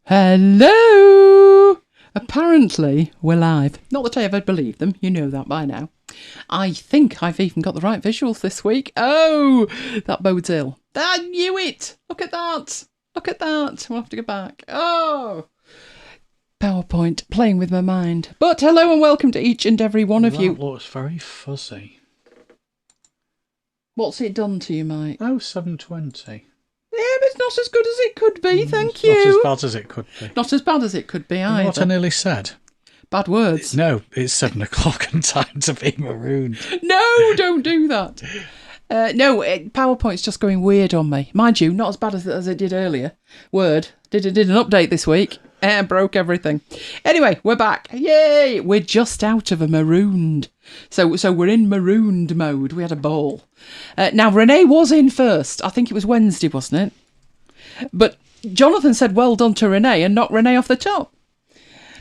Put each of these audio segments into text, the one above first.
Hello! Apparently, we're live. Not that I ever believed them, you know that by now. I think I've even got the right visuals this week. Oh, that bodes ill. I knew it! Look at that! Look at that! We'll have to go back. Oh! PowerPoint, playing with my mind. But hello and welcome to each and every one of you. That looks very fuzzy. What's it done to you, Mike? Oh, 720. Yeah, but it's not as good as it could be, thank you. Not as bad as it could be. Not as bad as it could be either. You know what I nearly said? Bad words. No, it's 7 o'clock and time to be marooned. No, don't do that. PowerPoint's just going weird on me. Mind you, not as bad as it did earlier. Word did an update this week and broke everything. Anyway, we're back. Yay! We're just out of a marooned. So we're in marooned mode. We had a ball. Now, Renee was in first. I think it was Wednesday, wasn't it? But Jonathan said well done to Renee and knocked Renee off the top.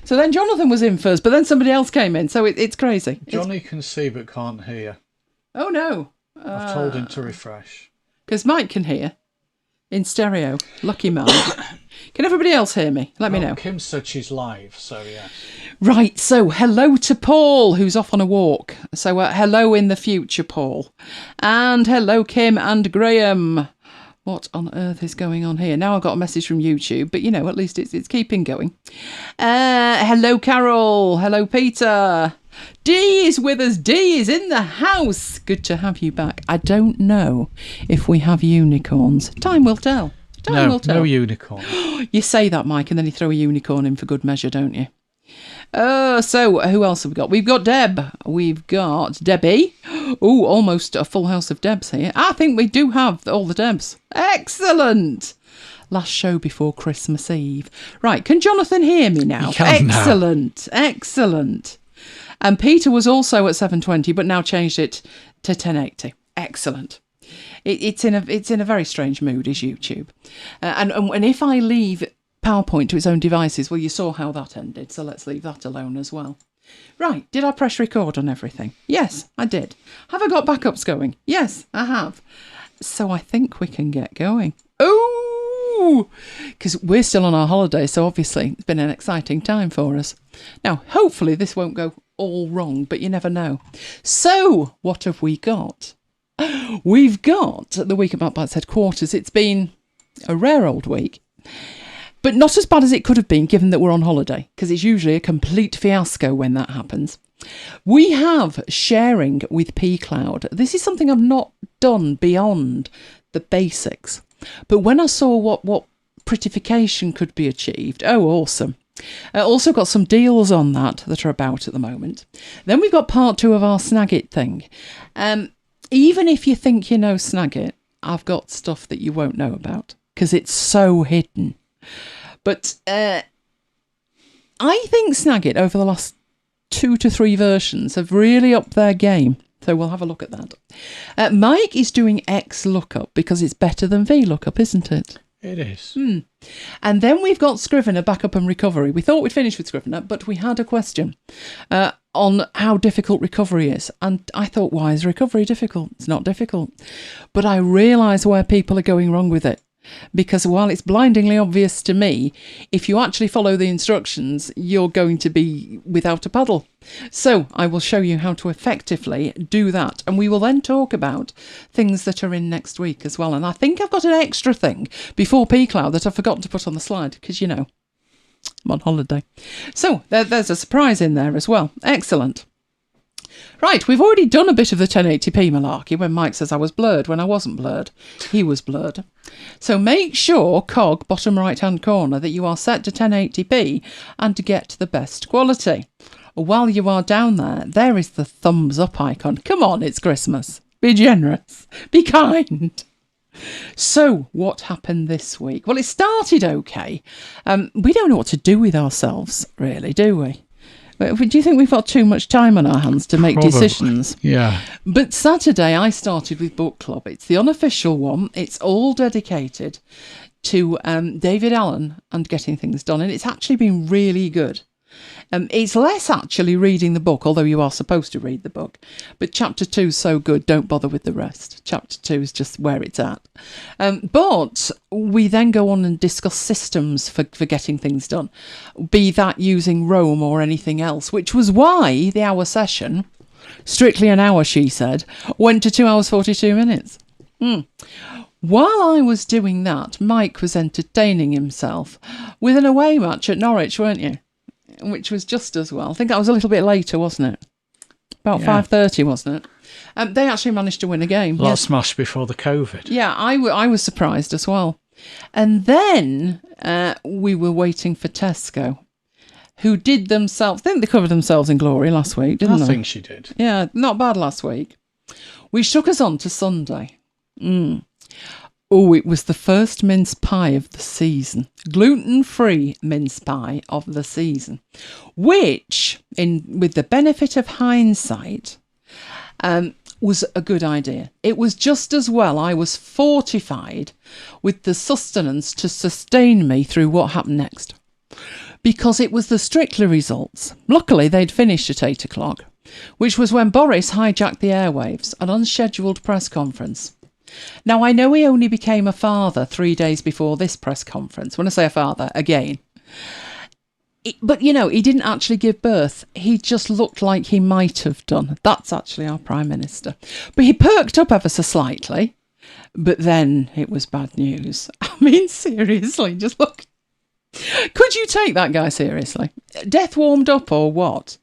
So then Jonathan was in first, but then somebody else came in. So it's crazy. Johnny can see but can't hear. Oh, no. I've told him to refresh. Because Mike can hear in stereo. Lucky Mike. Can everybody else hear me? Let me know. Kim said she's live, so yes. Right, so hello to Paul, who's off on a walk. So hello in the future, Paul. And hello, Kim and Graham. What on earth is going on here? Now I've got a message from YouTube, but, you know, at least it's keeping going. Hello, Carol. Hello, Peter. Dee is with us. Dee is in the house. Good to have you back. I don't know if we have unicorns. Time will tell. Time will tell. No unicorn. You say that, Mike, and then you throw a unicorn in for good measure, don't you? So who else have we got? We've got Deb. We've got Debbie. Oh, almost a full house of Debs here. I think we do have all the Debs. Excellent. Last show before Christmas Eve. Right, can Jonathan hear me now? He can Excellent. now. Excellent. And Peter was also at 720, but now changed it to 1080. Excellent. It's in a very strange mood, is YouTube. And if I leave PowerPoint to its own devices, well, you saw how that ended, so let's leave that alone as well. Right, did I press record on everything? Yes, I did. Have I got backups going? Yes, I have. So I think we can get going. Oh, because we're still on our holiday, so obviously it's been an exciting time for us. Now, hopefully this won't go all wrong, but you never know. So, what have we got? We've got the week at MacBites headquarters. It's been a rare old week, but not as bad as it could have been given that we're on holiday, because it's usually a complete fiasco when that happens. We have sharing with pCloud. This is something I've not done beyond the basics, but when I saw what prettification could be achieved, oh, awesome. Also got some deals on that are about at the moment. Then we've got part 2 of our Snagit thing. Even if you think you know Snagit, I've got stuff that you won't know about because it's so hidden. But I think Snagit over the last 2 to 3 versions have really upped their game. So we'll have a look at that. Mike is doing XLOOKUP because it's better than VLOOKUP, isn't it? It is. And then we've got Scrivener backup and recovery. We thought we'd finish with Scrivener, but we had a question on how difficult recovery is. And I thought, why is recovery difficult? It's not difficult. But I realise where people are going wrong with it. Because while it's blindingly obvious to me, if you actually follow the instructions, you're going to be without a paddle. So I will show you how to effectively do that. And we will then talk about things that are in next week as well. And I think I've got an extra thing before pCloud that I've forgotten to put on the slide because, you know, I'm on holiday. So there's a surprise in there as well. Excellent. Right, we've already done a bit of the 1080p malarkey when Mike says I was blurred when I wasn't blurred. He was blurred. So make sure, cog, bottom right-hand corner, that you are set to 1080p and to get the best quality. While you are down there is the thumbs up icon. Come on, it's Christmas. Be generous. Be kind. So, what happened this week? Well, it started okay. We don't know what to do with ourselves, really, do we? Do you think we've got too much time on our hands to make decisions? Yeah. But Saturday I started with book club. It's the unofficial one. It's all dedicated to David Allen and getting things done. And it's actually been really good. It's less actually reading the book, although you are supposed to read the book. But chapter 2 is so good, don't bother with the rest. Chapter 2 is just where it's at. But we then go on and discuss systems for getting things done, be that using Roam or anything else, which was why the hour session, strictly an hour, she said, went to 2 hours 42 minutes. While I was doing that, Mike was entertaining himself with an away match at Norwich, weren't you? Which was just as well. I think that was a little bit later, wasn't it? About 5:30, wasn't it? They actually managed to win a game. Lot smashed before the COVID. Yeah, I was surprised as well. And then we were waiting for Tesco, who did themselves... I think they covered themselves in glory last week, didn't they? I think she did. Yeah, not bad last week. Which took us on to Sunday. Oh, it was the first mince pie of the season. Gluten-free mince pie of the season. Which, with the benefit of hindsight, was a good idea. It was just as well I was fortified with the sustenance to sustain me through what happened next. Because it was the Strictly results. Luckily, they'd finished at 8 o'clock, which was when Boris hijacked the airwaves, an unscheduled press conference. Now, I know he only became a father 3 days before this press conference. When I say a father, again. But, you know, he didn't actually give birth. He just looked like he might have done. That's actually our Prime Minister. But he perked up ever so slightly. But then it was bad news. I mean, seriously, just look. Could you take that guy seriously? Death warmed up or what?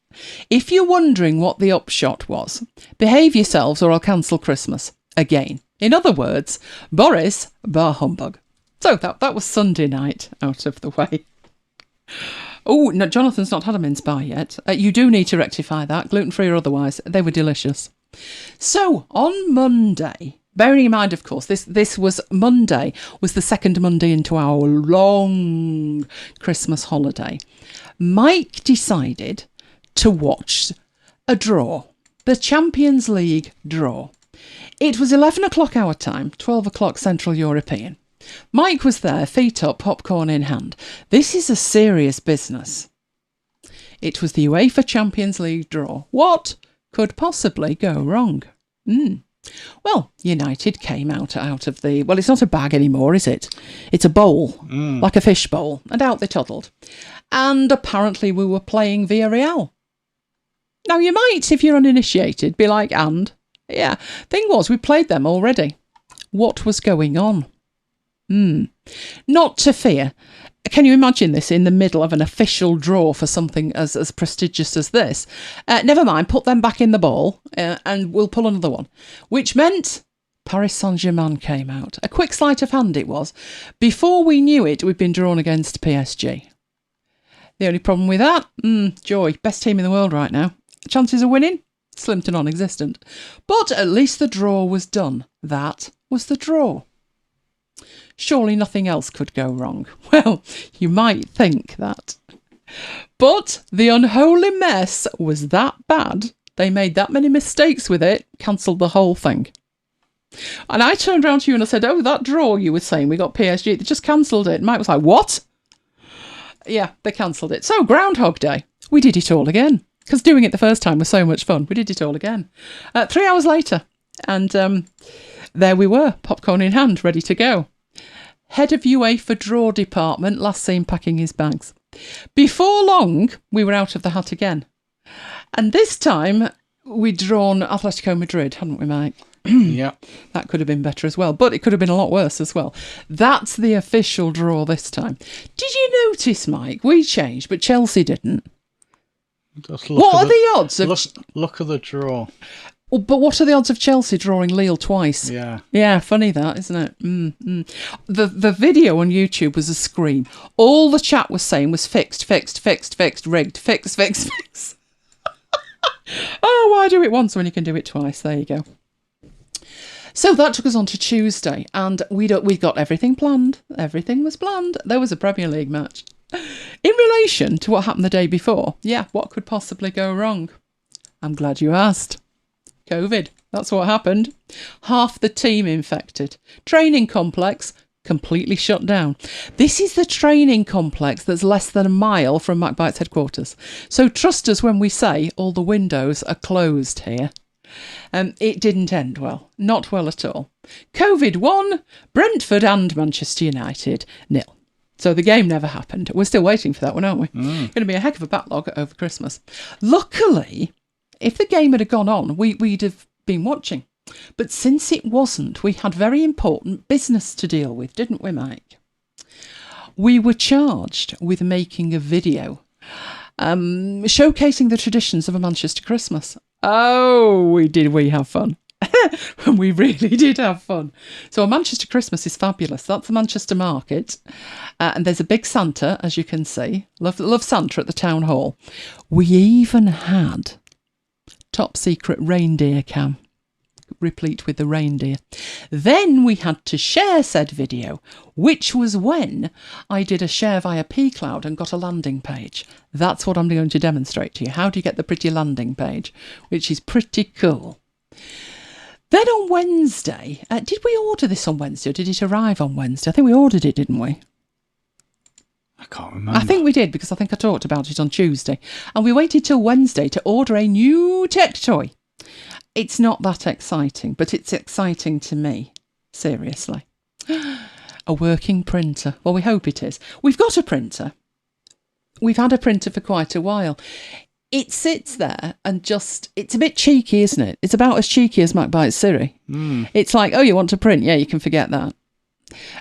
If you're wondering what the upshot was, behave yourselves or I'll cancel Christmas. Again. In other words, Boris, bar humbug. So that was Sunday night out of the way. Oh, no, Jonathan's not had a mince pie yet. You do need to rectify that, gluten-free or otherwise. They were delicious. So, on Monday, bearing in mind, of course, this was Monday, was the second Monday into our long Christmas holiday. Mike decided to watch a draw, the Champions League draw. It was 11 o'clock our time, 12 o'clock Central European. Mike was there, feet up, popcorn in hand. This is a serious business. It was the UEFA Champions League draw. What could possibly go wrong? Well, United came out of the... Well, it's not a bag anymore, is it? It's a bowl, like a fish bowl. And out they toddled. And apparently we were playing Villarreal. Now, you might, if you're uninitiated, be like, and... Yeah, thing was, we played them already. What was going on? Not to fear. Can you imagine this in the middle of an official draw for something as prestigious as this? Never mind, put them back in the ball and we'll pull another one. Which meant Paris Saint-Germain came out. A quick sleight of hand it was. Before we knew it, we'd been drawn against PSG. The only problem with that? Joy, best team in the world right now. Chances of winning? Slim to non-existent. But at least the draw was done. That was the draw. Surely nothing else could go wrong. Well, you might think that. But the unholy mess was that bad. They made that many mistakes with it, cancelled the whole thing. And I turned around to you and I said, oh, that draw you were saying, we got PSG, they just cancelled it. And Mike was like, what? Yeah, they cancelled it. So, Groundhog Day. We did it all again. Because doing it the first time was so much fun. We did it all again. 3 hours later. And there we were, popcorn in hand, ready to go. Head of UEFA draw department, last seen packing his bags. Before long, we were out of the hat again. And this time, we'd drawn Atletico Madrid, hadn't we, Mike? Yeah. That could have been better as well. But it could have been a lot worse as well. That's the official draw this time. Did you notice, Mike? We changed, but Chelsea didn't. What are the odds of... Look at the draw. Oh, but what are the odds of Chelsea drawing Lille twice? Yeah, funny that, isn't it? The video on YouTube was a scream. All the chat was saying was fixed, rigged, fix. Oh, why do it once when you can do it twice? There you go. So that took us on to Tuesday, and we got everything planned. Everything was planned. There was a Premier League match. In relation to what happened the day before, yeah, what could possibly go wrong? I'm glad you asked. COVID, that's what happened. Half the team infected. Training complex completely shut down. This is the training complex that's less than a mile from MacBites headquarters. So trust us when we say all the windows are closed here. It didn't end well. Not well at all. COVID 1, Brentford and Manchester United 0. So the game never happened. We're still waiting for that one, aren't we? Going to be a heck of a backlog over Christmas. Luckily, if the game had gone on, we'd have been watching. But since it wasn't, we had very important business to deal with, didn't we, Mike? We were charged with making a video showcasing the traditions of a Manchester Christmas. Oh, we have fun. We really did have fun. So a Manchester Christmas is fabulous. That's the Manchester Market. And there's a big Santa, as you can see. Love Santa at the town hall. We even had top secret reindeer cam, replete with the reindeer. Then we had to share said video, which was when I did a share via pCloud and got a landing page. That's what I'm going to demonstrate to you. How do you get the pretty landing page, which is pretty cool. Then on Wednesday, did we order this on Wednesday or did it arrive on Wednesday? I think we ordered it, didn't we? I can't remember. I think we did, because I think I talked about it on Tuesday. And we waited till Wednesday to order a new tech toy. It's not that exciting, but it's exciting to me. Seriously. A working printer. Well, we hope it is. We've got a printer. We've had a printer for quite a while. It sits there and it's a bit cheeky, isn't it? It's about as cheeky as MacBites Siri. It's like, oh, you want to print? Yeah, you can forget that.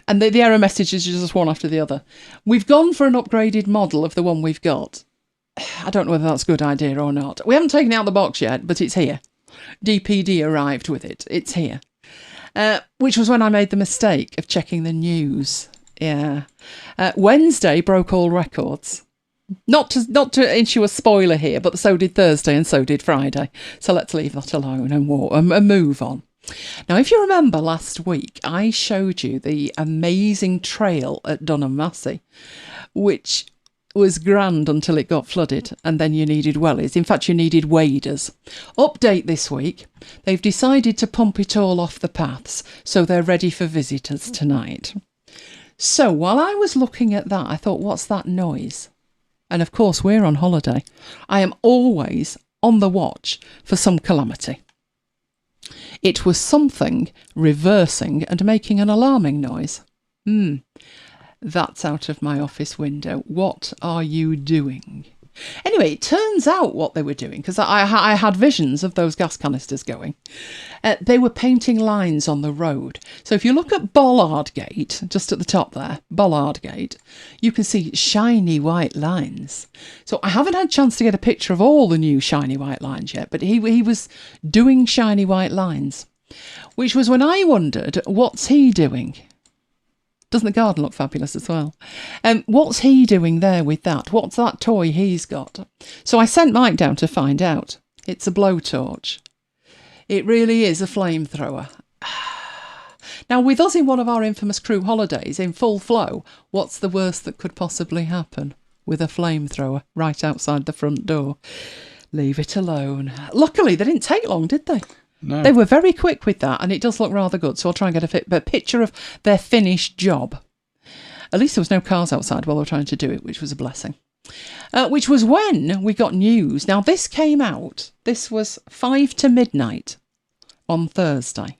And the error messages are just one after the other. We've gone for an upgraded model of the one we've got. I don't know whether that's a good idea or not. We haven't taken it out of the box yet, but it's here. DPD arrived with it. It's here. Which was when I made the mistake of checking the news. Yeah. Wednesday broke all records. Not to issue a spoiler here, but so did Thursday and so did Friday. So let's leave that alone and move on. Now, if you remember last week, I showed you the amazing trail at Dunham Massey, which was grand until it got flooded, and then you needed wellies. In fact, you needed waders. Update this week. They've decided to pump it all off the paths, so they're ready for visitors tonight. So while I was looking at that, I thought, what's that noise? And of course, we're on holiday. I am always on the watch for some calamity. It was something reversing and making an alarming noise. That's out of my office window. What are you doing? Anyway, it turns out what they were doing, because I had visions of those gas canisters going. They were painting lines on the road. So if you look at Bollard Gate, just at the top there, Bollard Gate, you can see shiny white lines. So I haven't had a chance to get a picture of all the new shiny white lines yet, but he was doing shiny white lines, which was when I wondered, what's he doing? Doesn't the garden look fabulous as well? What's he doing there with that? What's that toy he's got? So I sent Mike down to find out. It's a blowtorch. It really is a flamethrower. Now, with us in one of our infamous crew holidays in full flow, what's the worst that could possibly happen with a flamethrower right outside the front door? Leave it alone. Luckily, they didn't take long, did they? No. They were very quick with that, and it does look rather good, so I'll try and get a picture of their finished job. At least there was no cars outside while they were trying to do it, which was a blessing. Which was when we got news. Now, this came out, this was 5 to midnight on Thursday.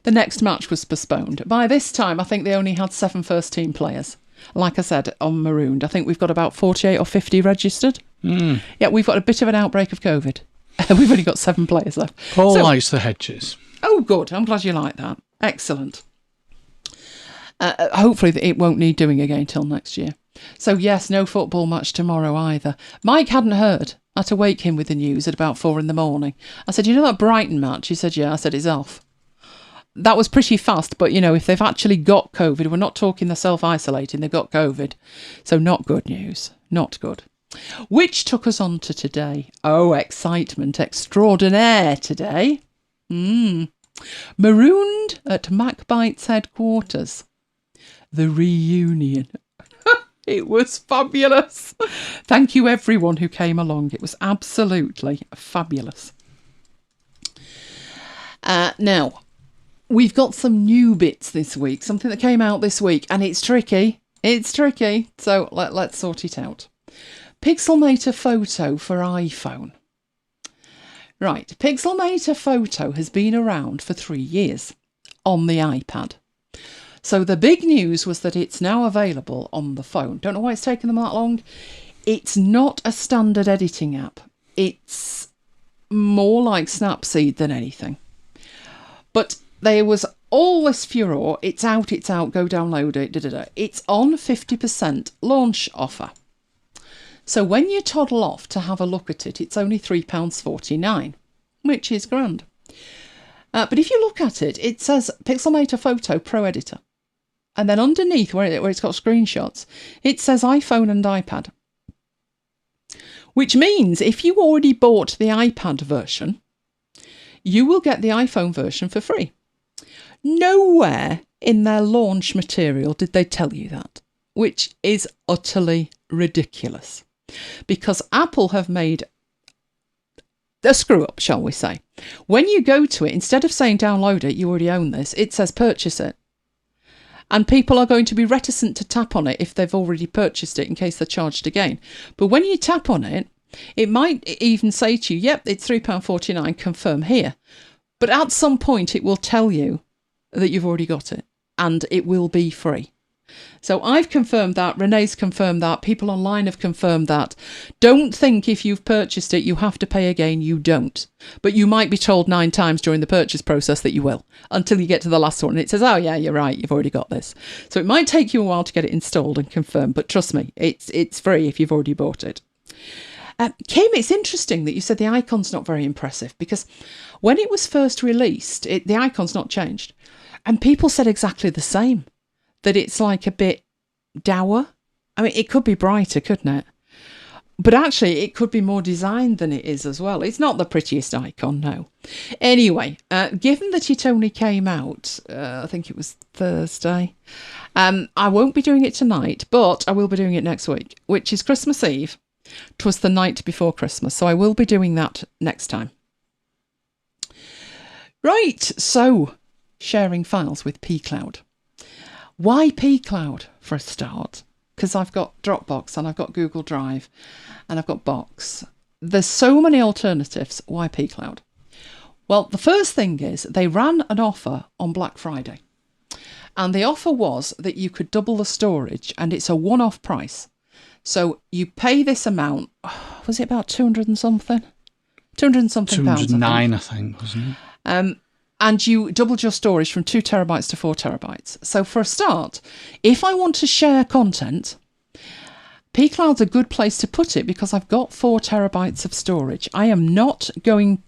The next match was postponed. By this time, I think they only had 7 first-team players. Like I said, on Marooned, I think we've got about 48 or 50 registered. Yeah, we've got a bit of an outbreak of COVID. We've only got 7 players left. Paul likes the hedges. Oh, good. I'm glad you like that. Excellent. Hopefully it won't need doing again till next year. So, yes, no football match tomorrow either. Mike hadn't heard. I had to wake him with the news at about 4 a.m. I said, you know that Brighton match? He said, yeah. I said, it's off. That was pretty fast, but, you know, if they've actually got COVID, we're not talking they're self-isolating, they've got COVID. So not good news. Not good. Which took us on to today. Oh, excitement extraordinaire today. Marooned at MacBites headquarters. The reunion. It was fabulous. Thank you everyone who came along. It was absolutely fabulous. Now, we've got some new bits this week, something that came out this week, and it's tricky. It's tricky, so let's sort it out. Pixelmator Photo for iPhone. Right, Pixelmator Photo has been around for 3 years on the iPad. So the big news was that it's now available on the phone. Don't know why it's taken them that long. It's not a standard editing app. It's more like Snapseed than anything. But there was all this furore. It's out, go download it, It's on 50% launch offer. So when you toddle off to have a look at it, it's only £3.49, which is grand. But if you look at it, it says Pixelmator Photo Pro Editor. And then underneath, where it's got screenshots, it says iPhone and iPad. Which means if you already bought the iPad version, you will get the iPhone version for free. Nowhere in their launch material did they tell you that, which is utterly ridiculous. Because Apple have made a screw up, shall we say. When you go to it, instead of saying download it, you already own this, it says purchase it. And people are going to be reticent to tap on it if they've already purchased it in case they're charged again. But when you tap on it, it might even say to you, yep, it's £3.49, confirm here. But at some point it will tell you that you've already got it and it will be free. So I've confirmed that, Renee's confirmed that, people online have confirmed that. Don't think if you've purchased it you have to pay again, you don't. But you might be told 9 times during the purchase process that you will, until you get to the last one and it says, oh yeah, you're right, you've already got this. So it might take you a while to get it installed and confirmed, but trust me, it's free if you've already bought it. Kim, it's interesting that you said the icon's not very impressive, because when it was first released, the icon's not changed. And people said exactly the same. That it's like a bit dour. I mean, it could be brighter, couldn't it? But actually, it could be more designed than it is as well. It's not the prettiest icon, no. Anyway, given that it only came out, I think it was Thursday, I won't be doing it tonight, but I will be doing it next week, which is Christmas Eve. 'Twas the night before Christmas, so I will be doing that next time. Right, so sharing files with pCloud. Why pCloud for a start? Because I've got Dropbox and I've got Google Drive and I've got Box. There's so many alternatives. Why pCloud? Well, the first thing is they ran an offer on Black Friday. And the offer was that you could double the storage and it's a one-off price. So you pay this amount, was it about 200 and something? 200 and something pounds. 209, I think, wasn't it? And you doubled your storage from 2 terabytes to 4 terabytes. So for a start, if I want to share content, pCloud's a good place to put it because I've got 4 terabytes of storage. I am not going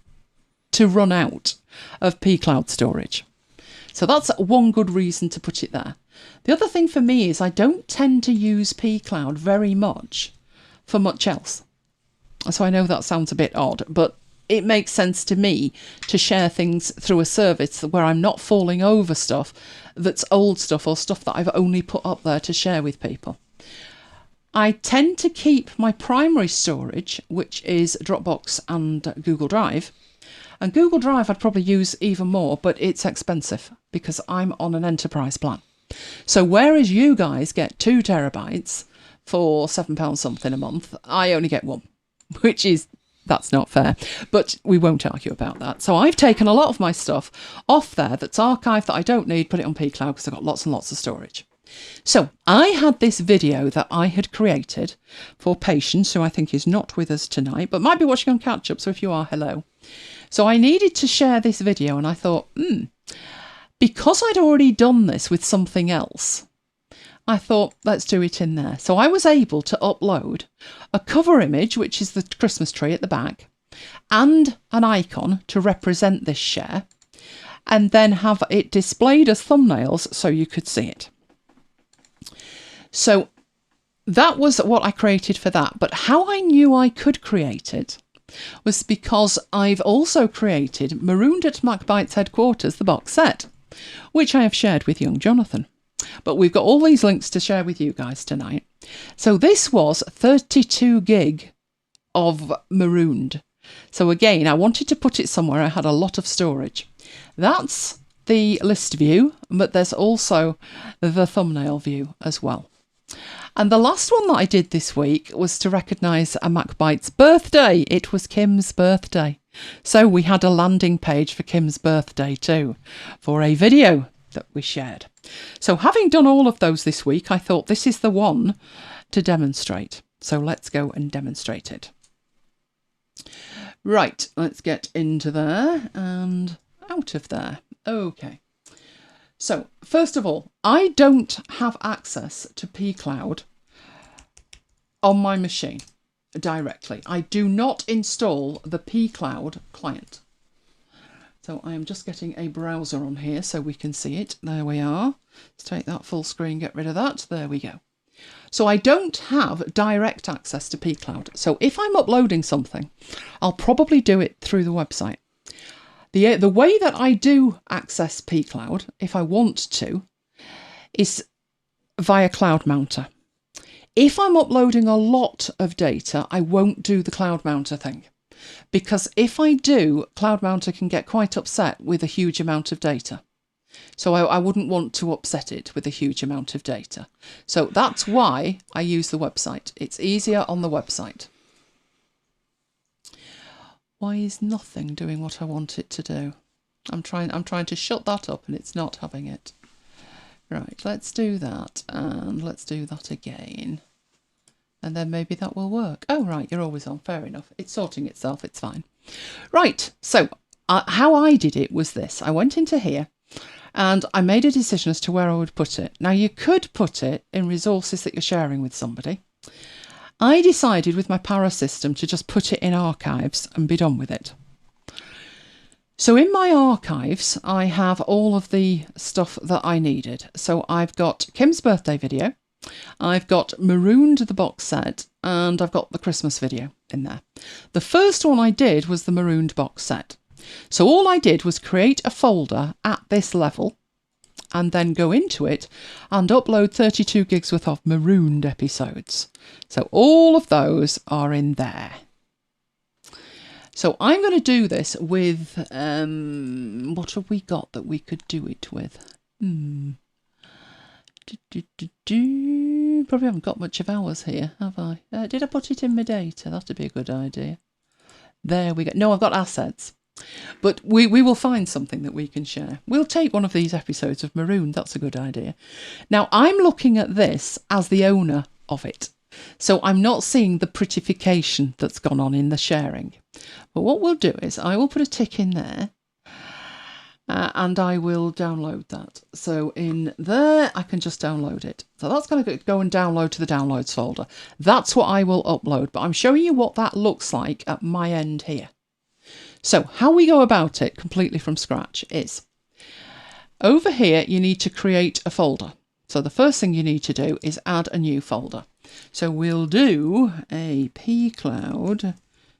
to run out of pCloud storage. So that's one good reason to put it there. The other thing for me is I don't tend to use pCloud very much for much else. So I know that sounds a bit odd, but it makes sense to me to share things through a service where I'm not falling over stuff that's old stuff or stuff that I've only put up there to share with people. I tend to keep my primary storage, which is Dropbox and Google Drive. And Google Drive I'd probably use even more, but it's expensive because I'm on an enterprise plan. So whereas you guys get 2 terabytes for £7 something a month, I only get 1, that's not fair, but we won't argue about that. So I've taken a lot of my stuff off there that's archived that I don't need, put it on pCloud because I've got lots and lots of storage. So I had this video that I had created for Patience, who I think is not with us tonight, but might be watching on catch up. So if you are, hello. So I needed to share this video and I thought, because I'd already done this with something else, I thought, let's do it in there. So I was able to upload a cover image, which is the Christmas tree at the back, and an icon to represent this share, and then have it displayed as thumbnails so you could see it. So that was what I created for that. But how I knew I could create it was because I've also created Marooned at MacBites Headquarters, the box set, which I have shared with young Jonathan. But we've got all these links to share with you guys tonight. So this was 32 gig of Marooned. So again, I wanted to put it somewhere I had a lot of storage. That's the list view, but there's also the thumbnail view as well. And the last one that I did this week was to recognise a MacBites birthday. It was Kim's birthday. So we had a landing page for Kim's birthday too, for a video that we shared. So having done all of those this week, I thought this is the one to demonstrate. So let's go and demonstrate it. Right, let's get into there and out of there. Okay. So, first of all, I don't have access to pCloud on my machine directly. I do not install the pCloud client. So I am just getting a browser on here so we can see it. There we are. Let's take that full screen, get rid of that. There we go. So I don't have direct access to pCloud. So if I'm uploading something, I'll probably do it through the website. The way that I do access pCloud, if I want to, is via Cloud Mounter. If I'm uploading a lot of data, I won't do the Cloud Mounter thing. Because if I do, Cloud Mounter can get quite upset with a huge amount of data. So I wouldn't want to upset it with a huge amount of data. So that's why I use the website. It's easier on the website. Why is nothing doing what I want it to do? I'm trying to shut that up and it's not having it. Right, let's do that and let's do that again. And then maybe that will work. Oh, right, you're always on. Fair enough. It's sorting itself. It's fine. Right, so how I did it was this. I went into here and I made a decision as to where I would put it. Now, you could put it in resources that you're sharing with somebody. I decided with my Para system to just put it in archives and be done with it. So in my archives, I have all of the stuff that I needed. So I've got Kim's birthday video, I've got Marooned the box set, and I've got the Christmas video in there. The first one I did was the Marooned box set. So all I did was create a folder at this level and then go into it and upload 32 gigs worth of Marooned episodes. So all of those are in there. So I'm going to do this with, what have we got that we could do it with? Probably haven't got much of ours here, have I? Did I put it in my data? That'd be a good idea. There we go. No, I've got assets. But we will find something that we can share. We'll take one of these episodes of Maroon. That's a good idea. Now, I'm looking at this as the owner of it. So I'm not seeing the prettification that's gone on in the sharing. But what we'll do is I will put a tick in there and I will download that. So in there, I can just download it. So that's going to go and download to the downloads folder. That's what I will upload. But I'm showing you what that looks like at my end here. So how we go about it completely from scratch is over here, you need to create a folder. So the first thing you need to do is add a new folder. So we'll do a pCloud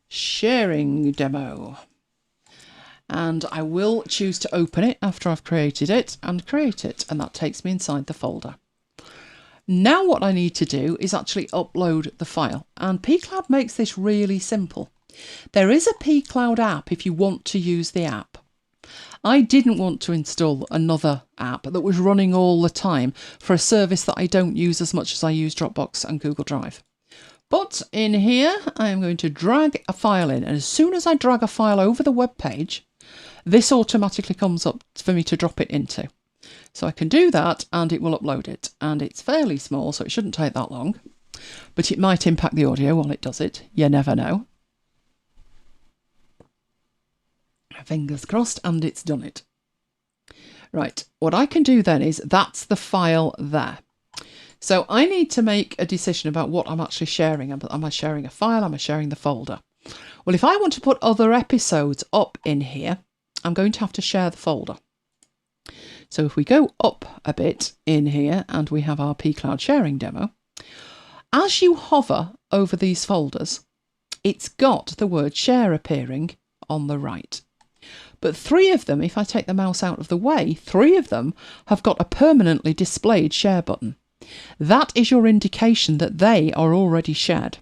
sharing demo. And I will choose to open it after I've created it and create it. And that takes me inside the folder. Now what I need to do is actually upload the file. And pCloud makes this really simple. There is a pCloud app if you want to use the app. I didn't want to install another app that was running all the time for a service that I don't use as much as I use Dropbox and Google Drive. But in here, I am going to drag a file in. And as soon as I drag a file over the web page, this automatically comes up for me to drop it into. So I can do that and it will upload it. And it's fairly small, so it shouldn't take that long. But it might impact the audio while it does it. You never know. Fingers crossed, and it's done it. Right, what I can do then is that's the file there. So I need to make a decision about what I'm actually sharing. Am I sharing a file? Am I sharing the folder? Well, if I want to put other episodes up in here, I'm going to have to share the folder. So if we go up a bit in here and we have our pCloud sharing demo, as you hover over these folders, it's got the word share appearing on the right. But 3 of them, if I take the mouse out of the way, 3 of them have got a permanently displayed share button. That is your indication that they are already shared.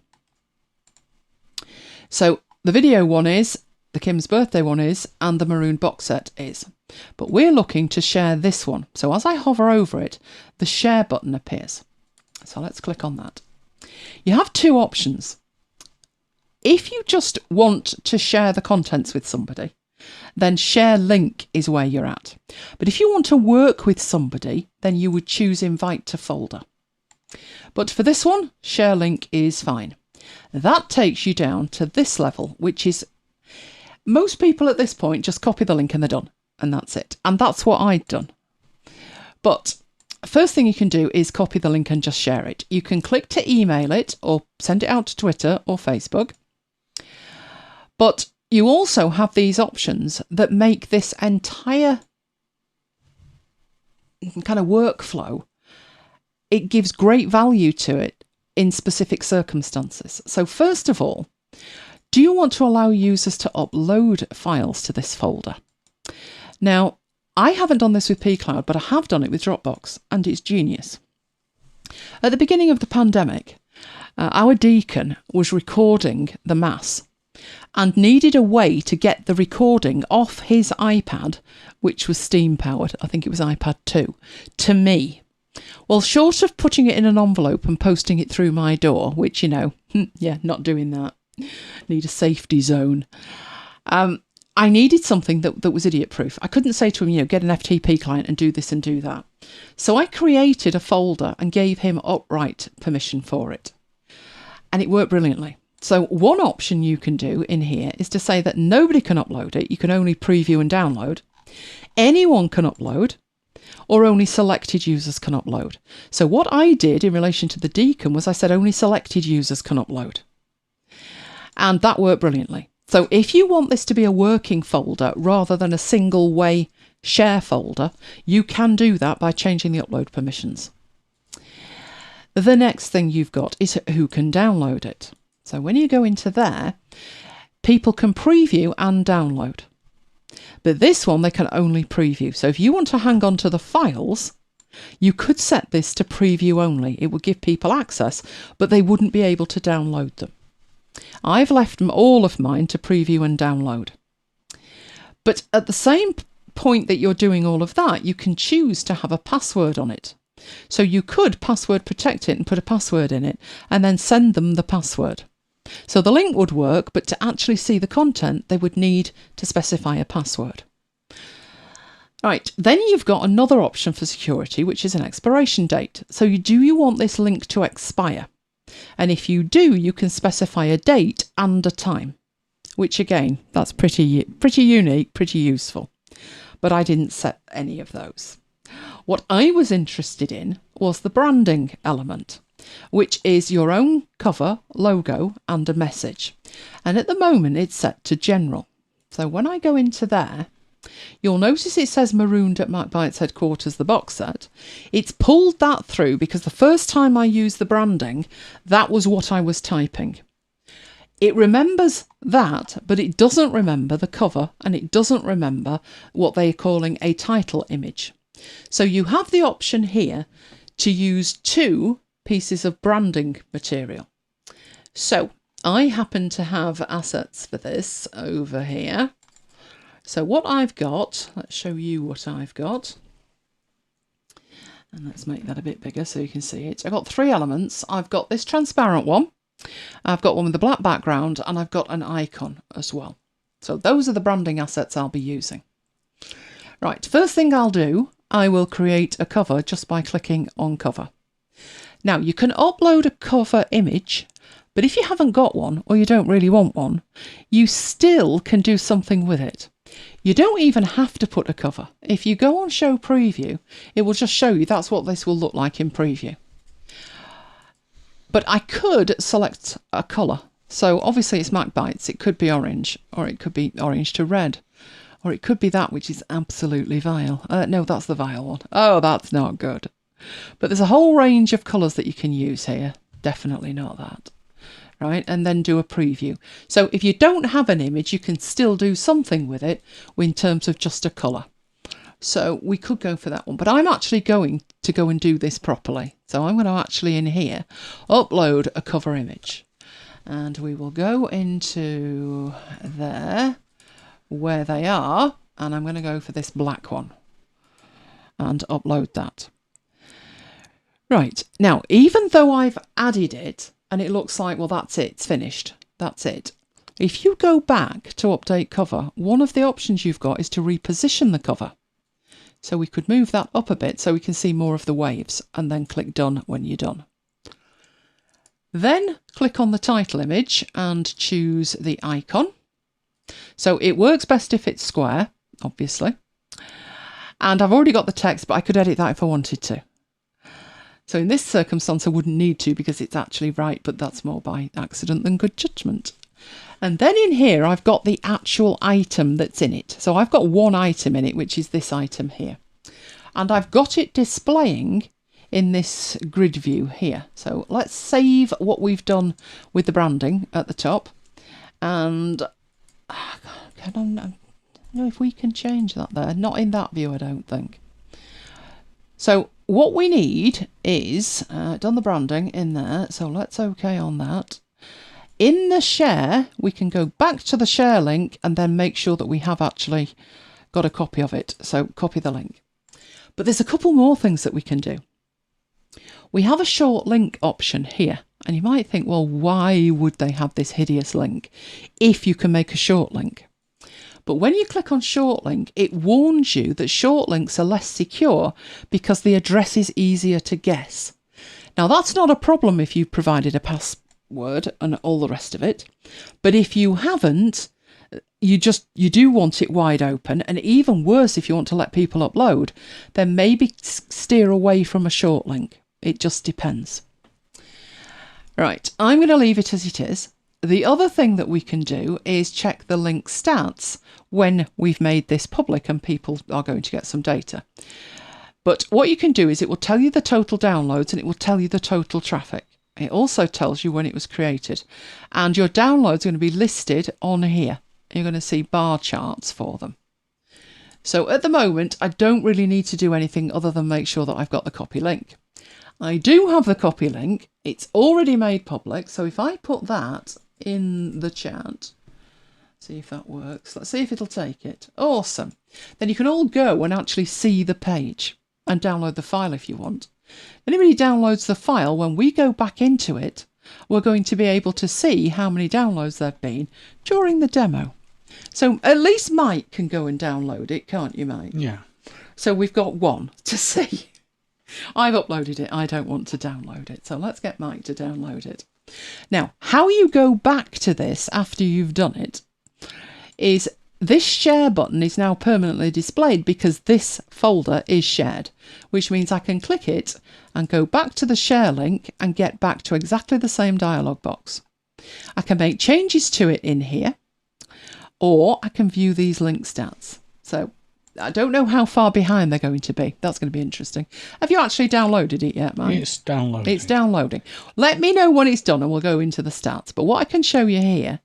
So the video one is, the Kim's birthday one is, and the maroon box set is. But we're looking to share this one. So as I hover over it, the share button appears. So let's click on that. You have two options. If you just want to share the contents with somebody, then share link is where you're at. But if you want to work with somebody, then you would choose invite to folder. But for this one, share link is fine. That takes you down to this level, which is, most people at this point just copy the link and they're done. And that's it. And that's what I'd done. But first thing you can do is copy the link and just share it. You can click to email it or send it out to Twitter or Facebook. But you also have these options that make this entire kind of workflow, it gives great value to it in specific circumstances. So first of all, do you want to allow users to upload files to this folder? Now, I haven't done this with pCloud, but I have done it with Dropbox, and it's genius. At the beginning of the pandemic, our deacon was recording the Mass and needed a way to get the recording off his iPad, which was Steam powered, I think it was iPad 2, to me. Well, short of putting it in an envelope and posting it through my door, which, you know, yeah, not doing that. Need a safety zone. I needed something that was idiot-proof. I couldn't say to him, you know, get an FTP client and do this and do that. So I created a folder and gave him upright permission for it. And it worked brilliantly. So one option you can do in here is to say that nobody can upload it. You can only preview and download. Anyone can upload, or only selected users can upload. So what I did in relation to the deacon was I said only selected users can upload. And that worked brilliantly. So if you want this to be a working folder rather than a single way share folder, you can do that by changing the upload permissions. The next thing you've got is who can download it. So when you go into there, people can preview and download. But this one, they can only preview. So if you want to hang on to the files, you could set this to preview only. It would give people access, but they wouldn't be able to download them. I've left all of mine to preview and download. But at the same point that you're doing all of that, you can choose to have a password on it. So you could password protect it and put a password in it and then send them the password. So the link would work, but to actually see the content, they would need to specify a password. Right, then you've got another option for security, which is an expiration date. So do you want this link to expire? And if you do, you can specify a date and a time, which again, that's pretty unique, pretty useful. But I didn't set any of those. What I was interested in was the branding element, which is your own cover, logo, and a message. And at the moment, it's set to general. So when I go into there, you'll notice it says marooned at MacBites headquarters, the box set. It's pulled that through because the first time I used the branding, that was what I was typing. It remembers that, but it doesn't remember the cover, and it doesn't remember what they're calling a title image. So you have the option here to use 2 pieces of branding material. So I happen to have assets for this over here. So what I've got, let's show you what I've got. And let's make that a bit bigger so you can see it. I've got 3 elements. I've got this transparent one. I've got one with a black background, and I've got an icon as well. So those are the branding assets I'll be using. Right, first thing I'll do, I will create a cover just by clicking on cover. Now you can upload a cover image, but if you haven't got one or you don't really want one, you still can do something with it. You don't even have to put a cover. If you go on show preview, it will just show you that's what this will look like in preview. But I could select a colour. So obviously it's MacBites. It could be orange, or it could be orange to red, or it could be that which is absolutely vile. No, that's the vile one. Oh, that's not good. But there's a whole range of colours that you can use here. Definitely not that. Right, and then do a preview. So if you don't have an image, you can still do something with it in terms of just a colour. So we could go for that one, but I'm actually going to go and do this properly. So I'm going to actually in here upload a cover image, and we will go into there, where they are, and I'm going to go for this black one and upload that. Right, now, even though I've added it, and it looks like, well, that's it, it's finished, that's it. If you go back to update cover, one of the options you've got is to reposition the cover. So we could move that up a bit so we can see more of the waves, and then click done when you're done. Then click on the title image and choose the icon. So it works best if it's square, obviously. And I've already got the text, but I could edit that if I wanted to. So in this circumstance, I wouldn't need to because it's actually right, but that's more by accident than good judgment. And then in here, I've got the actual item that's in it. So I've got one item in it, which is this item here. And I've got it displaying in this grid view here. So let's save what we've done with the branding at the top. And I don't know if we can change that there. Not in that view, I don't think. So what we need is, done the branding in there. So let's OK on that. In the share, we can go back to the share link and then make sure that we have actually got a copy of it. So copy the link. But there's a couple more things that we can do. We have a short link option here. And you might think, well, why would they have this hideous link if you can make a short link? But when you click on short link, it warns you that short links are less secure because the address is easier to guess. Now, that's not a problem if you've provided a password and all the rest of it. But if you haven't, you do want it wide open. And even worse, if you want to let people upload, then maybe steer away from a short link. It just depends. Right, I'm going to leave it as it is. The other thing that we can do is check the link stats when we've made this public and people are going to get some data. But what you can do is it will tell you the total downloads and it will tell you the total traffic. It also tells you when it was created. And your downloads are going to be listed on here. You're going to see bar charts for them. So at the moment, I don't really need to do anything other than make sure that I've got the copy link. I do have the copy link. It's already made public. So if I put that in the chat, see if that works. Let's see if it'll take it. Awesome. Then you can all go and actually see the page and download the file if you want. If anybody downloads the file, when we go back into it, we're going to be able to see how many downloads there have been during the demo. So at least Mike can go and download it, can't you, Mike? Yeah. So we've got one to see. I've uploaded it. I don't want to download it. So let's get Mike to download it. Now, how you go back to this after you've done it is this share button is now permanently displayed because this folder is shared, which means I can click it and go back to the share link and get back to exactly the same dialog box. I can make changes to it in here, or I can view these link stats. So I don't know how far behind they're going to be. That's going to be interesting. Have you actually downloaded it yet, Mike? It's downloading. It's downloading. Let me know when it's done and we'll go into the stats. But what I can show you here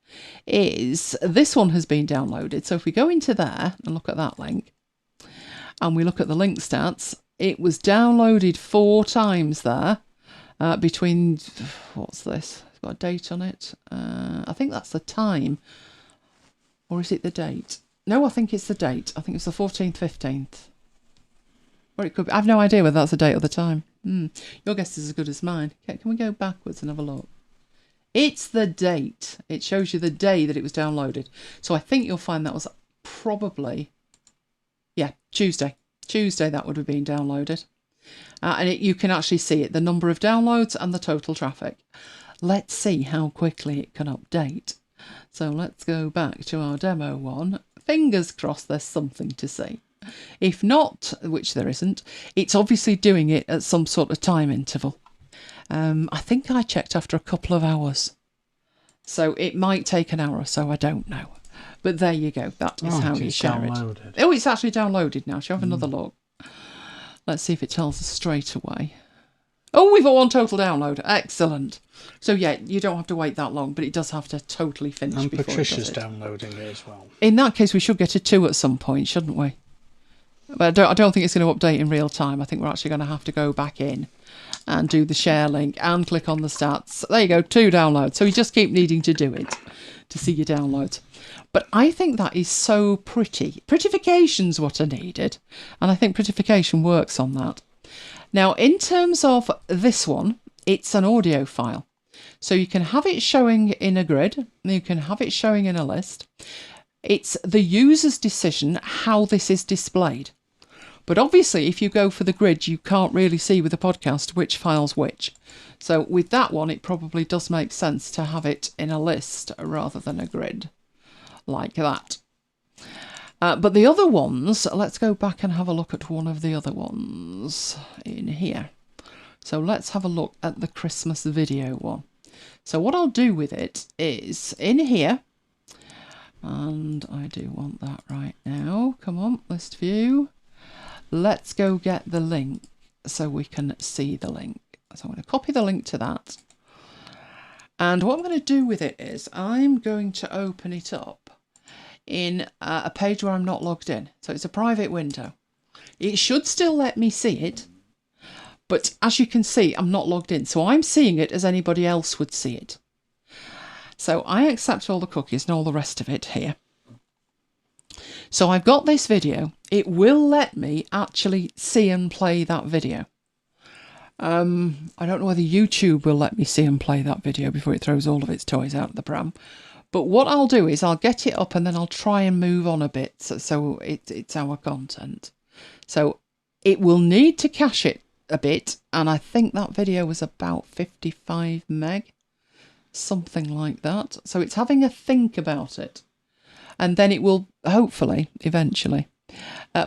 is this one has been downloaded. So if we go into there and look at that link and we look at the link stats, it was downloaded 4 times there between, what's this? It's got a date on it. I think that's the time. Or is it the date? No, I think it's the date. I think it's the 14th, 15th. Or it could be. I have no idea whether that's the date or the time. Your guess is as good as mine. Okay, can we go backwards and have a look? It's the date. It shows you the day that it was downloaded. So I think you'll find that was probably, yeah, Tuesday. Tuesday that would have been downloaded. And you can actually see it, the number of downloads and the total traffic. Let's see how quickly it can update. So let's go back to our demo one. Fingers crossed there's something to see. If not, which there isn't, it's obviously doing it at some sort of time interval. I think I checked after a couple of hours. So it might take an hour or so, I don't know. But there you go. That is how you share downloaded. it. Oh, it's actually downloaded now. Shall we have another look? Let's see if it tells us straight away. Oh, we've got 1 total download. Excellent. So yeah, you don't have to wait that long, but it does have to totally finish before Patricia's it does it. downloading it as well. In that case, we should get a 2 at some point, shouldn't we? But I don't think it's going to update in real time. I think we're actually going to have to go back in and do the share link and click on the stats. There you go, 2 downloads. So you just keep needing to do it to see your downloads. But I think that is so pretty. Prettification's what I needed, and I think prettification works on that. Now, in terms of this one, it's an audio file. So you can have it showing in a grid, you can have it showing in a list. It's the user's decision how this is displayed. But obviously, if you go for the grid, you can't really see with the podcast which file's which. So with that one, it probably does make sense to have it in a list rather than a grid, like that. But the other ones, let's go back and have a look at one of the other ones in here. So let's have a look at the Christmas video one. So what I'll do with it is in here, and I do want that right now. Come on, list view. Let's go get the link so we can see the link. So I'm going to copy the link to that. And what I'm going to do with it is I'm going to open it up in a page where I'm not logged in. So it's a private window. It should still let me see it. But as you can see, I'm not logged in. So I'm seeing it as anybody else would see it. So I accept all the cookies and all the rest of it here. So I've got this video. It will let me actually see and play that video. I don't know whether YouTube will let me see and play that video before it throws all of its toys out of the pram. But what I'll do is I'll get it up and then I'll try and move on a bit so it's our content. So it will need to cache it a bit. And I think that video was about 55 meg, something like that. So it's having a think about it. And then it will hopefully, eventually,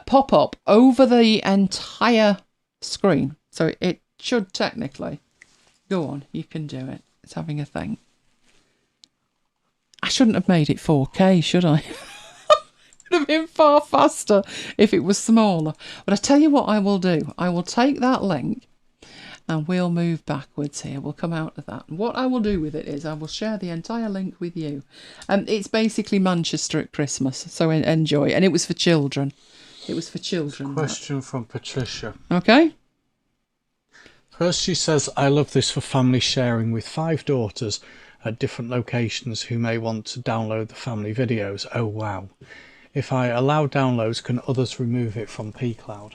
pop up over the entire screen. So it should technically, go on, you can do it. It's having a thing. I shouldn't have made it 4K, should I? It would have been far faster if it was smaller. But I tell you what I will do. I will take that link and we'll move backwards here. We'll come out of that. And what I will do with it is I will share the entire link with you. It's basically Manchester at Christmas, so enjoy. And it was for children. It was for children. Question from Patricia. Okay. First she says, I love this for family sharing with 5 daughters at different locations who may want to download the family videos. Oh wow. If I allow downloads, can others remove it from pCloud?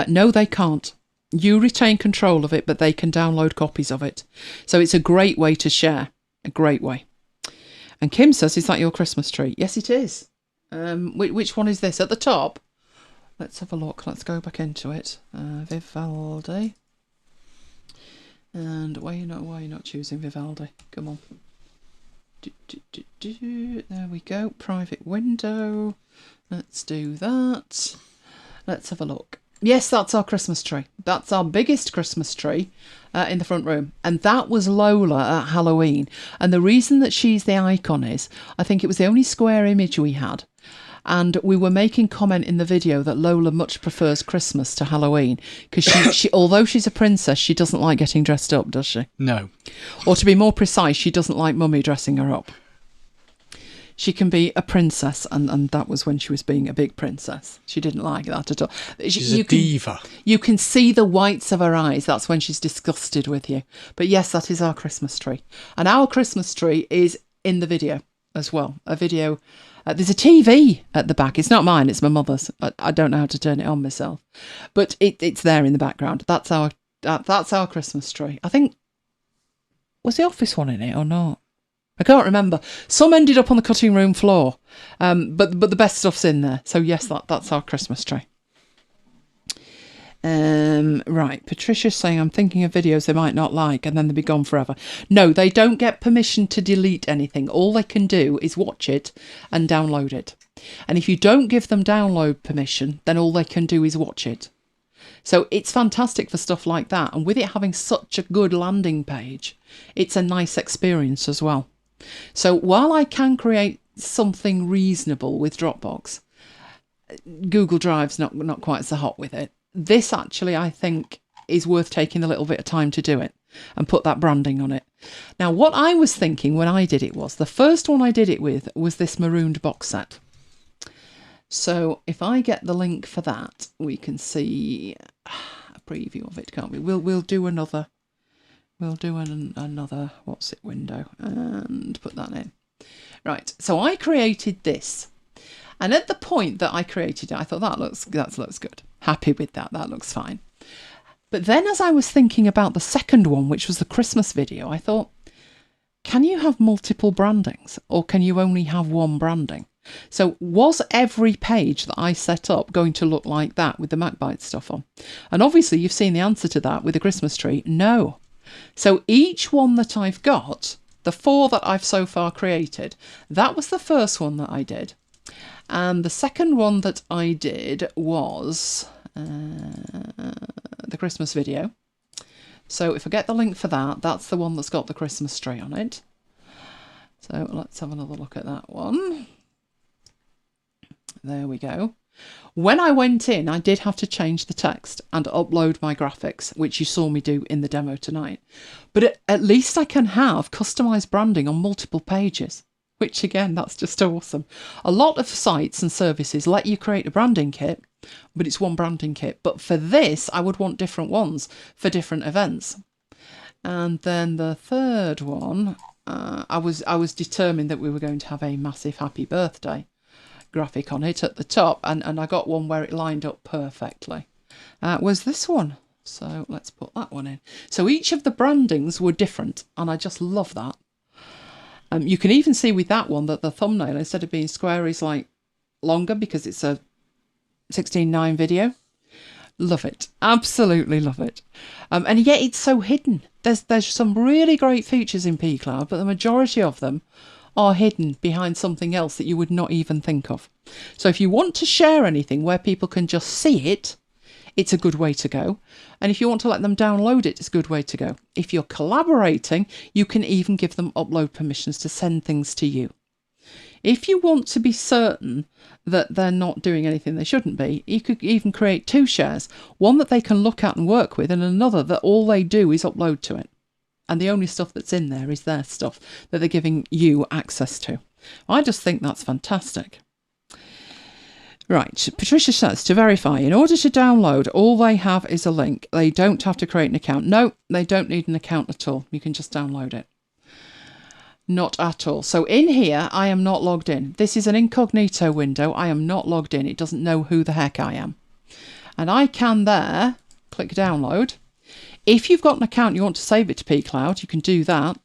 No, they can't. You retain control of it, but they can download copies of it. So it's a great way to share. A great way. And Kim says, is that your Christmas tree? Yes, it is. Which one is this? At the top? Let's have a look. Let's go back into it. Vivaldi. And why are you not choosing Vivaldi? Come on. There we go. Private window. Let's do that. Let's have a look. Yes, that's our Christmas tree. That's our biggest Christmas tree in the front room. And that was Lola at Halloween. And the reason that she's the icon is, I think it was the only square image we had. And we were making comment in the video that Lola much prefers Christmas to Halloween. Because she, although she's a princess, she doesn't like getting dressed up, does she? No. Or to be more precise, she doesn't like Mummy dressing her up. She can be a princess, and that was when she was being a big princess. She didn't like that at all. She's a diva. You can see the whites of her eyes. That's when she's disgusted with you. But yes, that is our Christmas tree. And our Christmas tree is in the video as well. A video. There's a TV at the back. It's not mine. It's my mother's. I don't know how to turn it on myself. But it's there in the background. That's our Christmas tree. I think, was the office one in it or not? I can't remember. Some ended up on the cutting room floor, but the best stuff's in there. So yes, that's our Christmas tree. Right, Patricia's saying, I'm thinking of videos they might not like and then they'll be gone forever. No, they don't get permission to delete anything. All they can do is watch it and download it. And if you don't give them download permission, then all they can do is watch it. So it's fantastic for stuff like that. And with it having such a good landing page, it's a nice experience as well. So while I can create something reasonable with Dropbox, Google Drive's not quite so hot with it. This actually, I think, is worth taking a little bit of time to do it and put that branding on it. Now, what I was thinking when I did it was, the first one I did it with was this marooned box set. So if I get the link for that, we can see a preview of it, can't we? We'll do another. We'll do another window and put that in. Right. So I created this, and at the point that I created it, I thought that looks good. Happy with that. That looks fine. But then, as I was thinking about the second one, which was the Christmas video, I thought, can you have multiple brandings, or can you only have one branding? So was every page that I set up going to look like that with the MacBites stuff on? And obviously you've seen the answer to that with the Christmas tree. No. So each one that I've got, the 4 that I've so far created, that was the first one that I did. And the second one that I did was the Christmas video. So if I get the link for that, that's the one that's got the Christmas tree on it. So let's have another look at that one. There we go. When I went in, I did have to change the text and upload my graphics, which you saw me do in the demo tonight. But at least I can have customized branding on multiple pages, which again, that's just awesome. A lot of sites and services let you create a branding kit, but it's one branding kit. But for this, I would want different ones for different events. And then the third one, I was determined that we were going to have a massive happy birthday graphic on it at the top, and I got one where it lined up perfectly. Was this one. So let's put that one in. So each of the brandings were different, and I just love that. You can even see with that one that the thumbnail, instead of being square, is like longer because it's a 16:9 video. Love it. Absolutely love it. And yet it's so hidden. There's some really great features in pCloud, but the majority of them are hidden behind something else that you would not even think of. So if you want to share anything where people can just see it, it's a good way to go. And if you want to let them download it, it's a good way to go. If you're collaborating, you can even give them upload permissions to send things to you. If you want to be certain that they're not doing anything they shouldn't be, you could even create 2 shares, one that they can look at and work with, and another that all they do is upload to it. And the only stuff that's in there is their stuff that they're giving you access to. I just think that's fantastic. Right, Patricia says, to verify, in order to download, all they have is a link. They don't have to create an account. No, they don't need an account at all. You can just download it. Not at all. So in here, I am not logged in. This is an incognito window. I am not logged in. It doesn't know who the heck I am. And I can there click download. If you've got an account and you want to save it to pCloud, you can do that.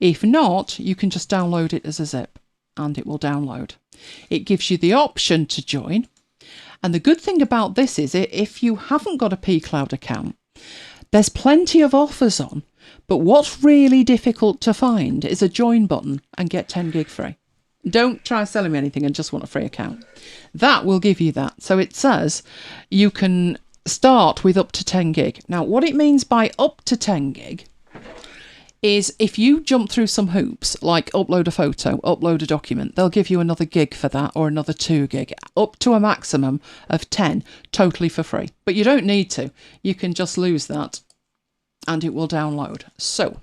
If not, you can just download it as a zip and it will download. It gives you the option to join. And the good thing about this is if you haven't got a pCloud account, there's plenty of offers on. But what's really difficult to find is a join button and get 10 gig free. Don't try selling me anything and just want a free account. That will give you that. So it says you can start with up to 10 gig. Now, what it means by up to 10 gig is if you jump through some hoops, like upload a photo, upload a document, they'll give you another gig for that or another 2 gig, up to a maximum of 10, totally for free. But you don't need to. You can just lose that and it will download. So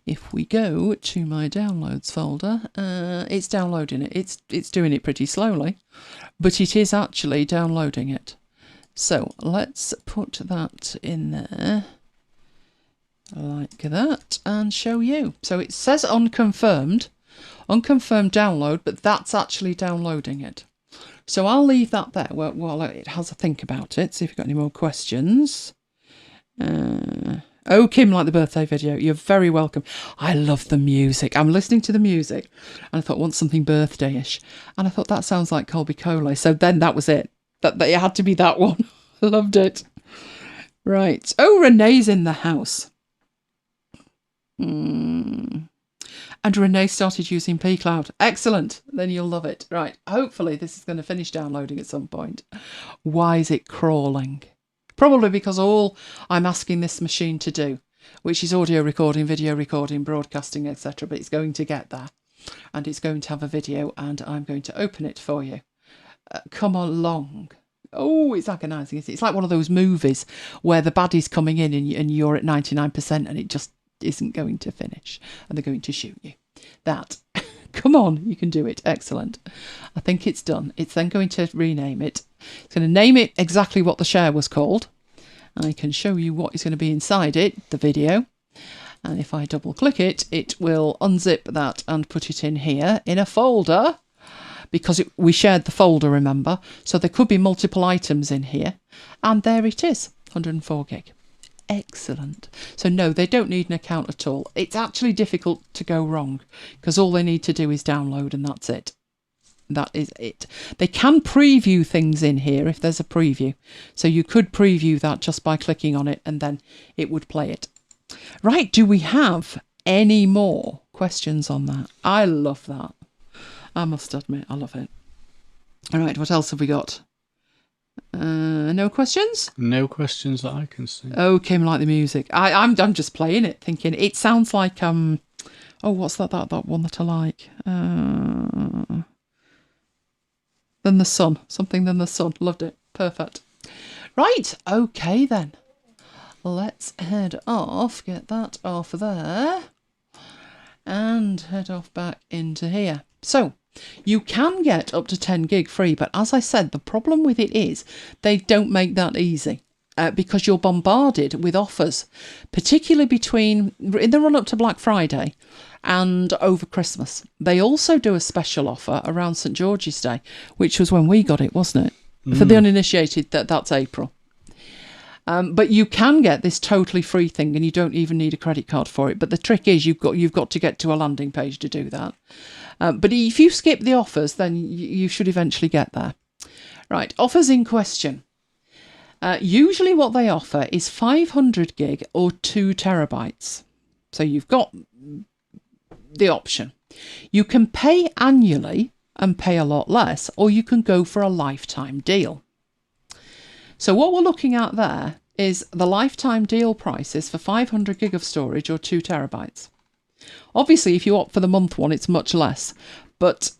if we go to my downloads folder, it's downloading it. It's doing it pretty slowly, but it is actually downloading it. So let's put that in there like that and show you. So it says unconfirmed download, but that's actually downloading it. So I'll leave that there while it has a think about it. See if you've got any more questions. Oh, Kim liked the birthday video. You're very welcome. I love the music. I'm listening to the music and I thought, want something birthday-ish. And I thought, that sounds like Colby Cole. So then that was it. That it had to be that one. Loved it. Right. Oh, Renee's in the house. And Renee started using pCloud. Excellent. Then you'll love it. Right. Hopefully this is going to finish downloading at some point. Why is it crawling? Probably because all I'm asking this machine to do, which is audio recording, video recording, broadcasting, etc. But it's going to get there. And it's going to have a video and I'm going to open it for you. Come along. Oh, it's agonising. It's like one of those movies where the baddie's coming in and you're at 99% and it just isn't going to finish and they're going to shoot you. That Come on, you can do it. Excellent. I think it's done. It's then going to rename it. It's going to name it exactly what the share was called. I can show you what is going to be inside it, the video. And if I double click it, it will unzip that and put it in here in a folder, because we shared the folder, remember? So there could be multiple items in here. And there it is, 104 gig. Excellent. So no, they don't need an account at all. It's actually difficult to go wrong because all they need to do is download and that's it. That is it. They can preview things in here if there's a preview. So you could preview that just by clicking on it and then it would play it. Right, do we have any more questions on that? I love that. I must admit, I love it. All right, what else have we got? No questions? No questions that I can see. Oh, Kim, like the music. I'm just playing it, thinking it sounds like oh, what's that one that I like? Than the Sun. Something Than the Sun. Loved it. Perfect. Right. Okay then. Let's head off. Get that off there, and head off back into here. So. You can get up to 10 gig free, but as I said, the problem with it is they don't make that easy because you're bombarded with offers, particularly in the run up to Black Friday and over Christmas. They also do a special offer around St. George's Day, which was when we got it, wasn't it? For the uninitiated, that's April. But you can get this totally free thing and you don't even need a credit card for it. But the trick is you've got to get to a landing page to do that. But if you skip the offers, then you should eventually get there. Right, offers in question. Usually what they offer is 500 gig or 2 terabytes. So you've got the option. You can pay annually and pay a lot less, or you can go for a lifetime deal. So what we're looking at there is the lifetime deal prices for 500 gig of storage or 2 terabytes. Obviously, if you opt for the month one, it's much less, but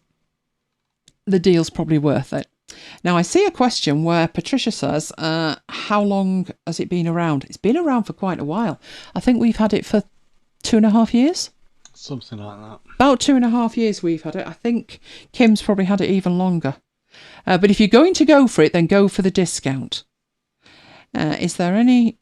the deal's probably worth it. Now, I see a question where Patricia says, how long has it been around? It's been around for quite a while. I think we've had it for 2.5 years. Something like that. About 2.5 years we've had it. I think Kim's probably had it even longer. But if you're going to go for it, then go for the discount. Is there any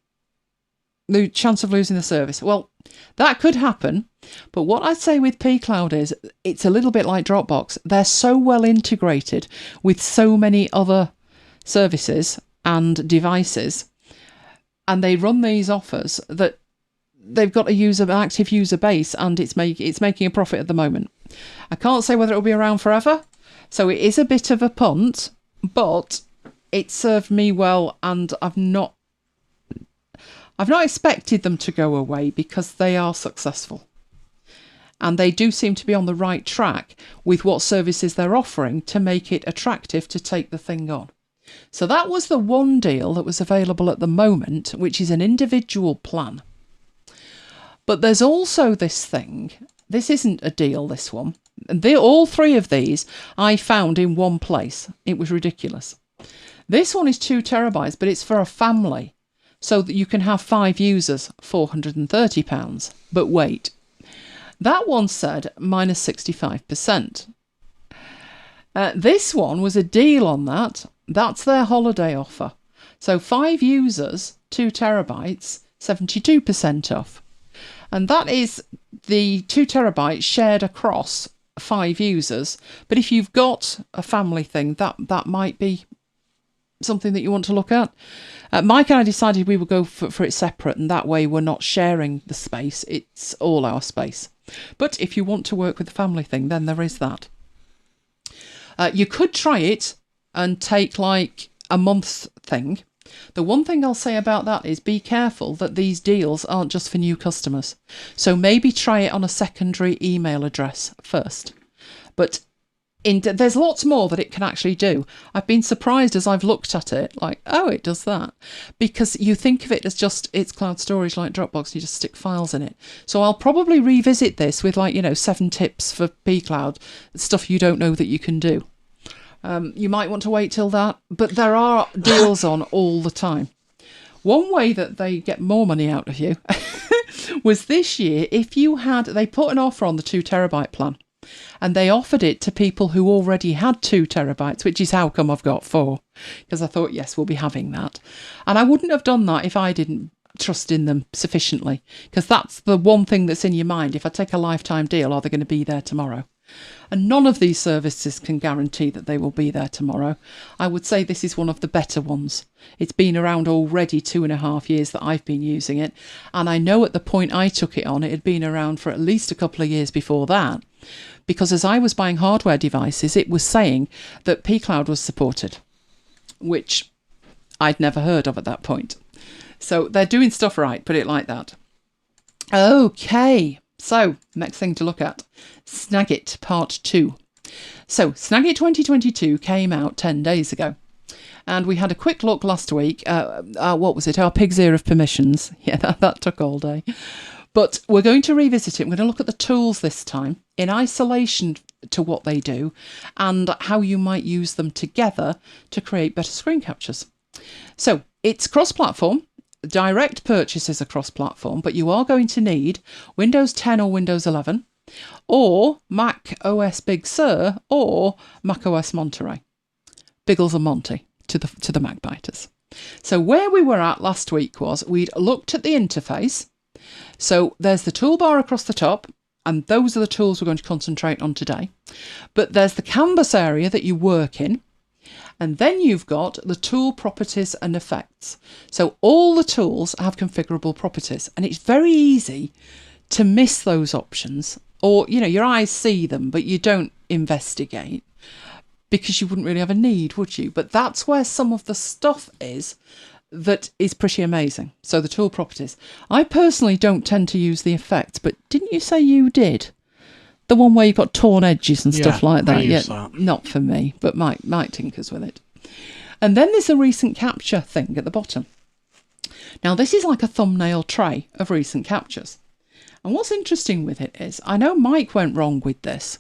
chance of losing the service? Well, that could happen. But what I'd say with pCloud is it's a little bit like Dropbox. They're so well integrated with so many other services and devices, and they run these offers that they've got an active user base, and it's making a profit at the moment. I can't say whether it'll be around forever, so it is a bit of a punt, but it served me well, and I've not expected them to go away because they are successful. And they do seem to be on the right track with what services they're offering to make it attractive to take the thing on. So that was the one deal that was available at the moment, which is an individual plan. But there's also this thing. This isn't a deal, this one. All three of these I found in one place. It was ridiculous. This one is 2 terabytes, but it's for a family. So that you can have 5 users, £430. But wait, that one said minus 65%. This one was a deal on that. That's their holiday offer. So 5 users, 2 terabytes, 72% off. And that is the 2 terabytes shared across 5 users. But if you've got a family thing, that might be something that you want to look at. Mike and I decided we would go for it separate, and that way we're not sharing the space. It's all our space. But if you want to work with the family thing, then there is that. You could try it and take like a month's thing. The one thing I'll say about that is be careful that these deals aren't just for new customers. So maybe try it on a secondary email address first. But there's lots more that it can actually do. I've been surprised as I've looked at it, like, oh, it does that. Because you think of it as just, it's cloud storage like Dropbox, you just stick files in it. So I'll probably revisit this with 7 tips for pCloud, stuff you don't know that you can do. You might want to wait till that, but there are deals on all the time. One way that they get more money out of you was this year, if you had, they put an offer on the 2 terabyte plan. And they offered it to people who already had 2 terabytes, which is how come I've got 4. Because I thought, yes, we'll be having that. And I wouldn't have done that if I didn't trust in them sufficiently. Because that's the one thing that's in your mind. If I take a lifetime deal, are they going to be there tomorrow? And none of these services can guarantee that they will be there tomorrow. I would say this is one of the better ones. It's been around already 2.5 years that I've been using it. And I know at the point I took it on, it had been around for at least a couple of years before that. Because as I was buying hardware devices, it was saying that pCloud was supported, which I'd never heard of at that point. So they're doing stuff right, put it like that. Okay. So, next thing to look at, Snagit Part 2. So, Snagit 2022 came out 10 days ago. And we had a quick look last week. What was it? Our pig's ear of permissions. Yeah, that took all day. But we're going to revisit it. We're going to look at the tools this time in isolation to what they do and how you might use them together to create better screen captures. So, it's cross-platform. Direct purchases are cross-platform, but you are going to need Windows 10 or Windows 11, or Mac OS Big Sur, or Mac OS Monterey. Biggles and Monty to the MacBiters. So where we were at last week was we'd looked at the interface. So there's the toolbar across the top, and those are the tools we're going to concentrate on today. But there's the canvas area that you work in. And then you've got the tool properties and effects. So all the tools have configurable properties, and it's very easy to miss those options, or, you know, your eyes see them, but you don't investigate because you wouldn't really have a need, would you? But that's where some of the stuff is that is pretty amazing. So the tool properties. I personally don't tend to use the effects, but didn't you say you did? The one where you've got torn edges and stuff like that. That. Not for me, but Mike tinkers with it. And then there's a recent capture thing at the bottom. Now, this is like a thumbnail tray of recent captures. And what's interesting with it is, I know Mike went wrong with this.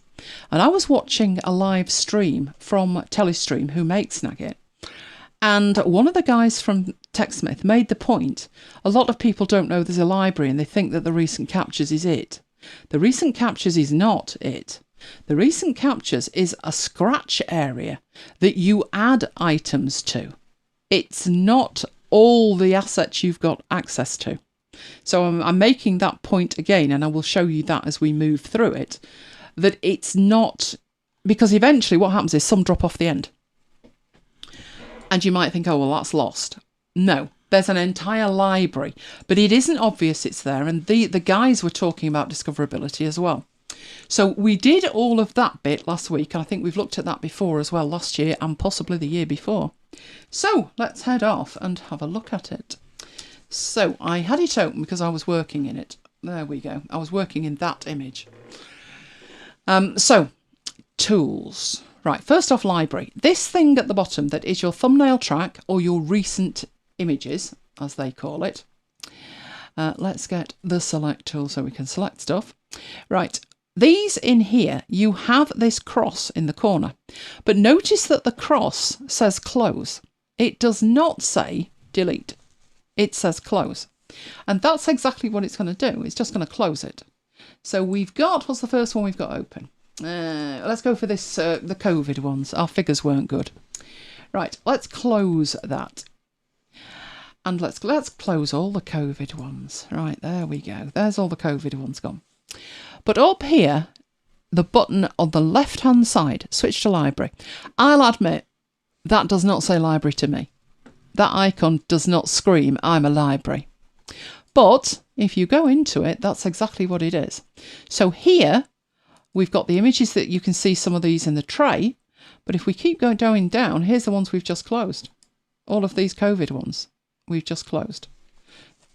And I was watching a live stream from Telestream, who makes Snagit. And one of the guys from TechSmith made the point, a lot of people don't know there's a library and they think that the recent captures is it. The recent captures is not it. The recent captures is a scratch area that you add items to. It's not all the assets you've got access to. So I'm making that point again, and I will show you that as we move through it, that it's not, because eventually what happens is some drop off the end. And you might think, oh, well, that's lost. No. There's an entire library, but it isn't obvious it's there. And the guys were talking about discoverability as well. So we did all of that bit last week. And I think we've looked at that before as well, last year and possibly the year before. So let's head off and have a look at it. So I had it open because I was working in it. There we go. I was working in that image. So tools. Right, first off, library. This thing at the bottom that is your thumbnail track or your recent images, as they call it. Let's get the select tool so we can select stuff. Right, these in here, you have this cross in the corner, but notice that the cross says close. It does not say delete. It says close. And that's exactly what it's going to do. It's just going to close it. So we've got, what's the first one we've got open? Let's go for this, the COVID ones. Our figures weren't good. Right, let's close that. And let's close all the COVID ones. Right, there we go. There's all the COVID ones gone. But up here, the button on the left-hand side, switch to library. I'll admit, that does not say library to me. That icon does not scream, I'm a library. But if you go into it, that's exactly what it is. So here, we've got the images that you can see some of these in the tray. But if we keep going down, here's the ones we've just closed. All of these COVID ones. We've just closed.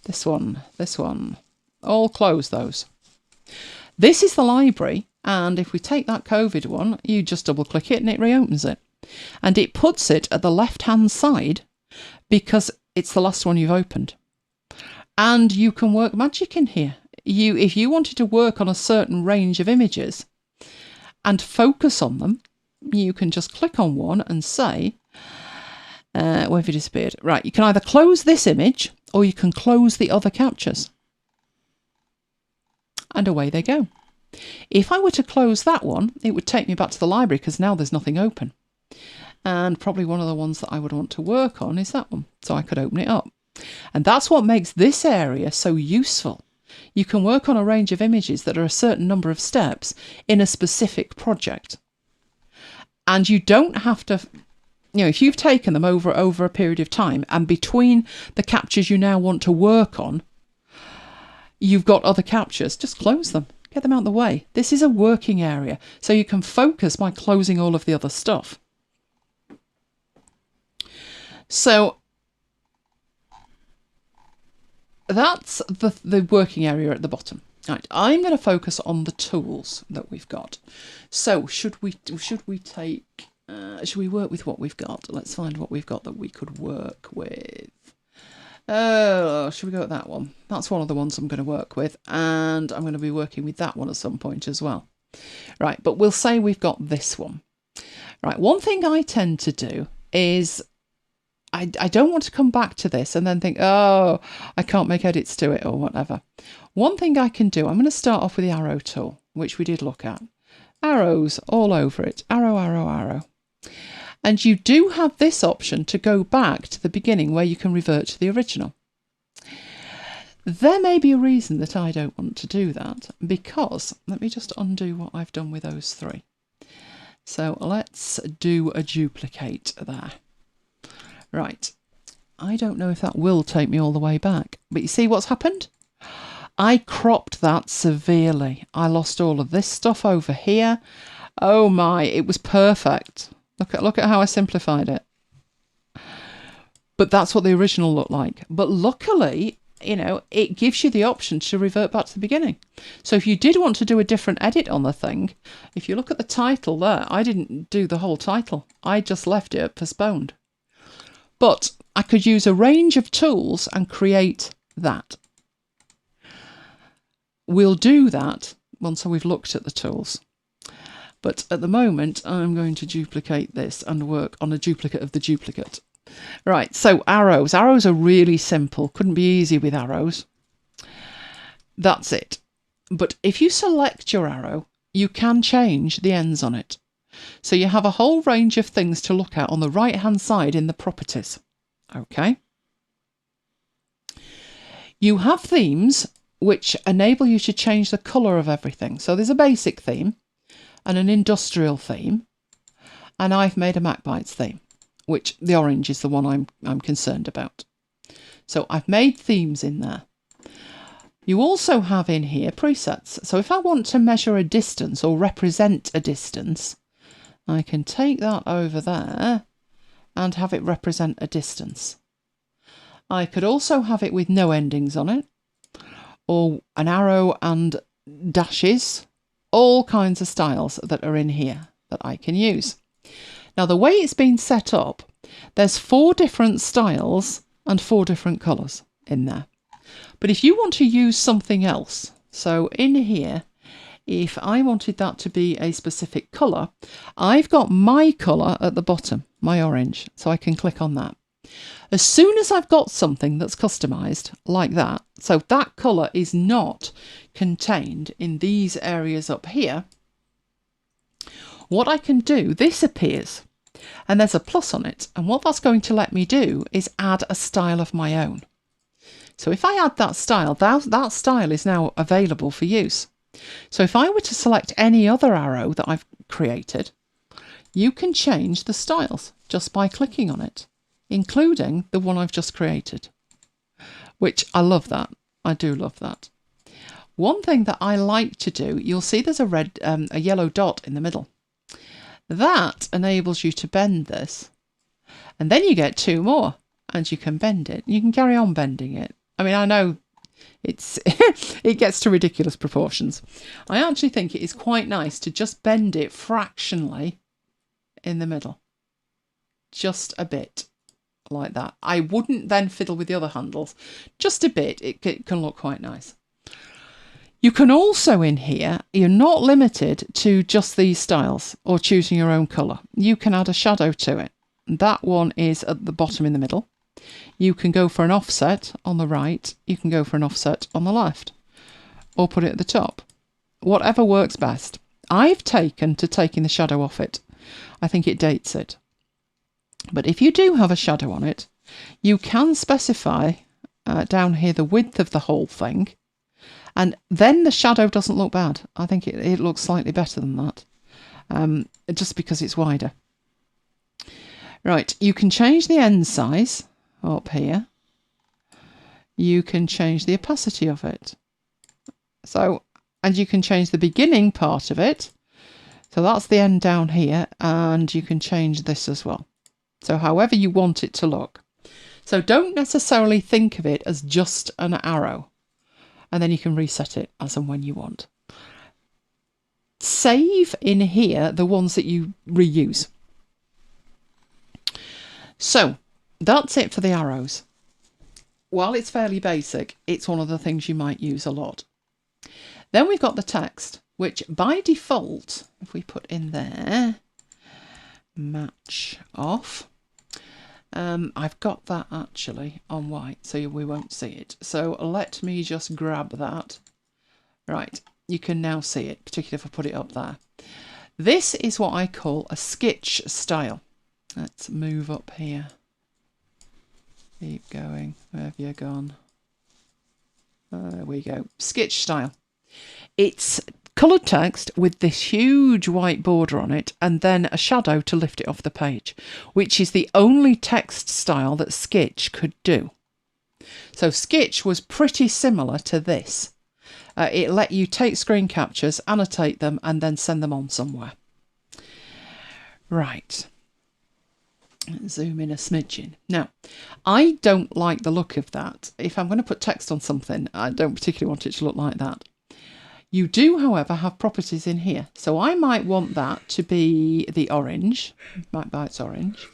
This one, all close those. This is the library, and if we take that COVID one, you just double click it and it reopens it. And it puts it at the left hand side because it's the last one you've opened. And you can work magic in here. If you wanted to work on a certain range of images and focus on them, you can just click on one and say, where have you disappeared? Right, you can either close this image or you can close the other captures. And away they go. If I were to close that one, it would take me back to the library because now there's nothing open. And probably one of the ones that I would want to work on is that one. So I could open it up. And that's what makes this area so useful. You can work on a range of images that are a certain number of steps in a specific project. And you don't have to, if you've taken them over a period of time and between the captures you now want to work on, you've got other captures, just close them, get them out of the way. This is a working area, so you can focus by closing all of the other stuff. So that's the working area at the bottom. Right, I'm going to focus on the tools that we've got. So should we work with what we've got? Let's find what we've got that we could work with. Should we go with that one? That's one of the ones I'm going to work with, and I'm going to be working with that one at some point as well. Right, but we'll say we've got this one. Right, one thing I tend to do is I don't want to come back to this and then think, oh, I can't make edits to it or whatever. One thing I can do, I'm going to start off with the arrow tool, which we did look at. Arrows all over it. Arrow, arrow, arrow. And you do have this option to go back to the beginning where you can revert to the original. There may be a reason that I don't want to do that because, let me just undo what I've done with those three. So let's do a duplicate there. Right, I don't know if that will take me all the way back, but you see what's happened? I cropped that severely. I lost all of this stuff over here. Oh my, it was perfect. Look at how I simplified it. But that's what the original looked like. But luckily, it gives you the option to revert back to the beginning. So if you did want to do a different edit on the thing, if you look at the title there, I didn't do the whole title. I just left it postponed. But I could use a range of tools and create that. We'll do that once we've looked at the tools. But at the moment, I'm going to duplicate this and work on a duplicate of the duplicate. Right, so arrows. Arrows are really simple. Couldn't be easy with arrows. That's it. But if you select your arrow, you can change the ends on it. So you have a whole range of things to look at on the right-hand side in the properties. Okay. You have themes which enable you to change the colour of everything. So there's a basic theme and an industrial theme. And I've made a MacBites theme, which the orange is the one I'm concerned about. So I've made themes in there. You also have in here presets. So if I want to measure a distance or represent a distance, I can take that over there and have it represent a distance. I could also have it with no endings on it, or an arrow and dashes, all kinds of styles that are in here that I can use. Now the way it's been set up, there's 4 different styles and 4 different colours in there. But if you want to use something else, so in here, if I wanted that to be a specific colour, I've got my colour at the bottom, my orange, so I can click on that. As soon as I've got something that's customised like that, so that colour is not contained in these areas up here, what I can do, this appears and there's a plus on it, and what that's going to let me do is add a style of my own. So if I add that style, that style is now available for use. So if I were to select any other arrow that I've created, you can change the styles just by clicking on it, including the one I've just created, which I love that. I do love that. One thing that I like to do, you'll see there's a yellow dot in the middle. That enables you to bend this, and then you get 2 more, and you can bend it. You can carry on bending it. I mean, I know it gets to ridiculous proportions. I actually think it is quite nice to just bend it fractionally in the middle. Just a bit like that. I wouldn't then fiddle with the other handles. Just a bit. It can look quite nice. You can also in here, you're not limited to just these styles or choosing your own colour. You can add a shadow to it. That one is at the bottom in the middle. You can go for an offset on the right. You can go for an offset on the left, or put it at the top. whatever works best. I've taken to taking the shadow off it. I think it dates it. But if you do have a shadow on it, you can specify down here the width of the whole thing, and then the shadow doesn't look bad. I think it looks slightly better than that, just because it's wider. Right, you can change the end size up here. You can change the opacity of it. So, and you can change the beginning part of it. So that's the end down here, and you can change this as well. So however you want it to look. So don't necessarily think of it as just an arrow, and then you can reset it as and when you want. Save in here the ones that you reuse. So that's it for the arrows. While it's fairly basic, it's one of the things you might use a lot. Then we've got the text, which by default, if we put in there, match off, I've got that actually on white, so we won't see it. So let me just grab that. Right, you can now see it, particularly if I put it up there. This is what I call a sketch style. Let's move up here. Keep going. Where have you gone? There we go. Sketch style. It's coloured text with this huge white border on it, and then a shadow to lift it off the page, which is the only text style that Sketch could do. So Sketch was pretty similar to this. It let you take screen captures, annotate them, and then send them on somewhere. Right. Zoom in a smidgen. Now, I don't like the look of that. If I'm going to put text on something, I don't particularly want it to look like that. You do, however, have properties in here. So I might want that to be the orange, MacBites orange.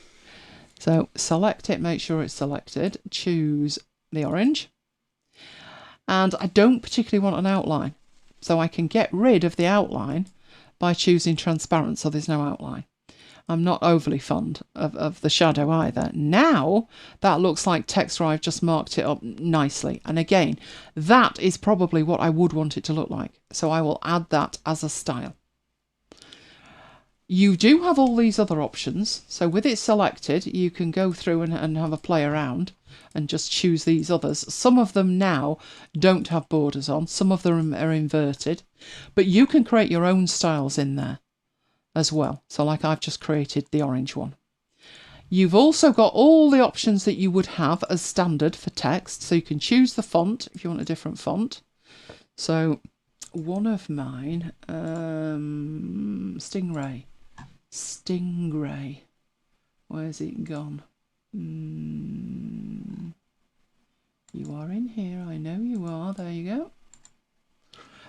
So select it, make sure it's selected, choose the orange. And I don't particularly want an outline. So I can get rid of the outline by choosing transparent, so there's no outline. I'm not overly fond of the shadow either. Now that looks like text where I've just marked it up nicely. And again, that is probably what I would want it to look like. So I will add that as a style. You do have all these other options. So with it selected, you can go through and have a play around and just choose these others. Some of them now don't have borders on. Some of them are inverted. But you can create your own styles in there as well. So like I've just created the orange one. You've also got all the options that you would have as standard for text. So you can choose the font if you want a different font. So one of mine, Stingray. Where's it gone? You are in here. I know you are. There you go.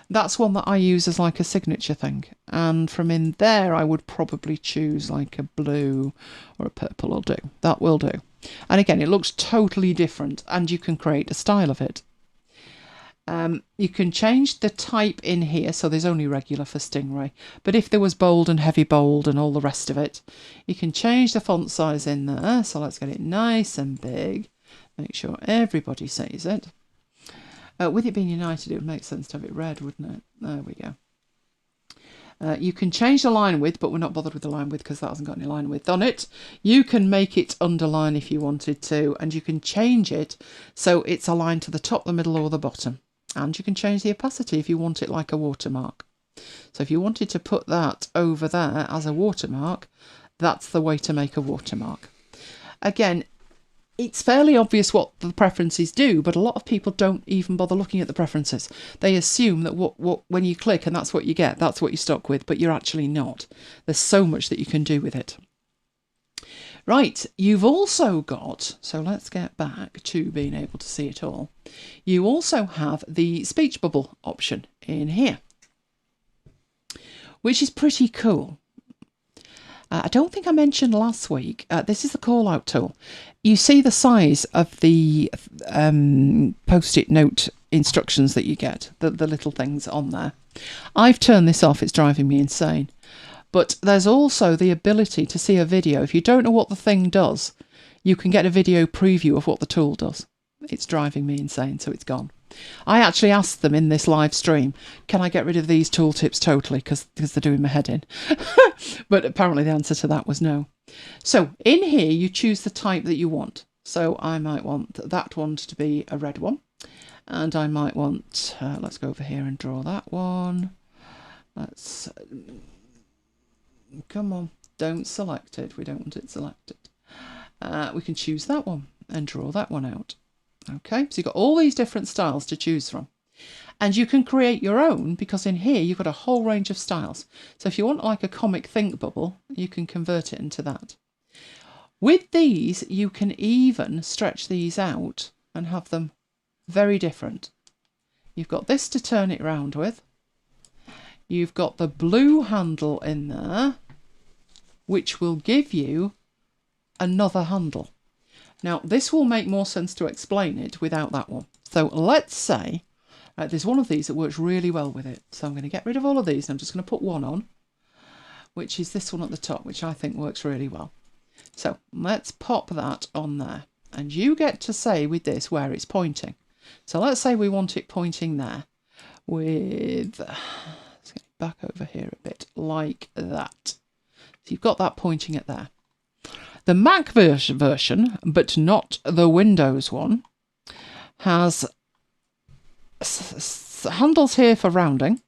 That's one that I use as like a signature thing. And from in there, I would probably choose like a blue or a purple will do. That will do. And again, it looks totally different and you can create a style of it. You can change the type in here. So there's only regular for Stingray. But if there was bold and heavy bold and all the rest of it, you can change the font size in there. So let's get it nice and big. Make sure everybody sees it. With it being United, it would make sense to have it red, wouldn't it? There we go. You can change the line width, but we're not bothered with the line width because that hasn't got any line width on it. You can make it underline if you wanted to, and you can change it so it's aligned to the top, the middle, or the bottom. And you can change the opacity if you want it like a watermark. So if you wanted to put that over there as a watermark, that's the way to make a watermark. Again, it's fairly obvious what the preferences do, but a lot of people don't even bother looking at the preferences. They assume that when you click and that's what you get, that's what you're stuck with, but you're actually not. There's so much that you can do with it. Right, you've also got, so let's get back to being able to see it all. You also have the speech bubble option in here, which is pretty cool. I don't think I mentioned last week, this is the call out tool. You see the size of the post-it note instructions that you get, the little things on there. I've turned this off, it's driving me insane. But there's also the ability to see a video. If you don't know what the thing does, you can get a video preview of what the tool does. It's driving me insane, so it's gone. I actually asked them in this live stream, can I get rid of these tooltips totally? Because they're doing my head in. But apparently the answer to that was no. So in here, you choose the type that you want. So I might want that one to be a red one. And I might want, let's go over here and draw that one. Let's, come on, don't select it. We don't want it selected. We can choose that one and draw that one out. Okay, so you've got all these different styles to choose from. And you can create your own, because in here you've got a whole range of styles. So if you want like a comic think bubble, you can convert it into that. With these, you can even stretch these out and have them very different. You've got this to turn it round with. You've got the blue handle in there, which will give you another handle. Now, this will make more sense to explain it without that one. So let's say there's one of these that works really well with it. So I'm going to get rid of all of these and I'm just going to put one on, which is this one at the top, which I think works really well. So let's pop that on there. And you get to say with this where it's pointing. So let's say we want it pointing there with, let's get it back over here a bit, like that. So you've got that pointing at there. The Mac version, but not the Windows one, has handles here for rounding,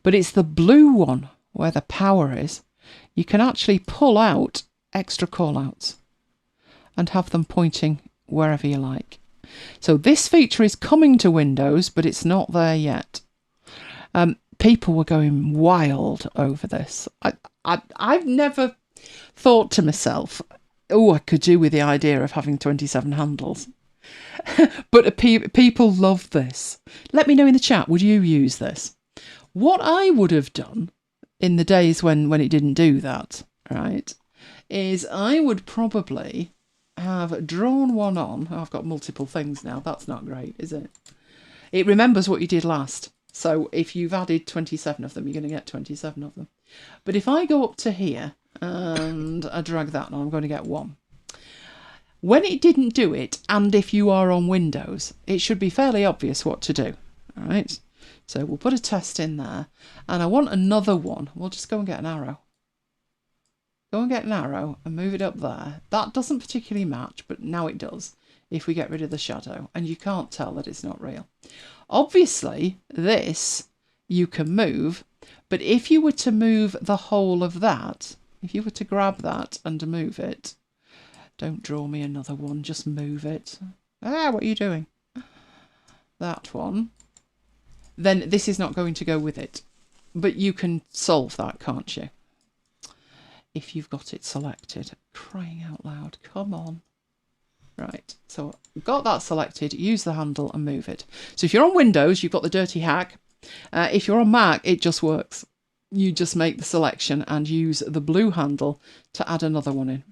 but it's the blue one where the power is. You can actually pull out extra callouts and have them pointing wherever you like. So this feature is coming to Windows, but it's not there yet. People were going wild over this. I've never thought to myself, oh, I could do with the idea of having 27 handles. But people love this. Let me know in the chat, would you use this? What I would have done in the days when it didn't do that, right, is I would probably have drawn one on. Oh, I've got multiple things now. That's not great, is it? It remembers what you did last. So if you've added 27 of them, you're going to get 27 of them. But if I go up to here and I drag that on, I'm going to get one. When it didn't do it, and if you are on Windows, it should be fairly obvious what to do. All right. So we'll put a test in there. And I want another one. We'll just go and get an arrow. Go and get an arrow and move it up there. That doesn't particularly match, but now it does if we get rid of the shadow. And you can't tell that it's not real. Obviously, this you can move. But if you were to move the whole of that, if you were to grab that and move it, don't draw me another one, just move it. What are you doing? That one. Then this is not going to go with it. But you can solve that, can't you? If you've got it selected. Crying out loud, come on. Right, so got that selected, use the handle and move it. So if you're on Windows, you've got the dirty hack. If you're on Mac, it just works. You just make the selection and use the blue handle to add another one in.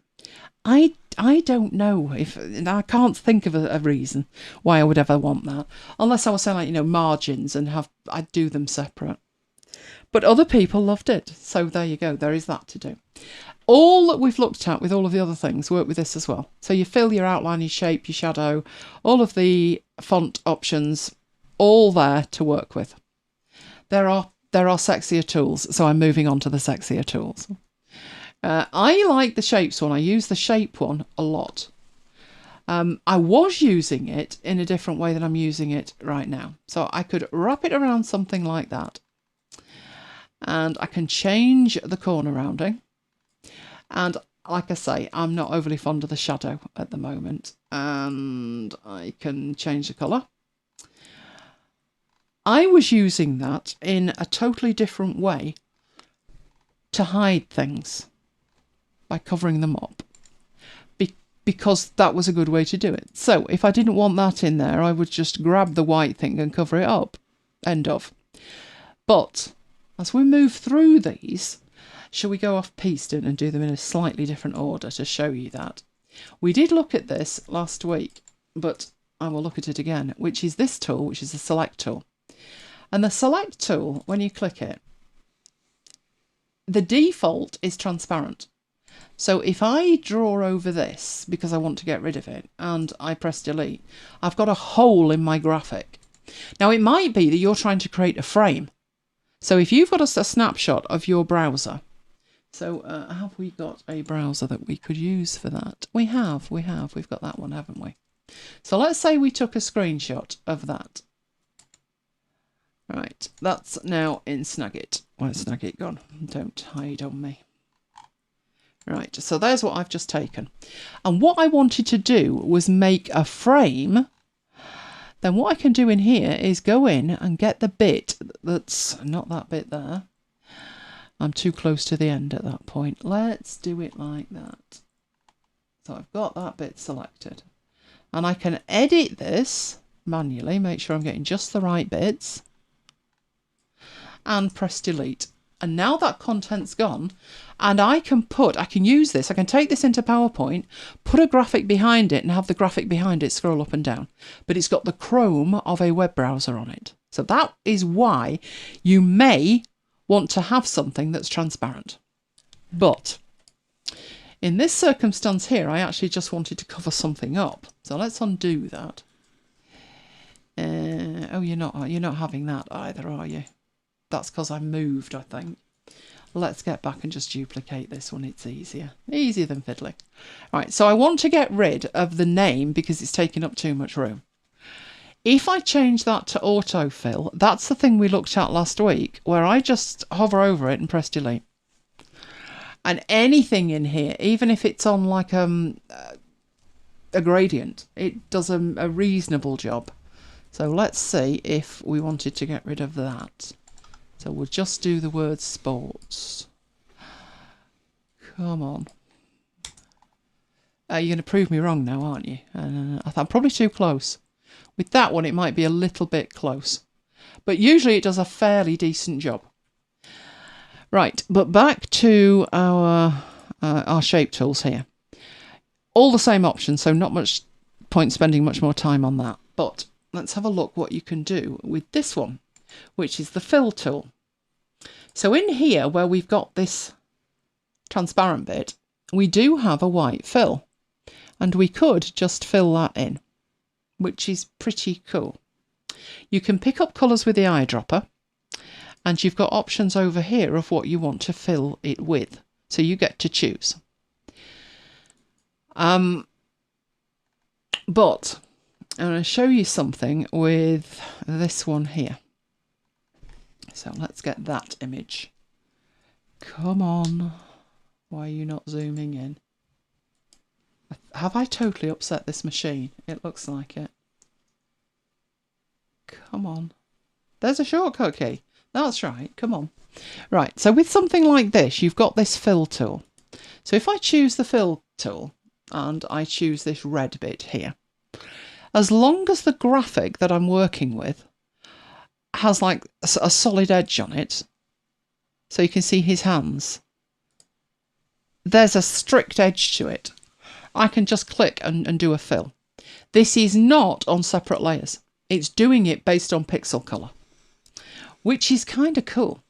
I don't know if, I can't think of a reason why I would ever want that, unless I was saying, like, you know, margins and I'd do them separate. But other people loved it, so there you go. There is that to do. All that we've looked at with all of the other things work with this as well. So you fill, your outline, your shape, your shadow, all of the font options, all there to work with. There are sexier tools, so I'm moving on to the sexier tools. I like the shapes one. I use the shape one a lot. I was using it in a different way than I'm using it right now. So I could wrap it around something like that. And I can change the corner rounding. And like I say, I'm not overly fond of the shadow at the moment. And I can change the colour. I was using that in a totally different way to hide things by covering them up, because that was a good way to do it. So if I didn't want that in there, I would just grab the white thing and cover it up. End of. But as we move through these, shall we go off piece and do them in a slightly different order to show you that? We did look at this last week, but I will look at it again, which is this tool, which is the select tool. And the select tool, when you click it, the default is transparent. So if I draw over this because I want to get rid of it and I press delete, I've got a hole in my graphic. Now, it might be that you're trying to create a frame. So if you've got a snapshot of your browser, so have we got a browser that we could use for that? We've got that one, haven't we? So let's say we took a screenshot of that. Right, that's now in Snagit. Where's Snagit gone? Don't hide on me. Right, so there's what I've just taken. And what I wanted to do was make a frame. Then what I can do in here is go in and get the bit that's not that bit there. I'm too close to the end at that point. Let's do it like that. So I've got that bit selected. And I can edit this manually, make sure I'm getting just the right bits. And press delete. And now that content's gone, and I can use this, I can take this into PowerPoint, put a graphic behind it and have the graphic behind it scroll up and down. But it's got the Chrome of a web browser on it. So that is why you may want to have something that's transparent. But in this circumstance here, I actually just wanted to cover something up. So let's undo that. Oh, you're not having that either, are you? That's because I moved, I think. Let's get back and just duplicate this one. It's easier than fiddling. Right, so I want to get rid of the name because it's taking up too much room. If I change that to autofill, that's the thing we looked at last week, where I just hover over it and press delete. And anything in here, even if it's on like a gradient, it does a reasonable job. So let's see if we wanted to get rid of that. So we'll just do the word sports. Come on. You're going to prove me wrong now, aren't you? I'm probably too close. With that one, it might be a little bit close. But usually it does a fairly decent job. Right, but back to our shape tools here. All the same options, so not much point spending much more time on that. But let's have a look what you can do with this one, which is the fill tool. So in here where we've got this transparent bit, we do have a white fill, and we could just fill that in, which is pretty cool. You can pick up colours with the eyedropper, and you've got options over here of what you want to fill it with, so you get to choose. But I'm going to show you something with this one here. So let's get that image. Come on. Why are you not zooming in? Have I totally upset this machine? It looks like it. Come on. There's a shortcut key. That's right. Come on. Right. So with something like this, you've got this fill tool. So if I choose the fill tool and I choose this red bit here, as long as the graphic that I'm working with has like a solid edge on it, so you can see his hands, there's a strict edge to it, I can just click and do a fill. This is not on separate layers. It's doing it based on pixel color, which is kind of cool.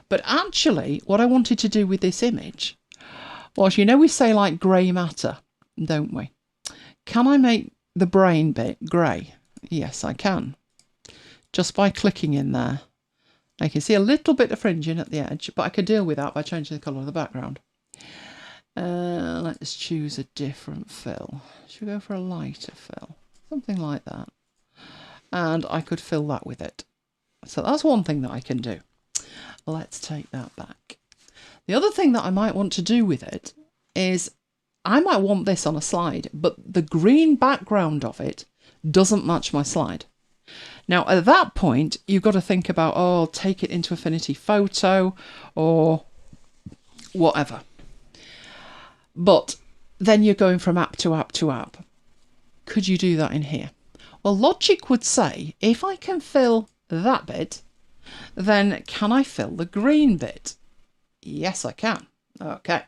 But actually, what I wanted to do with this image was, you know, we say like grey matter, don't we? Can I make the brain bit grey? Yes, I can. Just by clicking in there. I can see a little bit of fringing at the edge, but I can deal with that by changing the colour of the background. Let's choose a different fill. Should we go for a lighter fill? Something like that. And I could fill that with it. So that's one thing that I can do. Let's take that back. The other thing that I might want to do with it is I might want this on a slide, but the green background of it doesn't match my slide. Now, at that point, you've got to think about, oh, take it into Affinity Photo or whatever. But then you're going from app to app to app. Could you do that in here? Well, logic would say, if I can fill that bit, then can I fill the green bit? Yes, I can. Okay.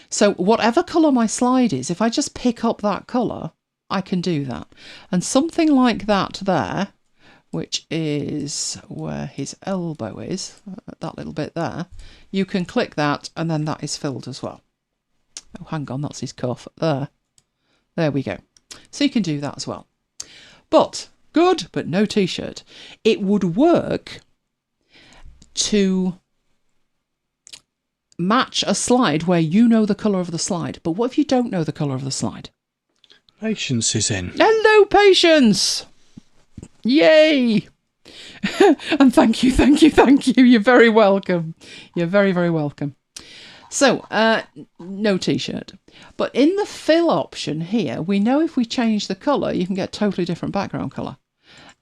So whatever colour my slide is, if I just pick up that colour, I can do that. And something like that there, which is where his elbow is, that little bit there, you can click that and then that is filled as well. Oh, hang on, that's his cuff. There we go. So you can do that as well. But Good, but no t-shirt. It would work to match a slide where you know the colour of the slide. But what if you don't know the colour of the slide? Patience is in. Hello, Patience! Yay! And thank you. You're very welcome. You're very, very welcome. So, no t-shirt. But in the fill option here, we know if we change the colour, you can get totally different background colour.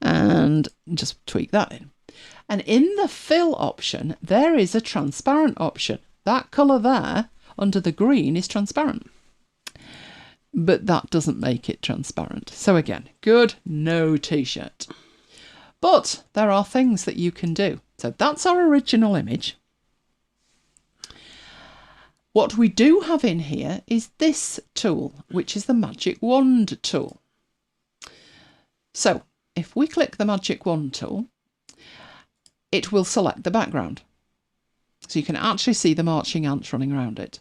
And just tweak that in. And in the fill option, there is a transparent option. That colour there, under the green, is transparent. But that doesn't make it transparent. So again, good, no t-shirt. But there are things that you can do. So that's our original image. What we do have in here is this tool, which is the Magic Wand tool. So if we click the Magic Wand tool, it will select the background. So you can actually see the marching ants running around it.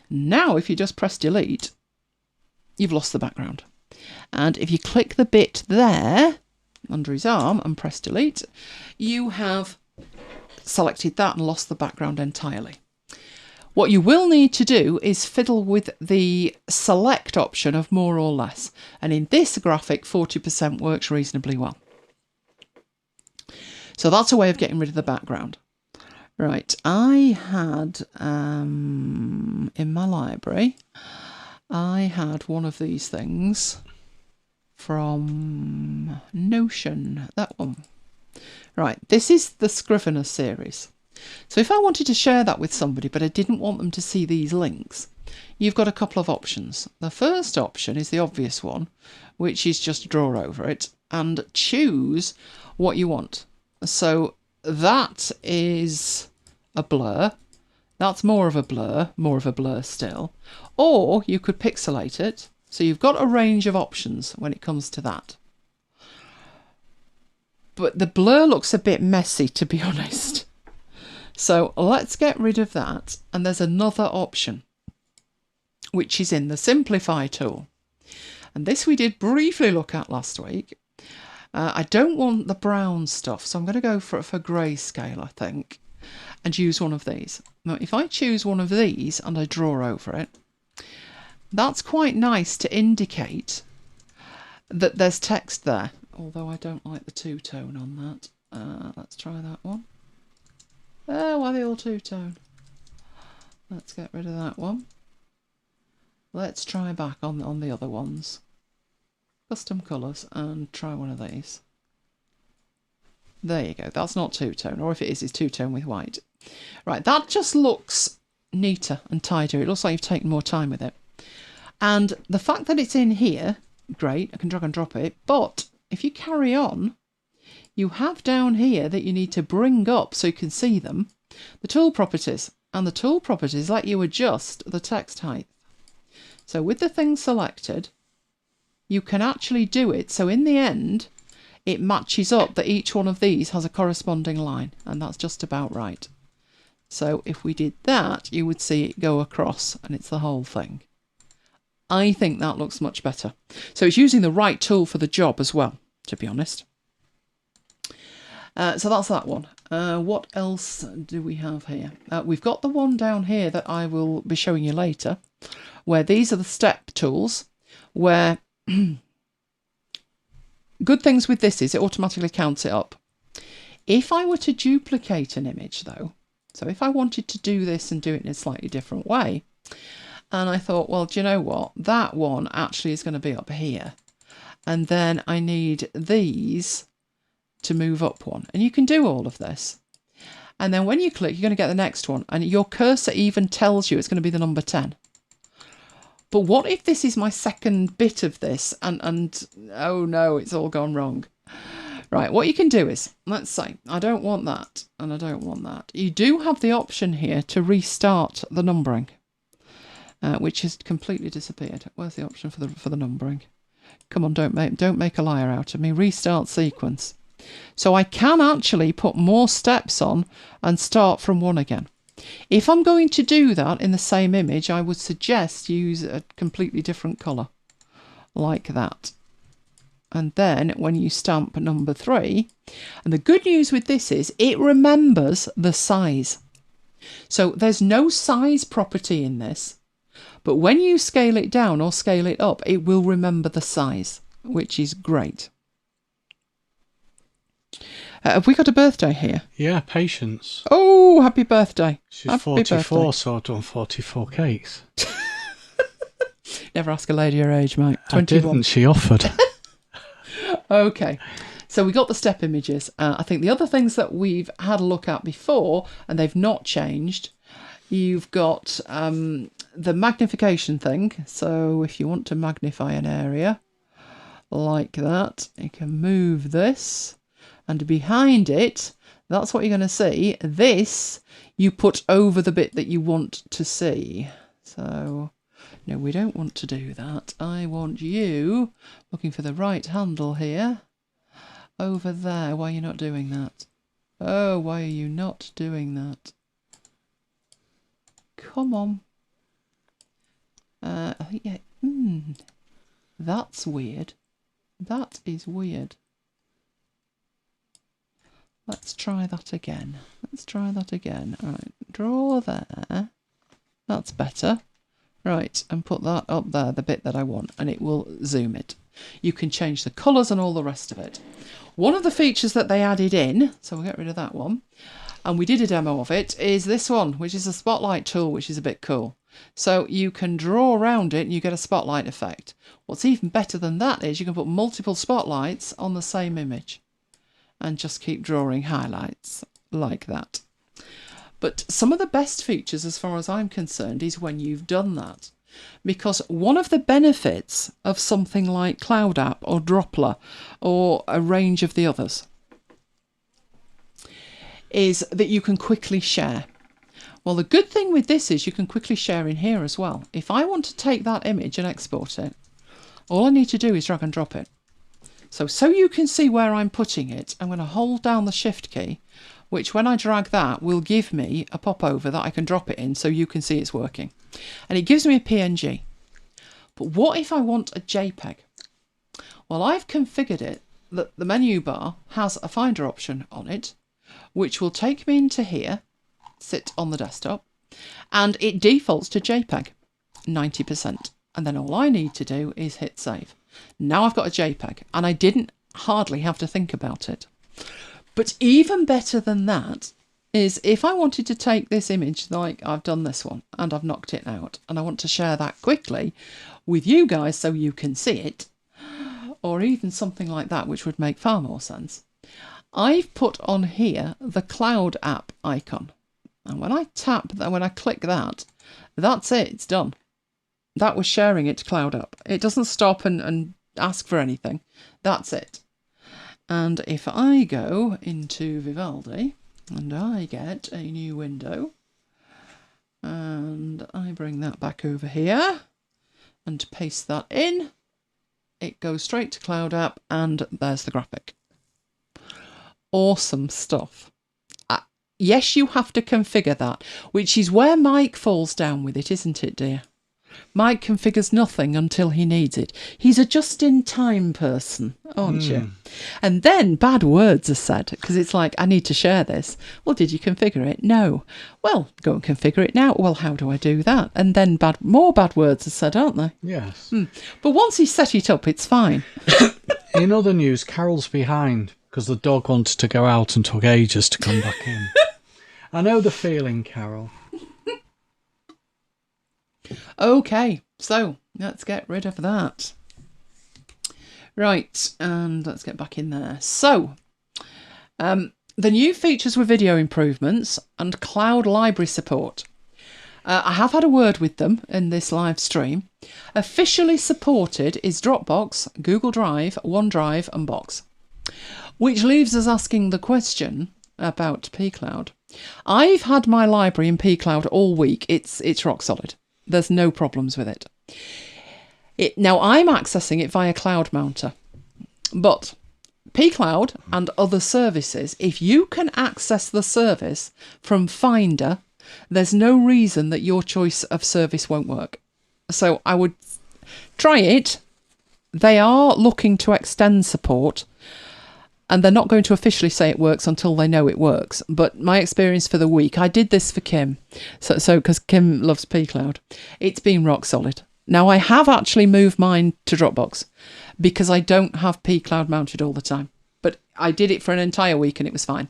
Now, if you just press delete, you've lost the background. And if you click the bit there, under his arm, and press delete, you have selected that and lost the background entirely. What you will need to do is fiddle with the select option of more or less. And in this graphic, 40% works reasonably well. So that's a way of getting rid of the background. Right, I had, in my library, I had one of these things from Notion, that one. Right, this is the Scrivener series. So if I wanted to share that with somebody, but I didn't want them to see these links, you've got a couple of options. The first option is the obvious one, which is just draw over it and choose what you want. So that is a blur. That's more of a blur still. Or you could pixelate it. So you've got a range of options when it comes to that. But the blur looks a bit messy, to be honest. So let's get rid of that. And there's another option, which is in the Simplify tool. And this we did briefly look at last week. I don't want the brown stuff, so I'm going to go for grayscale, I think, and use one of these. Now, if I choose one of these and I draw over it, that's quite nice to indicate that there's text there, although I don't like the two-tone on that. Let's try that one. Oh, why are they all two-tone? Let's get rid of that one. Let's try back on the other ones. Custom colours and try one of these. There you go. That's not two-tone, or if it is, it's two-tone with white. Right, that just looks neater and tidier. It looks like you've taken more time with it. And the fact that it's in here, great, I can drag and drop it. But if you carry on, you have down here that you need to bring up so you can see them, the tool properties. And the tool properties let you adjust the text height. So with the thing selected, you can actually do it. So in the end, it matches up that each one of these has a corresponding line, and that's just about right. So if we did that, you would see it go across, and it's the whole thing. I think that looks much better. So it's using the right tool for the job as well, to be honest. So that's that one. What else do we have here? We've got the one down here that I will be showing you later, where these are the step tools, where good things with this is it automatically counts it up. If I were to duplicate an image though, so if I wanted to do this and do it in a slightly different way, and I thought, well, do you know what? That one actually is going to be up here. And then I need these to move up one. And you can do all of this. And then when you click, you're going to get the next one. And your cursor even tells you it's going to be the number 10. But what if this is my second bit of this and oh no, it's all gone wrong. Right, what you can do is, let's say, I don't want that and I don't want that. You do have the option here to restart the numbering, which has completely disappeared. Where's the option for the numbering? Come on, don't make a liar out of me. Restart sequence. So I can actually put more steps on and start from 1 again. If I'm going to do that in the same image, I would suggest use a completely different colour, like that. And then when you stamp number 3, and the good news with this is it remembers the size. So there's no size property in this, but when you scale it down or scale it up, it will remember the size, which is great. Have we got a birthday here? Yeah, Patience. Oh, happy birthday. She's happy 44, birthday. so I've done 44 cakes. Never ask a lady her age, mate. 21. I didn't, she offered. Okay, so we got the step images. I think the other things that we've had a look at before, and they've not changed, you've got the magnification thing. So if you want to magnify an area like that, you can move this. And behind it, that's what you're going to see. This, you put over the bit that you want to see. So, no, we don't want to do that. I want you, looking for the right handle here, over there. Why are you not doing that? Oh, why are you not doing that? Come on. I think, yeah, that's weird. That is weird. Let's try that again. Let's try that again. All right, draw there. That's better. Right, and put that up there, the bit that I want, and it will zoom it. You can change the colours and all the rest of it. One of the features that they added in, so we'll get rid of that one, and we did a demo of it, is this one, which is a spotlight tool, which is a bit cool. So you can draw around it and you get a spotlight effect. What's even better than that is you can put multiple spotlights on the same image. And just keep drawing highlights like that. But some of the best features, as far as I'm concerned, is when you've done that. Because one of the benefits of something like Cloud App or Droppler or a range of the others is that you can quickly share. Well, the good thing with this is you can quickly share in here as well. If I want to take that image and export it, all I need to do is drag and drop it. So you can see where I'm putting it, I'm going to hold down the Shift key, which when I drag that will give me a popover that I can drop it in so you can see it's working. And it gives me a PNG. But what if I want a JPEG? Well, I've configured it that the menu bar has a Finder option on it, which will take me into here, sit on the desktop, and it defaults to JPEG, 90%. And then all I need to do is hit save. Now I've got a JPEG, and I didn't hardly have to think about it. But even better than that is if I wanted to take this image, like I've done this one, and I've knocked it out, and I want to share that quickly with you guys so you can see it, or even something like that, which would make far more sense. I've put on here the Cloud App icon. And when I tap that, when I click that, that's it, it's done. That was sharing it to Cloud App. It doesn't stop and ask for anything. That's it. And if I go into Vivaldi and I get a new window and I bring that back over here and paste that in, it goes straight to Cloud App and there's the graphic. Awesome stuff. Yes, you have to configure that, which is where Mike falls down with it, isn't it, dear? Mike configures nothing until he needs it. He's a just-in-time person, aren't you? And then bad words are said, because it's like, I need to share this. Well, did you configure it? No. Well, go and configure it now. Well, how do I do that? And then more bad words are said, aren't they? Yes. But once he's set it up, it's fine. In other news, Carol's behind because the dog wanted to go out and took ages to come back in. I know the feeling, Carol. Okay, so let's get rid of that. Right, and let's get back in there. So, the new features were video improvements and cloud library support. I have had a word with them in this live stream. Officially supported is Dropbox, Google Drive, OneDrive and Box. Which leaves us asking the question about pCloud. I've had my library in pCloud all week. It's rock solid. There's no problems with it. Now, I'm accessing it via Cloud Mounter. But pCloud and other services, if you can access the service from Finder, there's no reason that your choice of service won't work. So I would try it, they are looking to extend support, and they're not going to officially say it works until they know it works. But my experience for the week, I did this for Kim, so because Kim loves pCloud, it's been rock solid. Now, I have actually moved mine to Dropbox because I don't have pCloud mounted all the time. But I did it for an entire week and it was fine.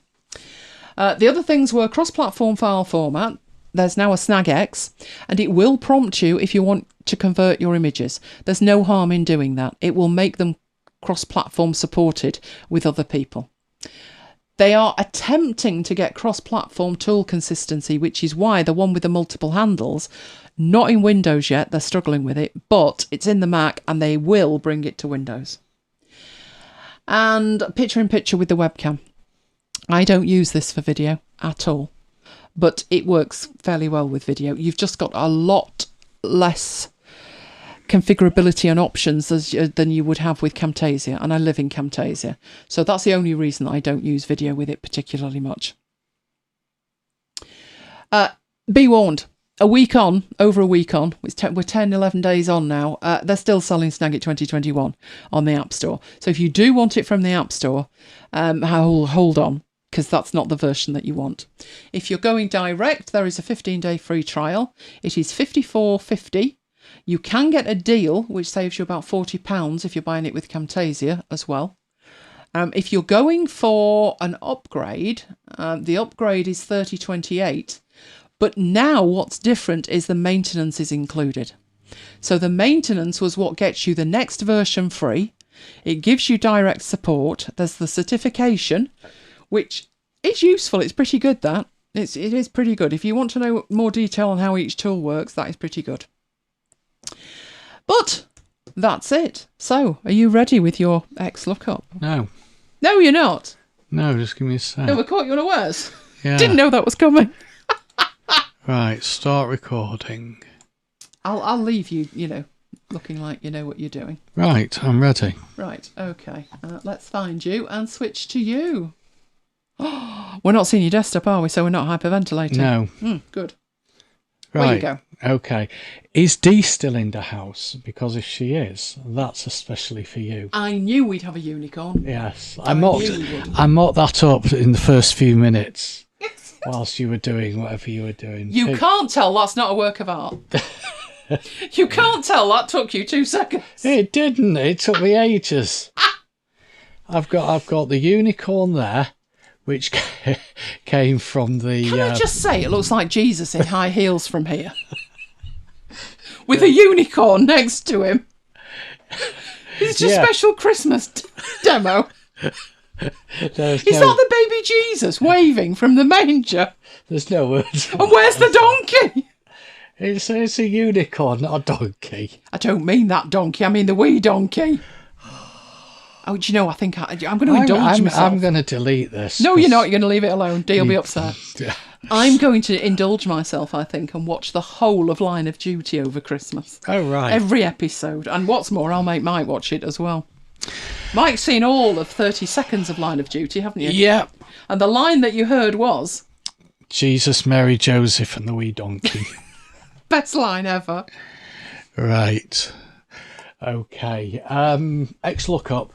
The other things were cross-platform file format. There's now a Snagit, and it will prompt you if you want to convert your images. There's no harm in doing that. It will make them cross-platform supported with other people. They are attempting to get cross-platform tool consistency, which is why the one with the multiple handles, not in Windows yet, they're struggling with it, but it's in the Mac and they will bring it to Windows. And picture-in-picture with the webcam. I don't use this for video at all, but it works fairly well with video. You've just got a lot less configurability and options than you would have with Camtasia, and I live in Camtasia, so that's the only reason I don't use video with it particularly much. Be warned, over a week on, we're 10, 11 days on now, they're still selling Snagit 2021 on the App Store. So if you do want it from the App Store, hold on, because that's not the version that you want. If you're going direct, there is a 15-day free trial. It is $54.50. You can get a deal, which saves you about £40 if you're buying it with Camtasia as well. If you're going for an upgrade, the upgrade is $30.28. But now what's different is the maintenance is included. So the maintenance was what gets you the next version free. It gives you direct support. There's the certification, which is useful. It's pretty good, that. It is pretty good. If you want to know more detail on how each tool works, that is pretty good. But that's it. So, are you ready with your XLOOKUP? No. No, you're not. No, just give me a sec. No, we caught you unawares. Yeah. Didn't know that was coming. Right, start recording. I'll leave you, looking like you know what you're doing. Right, I'm ready. Right, okay. Let's find you and switch to you. We're not seeing your desktop, are we? So we're not hyperventilating. No. Good. Right. Where you go? Okay. Is Dee still in the house? Because if she is, that's especially for you. I knew we'd have a unicorn. Yes. I mocked that up in the first few minutes whilst you were doing whatever you were doing. You can't tell that's not a work of art. You can't tell that took you 2 seconds. It didn't. It took me ages. I've got the unicorn there, which came from the... Can I just say it looks like Jesus in high heels from here? With a unicorn next to him. It's just special Christmas demo. Is that the baby Jesus waving from the manger? There's no words. And where's the donkey? It's a unicorn, not a donkey. I don't mean that donkey, I mean the wee donkey. Oh, do you know, I think I'm going to indulge myself. I'm going to delete this. No, you're not. You're going to leave it alone. Dee'll be upset. I'm going to indulge myself, I think, and watch the whole of Line of Duty over Christmas. Oh, right. Every episode. And what's more, I'll make Mike watch it as well. Mike's seen all of 30 seconds of Line of Duty, haven't you? Yeah. And the line that you heard was... Jesus, Mary, Joseph and the wee donkey. Best line ever. Right. Okay. XLOOKUP.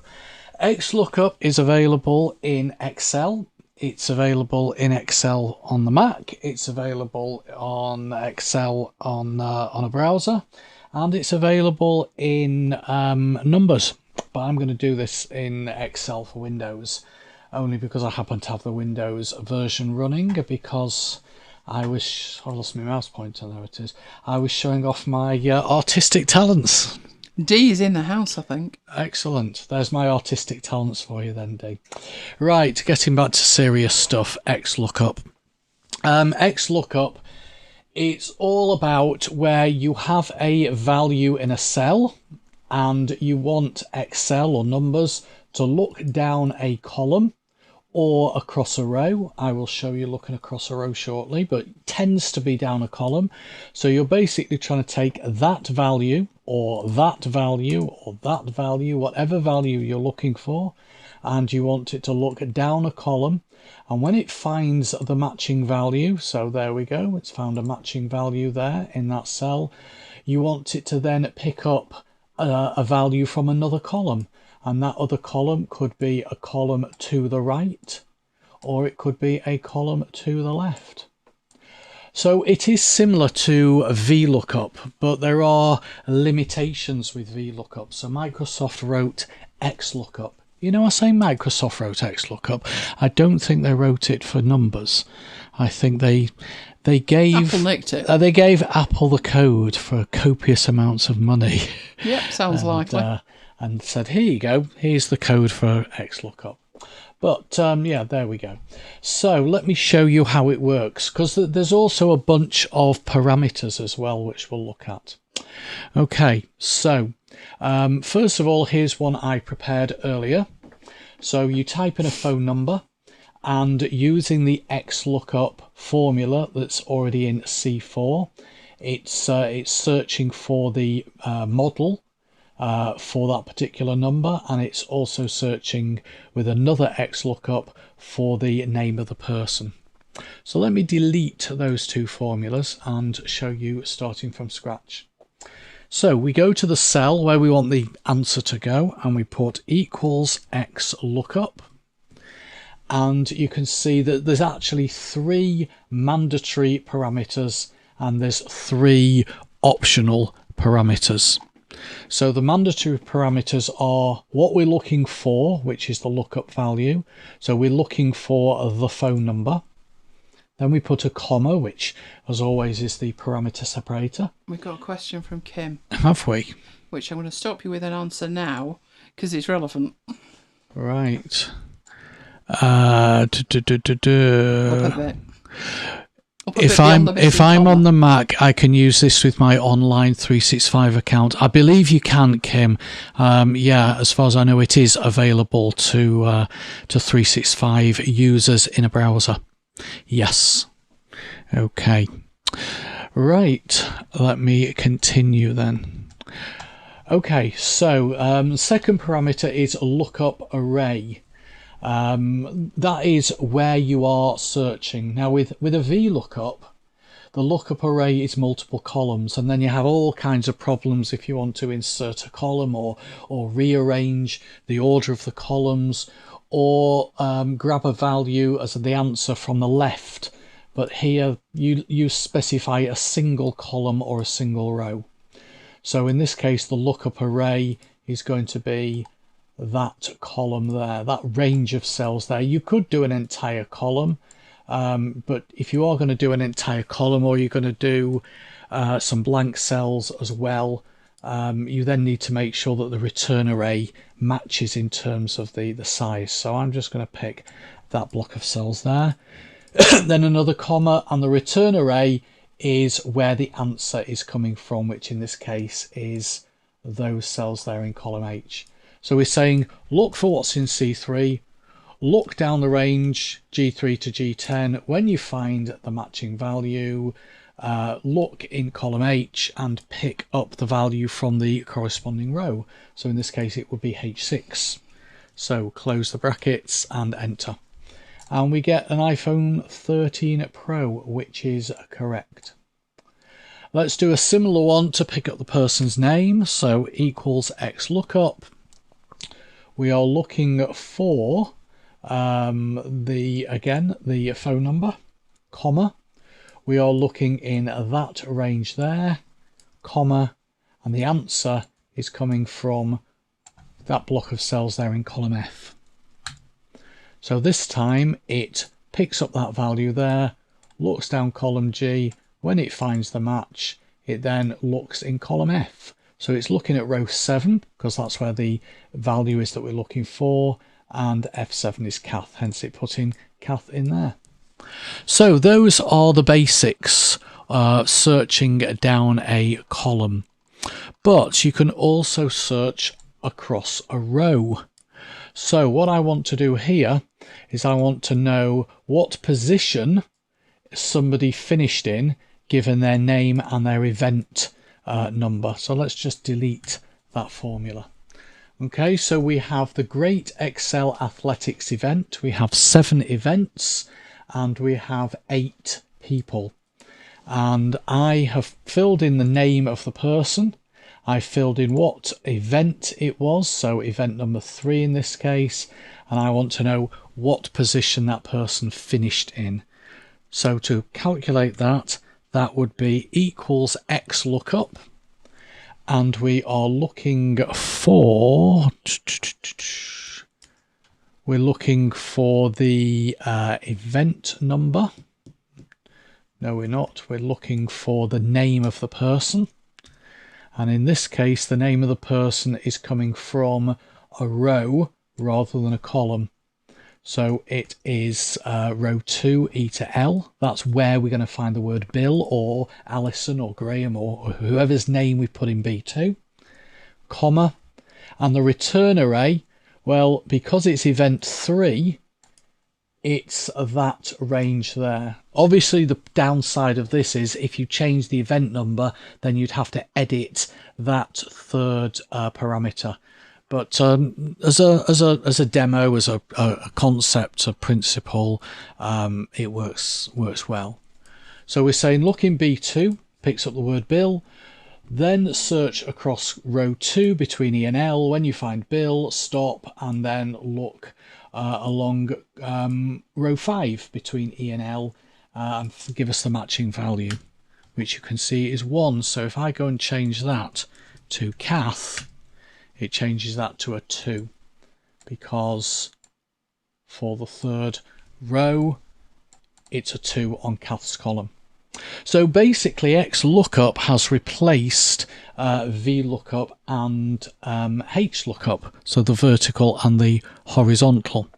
XLOOKUP is available in Excel. It's available in Excel on the Mac. It's available on Excel on a browser. And it's available in Numbers. But I'm going to do this in Excel for Windows. Only because I happen to have the Windows version running. Because I lost my mouse pointer. There it is. I was showing off my artistic talents. Dee is in the house, I think. Excellent. There's my artistic talents for you then, Dee. Right, getting back to serious stuff, XLOOKUP. XLOOKUP, it's all about where you have a value in a cell and you want Excel or Numbers to look down a column or across a row. I will show you looking across a row shortly, but it tends to be down a column. So you're basically trying to take that value or that value or that value, whatever value you're looking for, and you want it to look down a column. And when it finds the matching value, so there we go, it's found a matching value there in that cell, you want it to then pick up a value from another column, and that other column could be a column to the right, or it could be a column to the left. So it is similar to VLOOKUP, but there are limitations with VLOOKUP. So Microsoft wrote XLOOKUP. You know, I say Microsoft wrote XLOOKUP. I don't think they wrote it for numbers. I think they gave Apple nicked it. They gave Apple the code for copious amounts of money. Yep, sounds likely. And said, here you go. Here's the code for XLOOKUP. But yeah, there we go. So let me show you how it works, because there's also a bunch of parameters as well, which we'll look at. Okay, so first of all, here's one I prepared earlier. So you type in a phone number, and using the XLOOKUP formula that's already in C4, it's searching for the model for that particular number, and it's also searching with another XLOOKUP for the name of the person. So let me delete those two formulas and show you starting from scratch. So we go to the cell where we want the answer to go, and we put equals XLOOKUP. And you can see that there's actually 3 mandatory parameters and there's 3 optional parameters. So the mandatory parameters are what we're looking for, which is the lookup value. So we're looking for the phone number. Then we put a comma, which as always is the parameter separator. We've got a question from Kim. Have we? Which I'm going to stop you with an answer now because it's relevant. Right. If I'm on the Mac, I can use this with my online 365 account. I believe you can, Kim. Yeah, as far as I know, it is available to 365 users in a browser. Yes. Okay. Right. Let me continue then. Okay. So second parameter is lookup array. That is where you are searching. Now with a VLOOKUP, the lookup array is multiple columns, and then you have all kinds of problems if you want to insert a column or rearrange the order of the columns, or grab a value as the answer from the left. But here you specify a single column or a single row. So in this case, the lookup array is going to be that column there, that range of cells there. You could do an entire column, but if you are going to do an entire column, or you're going to do some blank cells as well, you then need to make sure that the return array matches in terms of the size. So I'm just going to pick that block of cells there. Then another comma, and the return array is where the answer is coming from, which in this case is those cells there in column H. So we're saying look for what's in C3, look down the range G3 to G10. When you find the matching value, look in column H and pick up the value from the corresponding row. So in this case it would be H6. So close the brackets and enter. And we get an iPhone 13 Pro, which is correct. Let's do a similar one to pick up the person's name. So equals XLOOKUP. We are looking for the phone number, comma. We are looking in that range there, comma, and the answer is coming from that block of cells there in column F. So this time it picks up that value there, looks down column G. When it finds the match, it then looks in column F. So it's looking at row 7, because that's where the value is that we're looking for, and F7 is Cath, hence it putting Cath in there. So those are the basics, searching down a column. But you can also search across a row. So what I want to do here is I want to know what position somebody finished in, given their name and their event number. So let's just delete that formula. Okay, so we have the Great Excel Athletics event. We have 7 events and we have 8 people. And I have filled in the name of the person, I filled in what event it was, so event number 3 in this case, and I want to know what position that person finished in. So to calculate that, that would be equals XLOOKUP, and we are looking for the event number. No, we're not. We're looking for the name of the person. And in this case, the name of the person is coming from a row rather than a column. So it is row 2, E to L. That's where we're going to find the word Bill or Alison or Graham or whoever's name we put in B2, comma, and the return array, well, because it's event 3, it's that range there. Obviously, the downside of this is if you change the event number, then you'd have to edit that third parameter. But as a demo, as a concept, a principle, it works well. So we're saying look in B2, picks up the word Bill, then search across row 2 between E and L. When you find Bill, stop, and then look along row 5 between E and L and give us the matching value, which you can see is 1. So if I go and change that to Kath, it changes that to a 2, because for the third row it's a 2 on Kath's column. So basically XLOOKUP has replaced VLOOKUP and HLOOKUP, so the vertical and the horizontal.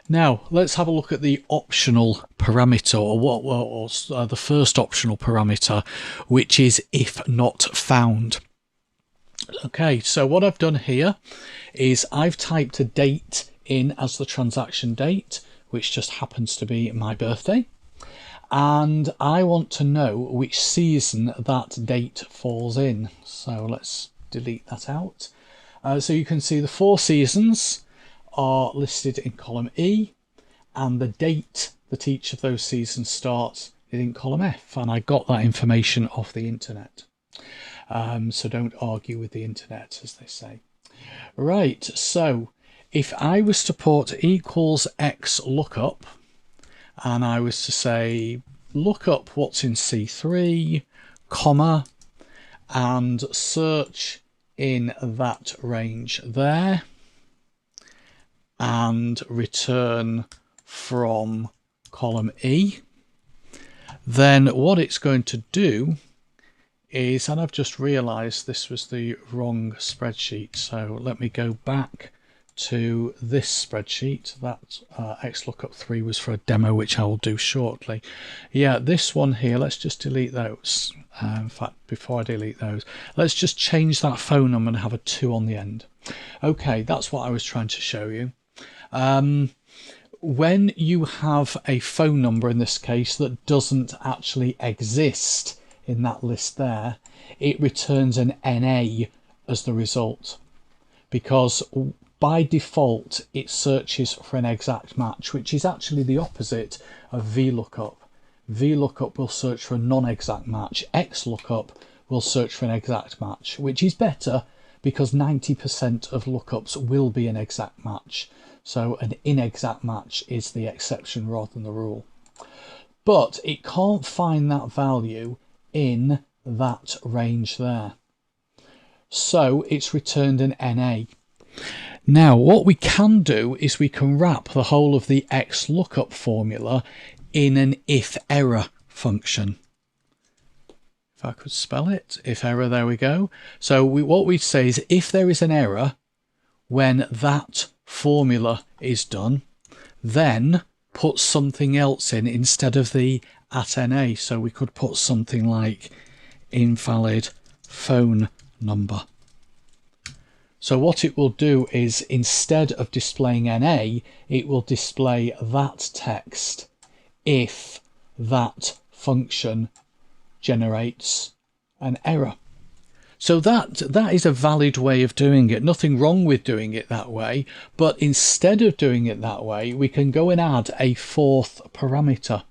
Now let's have a look at the optional parameter, or the first optional parameter, which is if not found. Okay, so what I've done here is I've typed a date in as the transaction date, which just happens to be my birthday, and I want to know which season that date falls in. So let's delete that out. So you can see the 4 seasons are listed in column E, and the date that each of those seasons starts is in column F, and I got that information off the internet. So don't argue with the internet, as they say. Right, so if I was to put equals XLOOKUP, and I was to say look up what's in C3, comma, and search in that range there, and return from column E, then what it's going to do is, and I've just realized this was the wrong spreadsheet, so let me go back to this spreadsheet. That XLOOKUP 3 was for a demo, which I will do shortly. Yeah, this one here, let's just delete those. In fact, before I delete those, let's just change that phone number and have a 2 on the end. Okay, that's what I was trying to show you. When you have a phone number, in this case, that doesn't actually exist in that list there, it returns an NA as the result, because by default it searches for an exact match, which is actually the opposite of VLOOKUP. VLOOKUP will search for a non-exact match. XLOOKUP will search for an exact match, which is better because 90% of lookups will be an exact match. So an inexact match is the exception rather than the rule. But it can't find that value in that range there. So it's returned an NA. Now what we can do is we can wrap the whole of the XLOOKUP formula in an if error function. If I could spell it, if error, there we go. So what we'd say is if there is an error when that formula is done, then put something else in instead of the @NA. So we could put something like invalid phone number. So what it will do is, instead of displaying NA, it will display that text if that function generates an error. So that is a valid way of doing it. Nothing wrong with doing it that way, but instead of doing it that way, we can go and add a 4th parameter.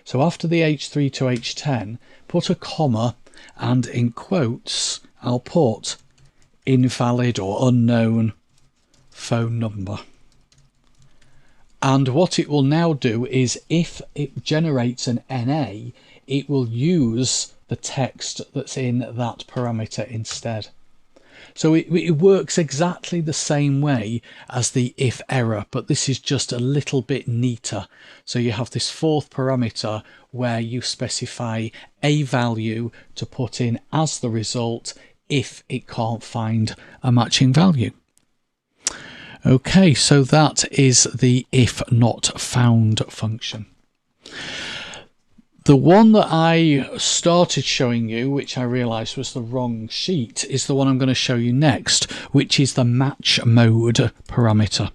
So after the H3 to H10, put a comma and in quotes, I'll put invalid or unknown phone number. And what it will now do is, if it generates an NA, it will use the text that's in that parameter instead. So it works exactly the same way as the if error, but this is just a little bit neater. So you have this fourth parameter where you specify a value to put in as the result if it can't find a matching value. Okay, so that is the if not found function. The one that I started showing you, which I realized was the wrong sheet, is the one I'm going to show you next, which is the match mode parameter.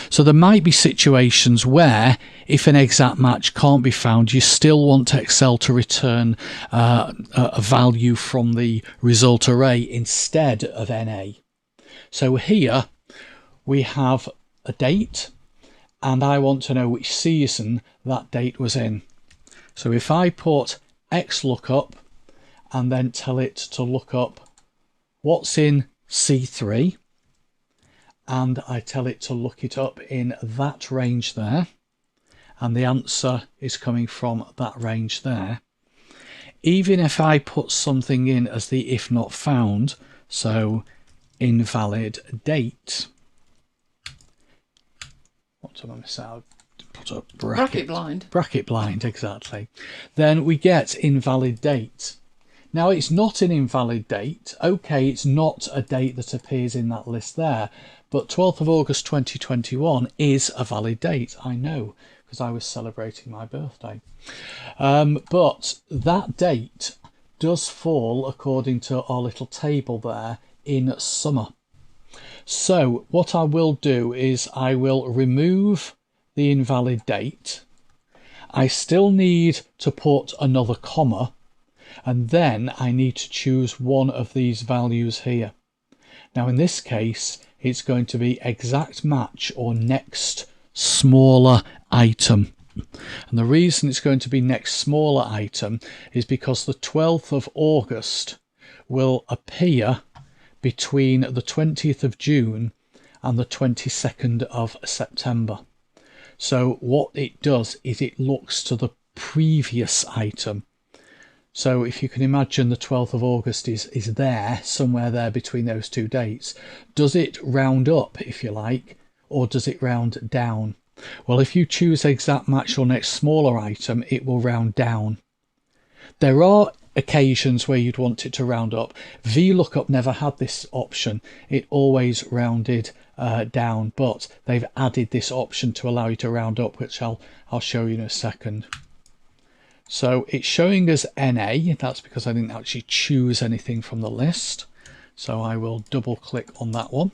So there might be situations where, if an exact match can't be found, you still want Excel to return a value from the result array instead of NA. So here we have a date, and I want to know which season that date was in. So if I put XLOOKUP and then tell it to look up what's in C3, and I tell it to look it up in that range there, and the answer is coming from that range there, even if I put something in as the if not found, so invalid date, what did I miss out? Put a bracket blind, exactly, then we get invalid date. Now it's not an invalid date. Okay, it's not a date that appears in that list there, but 12th of August 2021 is a valid date. I know, because I was celebrating my birthday. But that date does fall, according to our little table there, in summer. So what I will do is I will remove the invalid date. I still need to put another comma, and then I need to choose one of these values here. Now in this case it's going to be exact match or next smaller item, and the reason it's going to be next smaller item is because the 12th of August will appear between the 20th of June and the 22nd of September. So what it does is it looks to the previous item. So if you can imagine the 12th of August is there, somewhere there between those two dates. Does it round up, if you like, or does it round down? Well, if you choose exact match or next smaller item, it will round down. There are occasions where you'd want it to round up. VLOOKUP never had this option. It always rounded down, but they've added this option to allow you to round up, which I'll show you in a second. So it's showing us NA. That's because I didn't actually choose anything from the list. So I will double click on that one.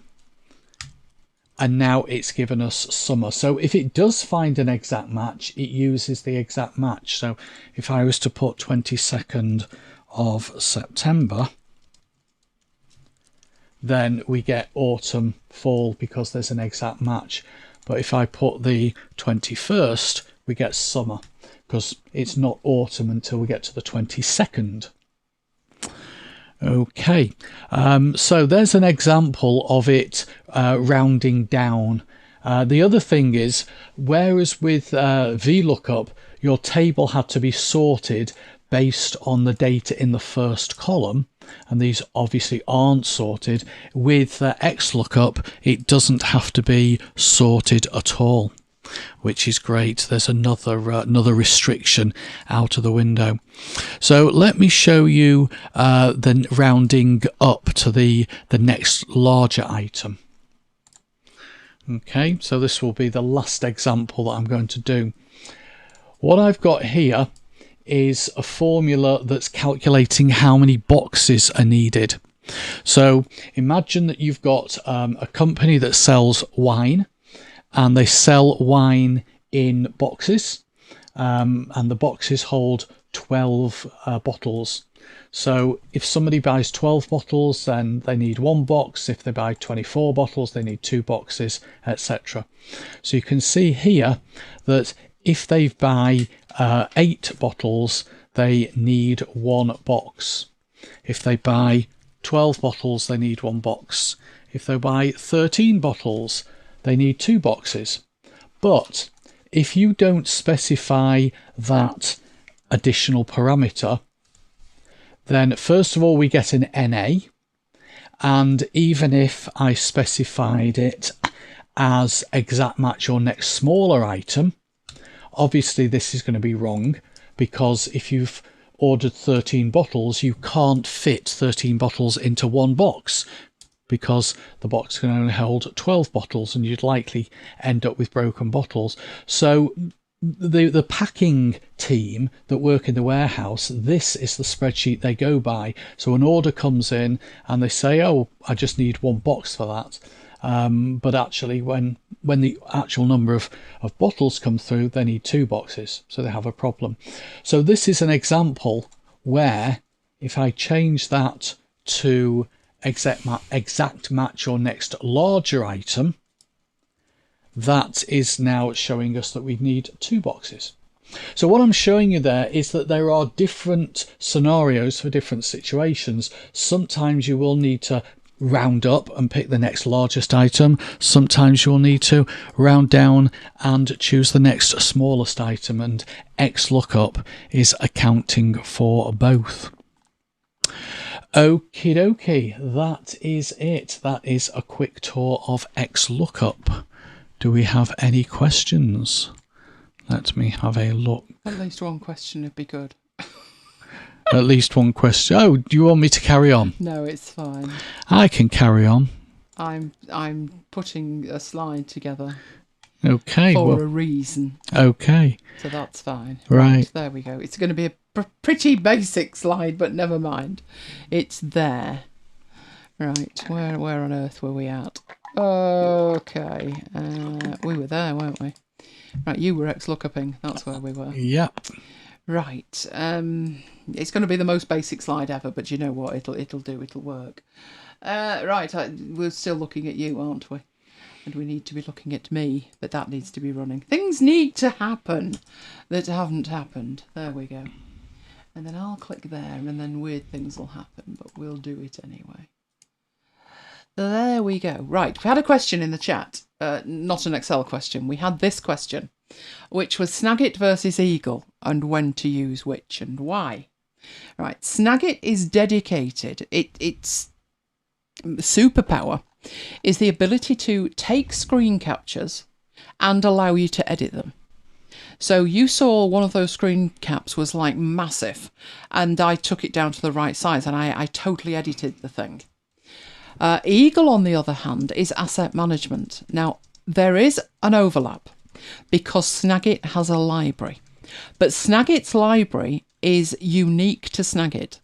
And now it's given us summer. So if it does find an exact match, it uses the exact match. So if I was to put 22nd of September, then we get autumn, fall, because there's an exact match. But if I put the 21st, we get summer, because it's not autumn until we get to the 22nd. Okay, so there's an example of it rounding down. The other thing is, whereas with VLOOKUP, your table had to be sorted based on the data in the first column, and these obviously aren't sorted, with XLOOKUP, it doesn't have to be sorted at all, which is great. There's another restriction out of the window. So let me show you the rounding up to the next larger item. Okay, so this will be the last example that I'm going to do. What I've got here is a formula that's calculating how many boxes are needed. So imagine that you've got a company that sells wine, and they sell wine in boxes, and the boxes hold 12 bottles. So if somebody buys 12 bottles, then they need one box. If they buy 24 bottles, they need 2 boxes, etc. So you can see here that if they buy 8 bottles, they need 1 box. If they buy 12 bottles, they need 1 box. If they buy 13 bottles, they need 2 boxes. But if you don't specify that additional parameter, then first of all we get an NA, and even if I specified it as exact match your next smaller item, obviously this is going to be wrong, because if you've ordered 13 bottles, you can't fit 13 bottles into 1 box, because the box can only hold 12 bottles and you'd likely end up with broken bottles. So the packing team that work in the warehouse, this is the spreadsheet they go by. So an order comes in and they say, oh, I just need 1 box for that. But actually when the actual number of bottles come through, they need 2 boxes. So they have a problem. So this is an example where if I change that to exact match your next larger item, that is now showing us that we need 2 boxes. So what I'm showing you there is that there are different scenarios for different situations. Sometimes you will need to round up and pick the next largest item. Sometimes you'll need to round down and choose the next smallest item, and XLOOKUP is accounting for both. Okie dokie, that is it. That is a quick tour of XLOOKUP. Do we have any questions? Let me have a look. At least one question would be good. At least one question. Oh, do you want me to carry on? No, it's fine. I can carry on. I'm putting a slide together. Okay. For a reason. Okay. So that's fine. Right. There we go. It's going to be a pretty basic slide, but never mind. It's there. Right. Where on earth were we at? Okay. We were there, weren't we? Right. You were XLOOKUPing. That's where we were. Yep. Right. It's going to be the most basic slide ever, but you know what? It'll do. It'll work. Right. We're still looking at you, aren't we? And we need to be looking at me, but that needs to be running. Things need to happen that haven't happened. There we go. And then I'll click there, and then weird things will happen, but we'll do it anyway. There we go. Right, we had a question in the chat. Not an Excel question. We had this question, which was Snagit versus Eagle, and when to use which and why. Right, Snagit is dedicated. Its superpower is the ability to take screen captures and allow you to edit them. So you saw one of those screen caps was like massive, and I took it down to the right size, and I totally edited the thing. Eagle, on the other hand, is asset management. Now, there is an overlap because Snagit has a library, but Snagit's library is unique to Snagit.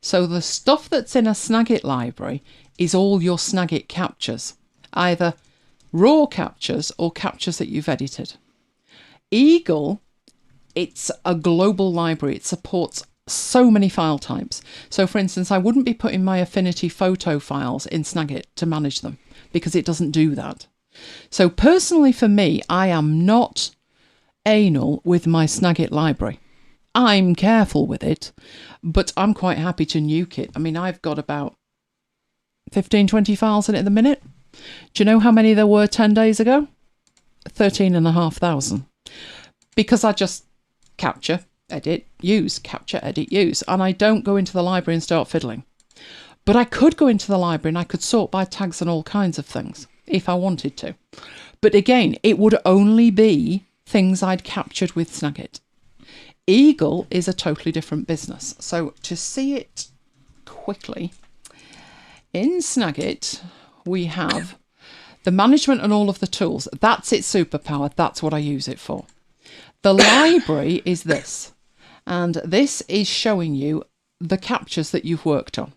So the stuff that's in a Snagit library is all your Snagit captures, either raw captures or captures that you've edited. Eagle, it's a global library. It supports so many file types. So for instance, I wouldn't be putting my Affinity photo files in Snagit to manage them because it doesn't do that. So personally for me, I am not anal with my Snagit library. I'm careful with it, but I'm quite happy to nuke it. I mean, I've got about 15, 20 files in it at the minute. Do you know how many there were 10 days ago? 13,500. Because I just capture, edit, use, capture, edit, use. And I don't go into the library and start fiddling. But I could go into the library and I could sort by tags and all kinds of things if I wanted to. But again, it would only be things I'd captured with Snagit. Eagle is a totally different business. So to see it quickly, in Snagit, we have the management and all of the tools. That's its superpower. That's what I use it for. The library is this. And this is showing you the captures that you've worked on.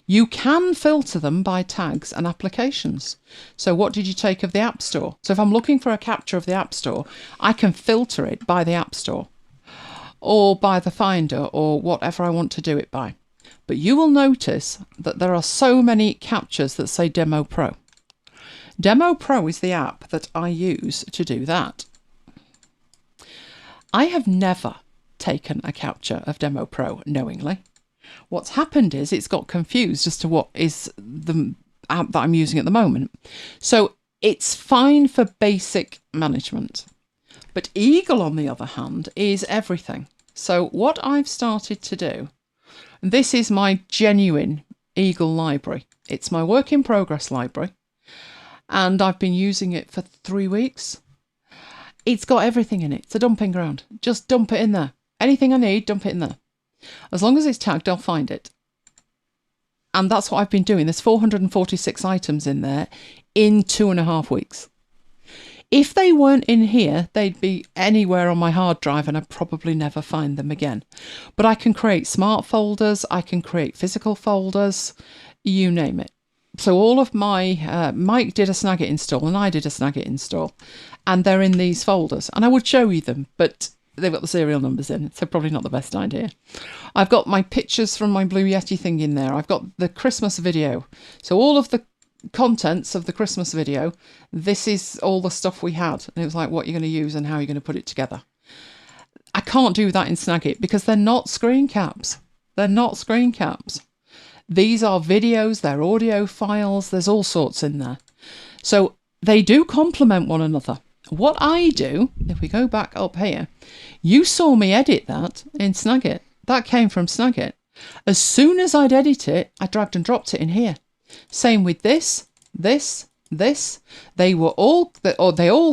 You can filter them by tags and applications. So what did you take of the App Store? So if I'm looking for a capture of the App Store, I can filter it by the App Store or by the Finder or whatever I want to do it by. But you will notice that there are so many captures that say Demo Pro. Demo Pro is the app that I use to do that. I have never taken a capture of Demo Pro knowingly. What's happened is it's got confused as to what is the app that I'm using at the moment. So it's fine for basic management. But Eagle, on the other hand, is everything. So what I've started to do, and this is my genuine Eagle library. It's my work in progress library. And I've been using it for 3 weeks. It's got everything in it. It's a dumping ground. Just dump it in there. Anything I need, dump it in there. As long as it's tagged, I'll find it. And that's what I've been doing. There's 446 items in there in 2.5 weeks. If they weren't in here, they'd be anywhere on my hard drive and I'd probably never find them again. But I can create smart folders. I can create physical folders. You name it. So all of my, Mike did a Snagit install and I did a Snagit install. And they're in these folders. And I would show you them, but they've got the serial numbers in, so probably not the best idea. I've got my pictures from my Blue Yeti thing in there. I've got the Christmas video. So all of the contents of the Christmas video, this is all the stuff we had. And it was like, what you're going to use and how you're going to put it together. I can't do that in Snagit because they're not screen caps. They're not screen caps. These are videos, they're audio files, there's all sorts in there. So they do complement one another. What I do, if we go back up here, you saw me edit that in Snagit. That came from Snagit. As soon as I'd edit it, I dragged and dropped it in here. Same with this. They all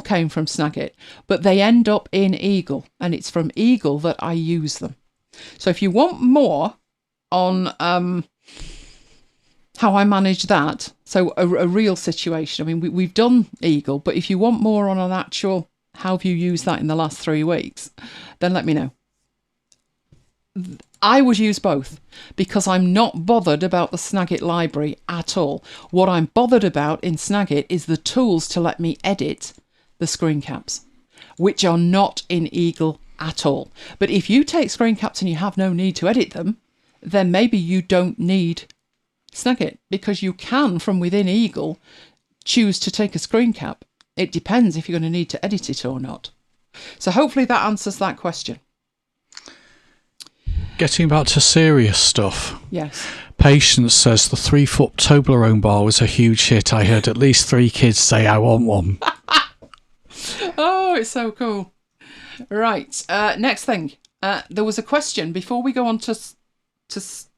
came from Snagit, but they end up in Eagle, and it's from Eagle that I use them. So if you want more on how I manage that, so a real situation, I mean, we've done Eagle, but if you want more on an actual how have you used that in the last 3 weeks, then let me know. I would use both because I'm not bothered about the Snagit library at all. What I'm bothered about in Snagit is the tools to let me edit the screen caps, which are not in Eagle at all. But if you take screen caps and you have no need to edit them, then maybe you don't need Snagit because you can, from within Eagle, choose to take a screen cap. It depends if you're going to need to edit it or not. So hopefully that answers that question. Getting back to serious stuff. Yes. Patience says the 3-foot Toblerone bar was a huge hit. I heard at least 3 kids say I want one. Oh, it's so cool. Right. Next thing. There was a question before we go on to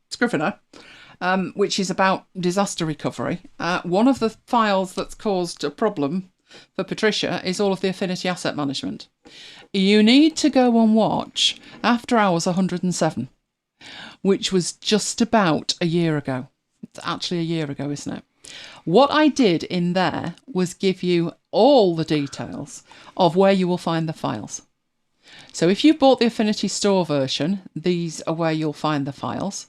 Scrivener, which is about disaster recovery. One of the files that's caused a problem for Patricia is all of the Affinity Asset Management. You need to go and watch After Hours 107, which was just about a year ago. It's actually a year ago, isn't it? What I did in there was give you all the details of where you will find the files. So if you bought the Affinity Store version, these are where you'll find the files.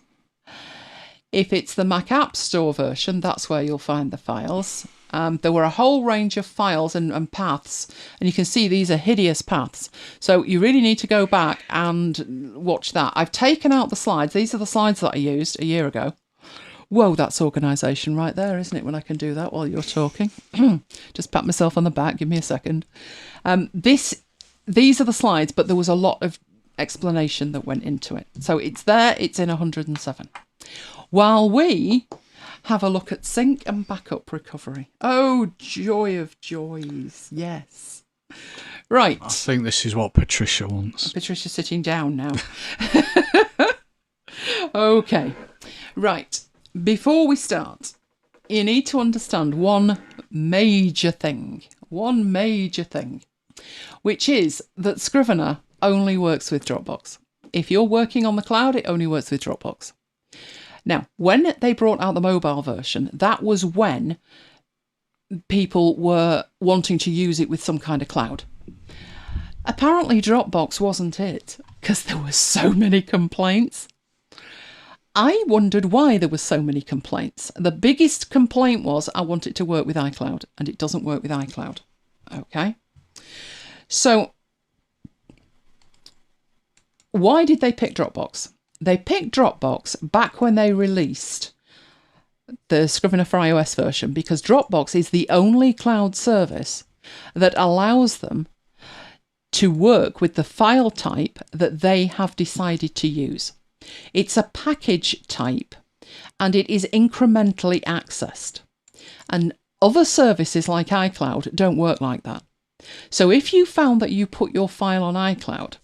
If it's the Mac App Store version, that's where you'll find the files. There were a whole range of files and paths, and you can see these are hideous paths. So you really need to go back and watch that. I've taken out the slides. These are the slides that I used a year ago. Whoa, that's organisation right there, isn't it, when I can do that while you're talking? Just pat myself on the back. Give me a second. These are the slides, but there was a lot of explanation that went into it. So it's there. It's in 107. While we have a look at sync and backup recovery. Oh, joy of joys. Yes. Right. I think this is what Patricia wants. Patricia's sitting down now. Okay. Right. Before we start, you need to understand one major thing, which is that Scrivener only works with Dropbox. If you're working on the cloud, it only works with Dropbox. Now, when they brought out the mobile version, that was when people were wanting to use it with some kind of cloud. Apparently, Dropbox wasn't it, because there were so many complaints. I wondered why there were so many complaints. The biggest complaint was, I want it to work with iCloud, and it doesn't work with iCloud. Okay? So, why did they pick Dropbox? They picked Dropbox back when they released the Scrivener for iOS version because Dropbox is the only cloud service that allows them to work with the file type that they have decided to use. It's a package type and it is incrementally accessed. And other services like iCloud don't work like that. So if you found that you put your file on iCloud,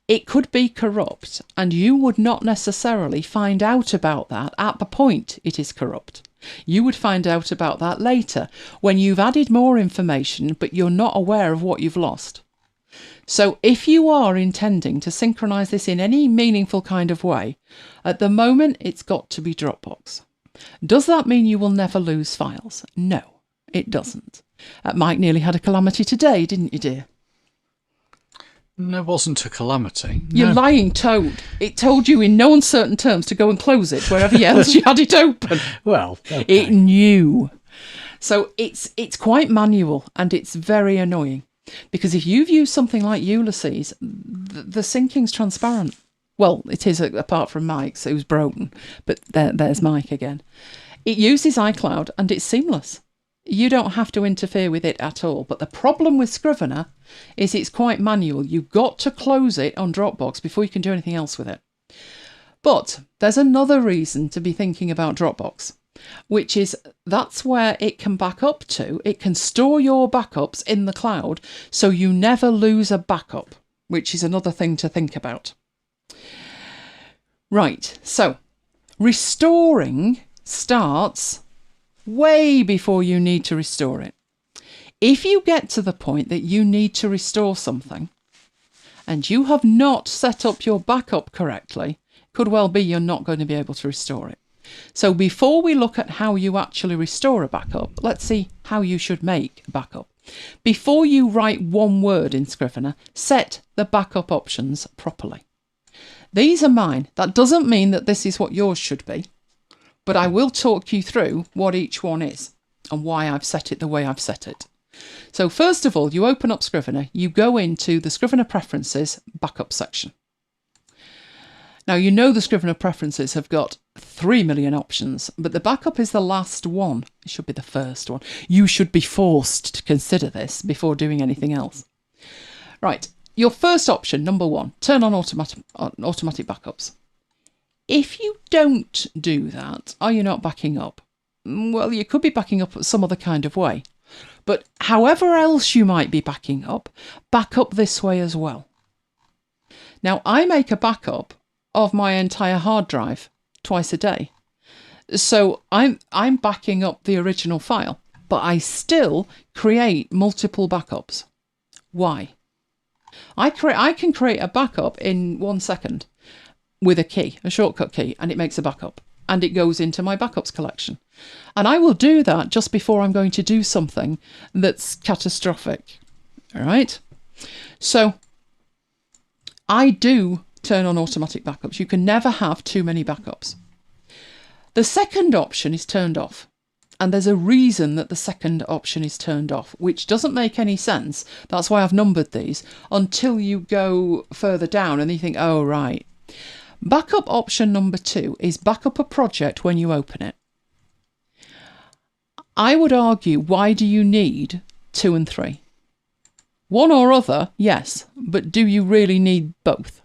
it could be corrupt and you would not necessarily find out about that at the point it is corrupt. You would find out about that later when you've added more information but you're not aware of what you've lost. So if you are intending to synchronize this in any meaningful kind of way, at the moment it's got to be Dropbox. Does that mean you will never lose files? No, it doesn't. Mike nearly had a calamity today, didn't you, dear? There wasn't a calamity. You lying toad. It told you in no uncertain terms to go and close it wherever else you had it open. Well, okay. It knew. So it's quite manual and it's very annoying. Because if you've used something like Ulysses, the syncing's transparent. Well, it is apart from Mike's, who's broken. But there's Mike again. It uses iCloud and it's seamless. You don't have to interfere with it at all. But the problem with Scrivener is it's quite manual. You've got to close it on Dropbox before you can do anything else with it. But there's another reason to be thinking about Dropbox, which is that's where it can back up to. It can store your backups in the cloud so you never lose a backup, which is another thing to think about. Right, so restoring starts way before you need to restore it. If you get to the point that you need to restore something and you have not set up your backup correctly, could well be you're not going to be able to restore it. So before we look at how you actually restore a backup, let's see how you should make a backup. Before you write one word in Scrivener, set the backup options properly. These are mine. That doesn't mean that this is what yours should be, but I will talk you through what each one is and why I've set it the way I've set it. So first of all, you open up Scrivener, you go into the Scrivener Preferences backup section. Now, you know the Scrivener Preferences have got 3 million options, but the backup is the last one. It should be the first one. You should be forced to consider this before doing anything else. Right, your first option, number 1, turn on automatic backups. If you don't do that, are you not backing up? Well, you could be backing up some other kind of way. But however else you might be backing up, back up this way as well. Now, I make a backup of my entire hard drive twice a day. So I'm backing up the original file, but I still create multiple backups. Why? I can create a backup in 1 second with a key, a shortcut key, and it makes a backup and it goes into my backups collection. And I will do that just before I'm going to do something that's catastrophic. All right. So I do turn on automatic backups. You can never have too many backups. The second option is turned off. And there's a reason that the second option is turned off, which doesn't make any sense. That's why I've numbered these until you go further down and you think, oh, right. Backup option number 2 is backup a project when you open it. I would argue, why do you need 2 and 3? One or other, yes, but do you really need both?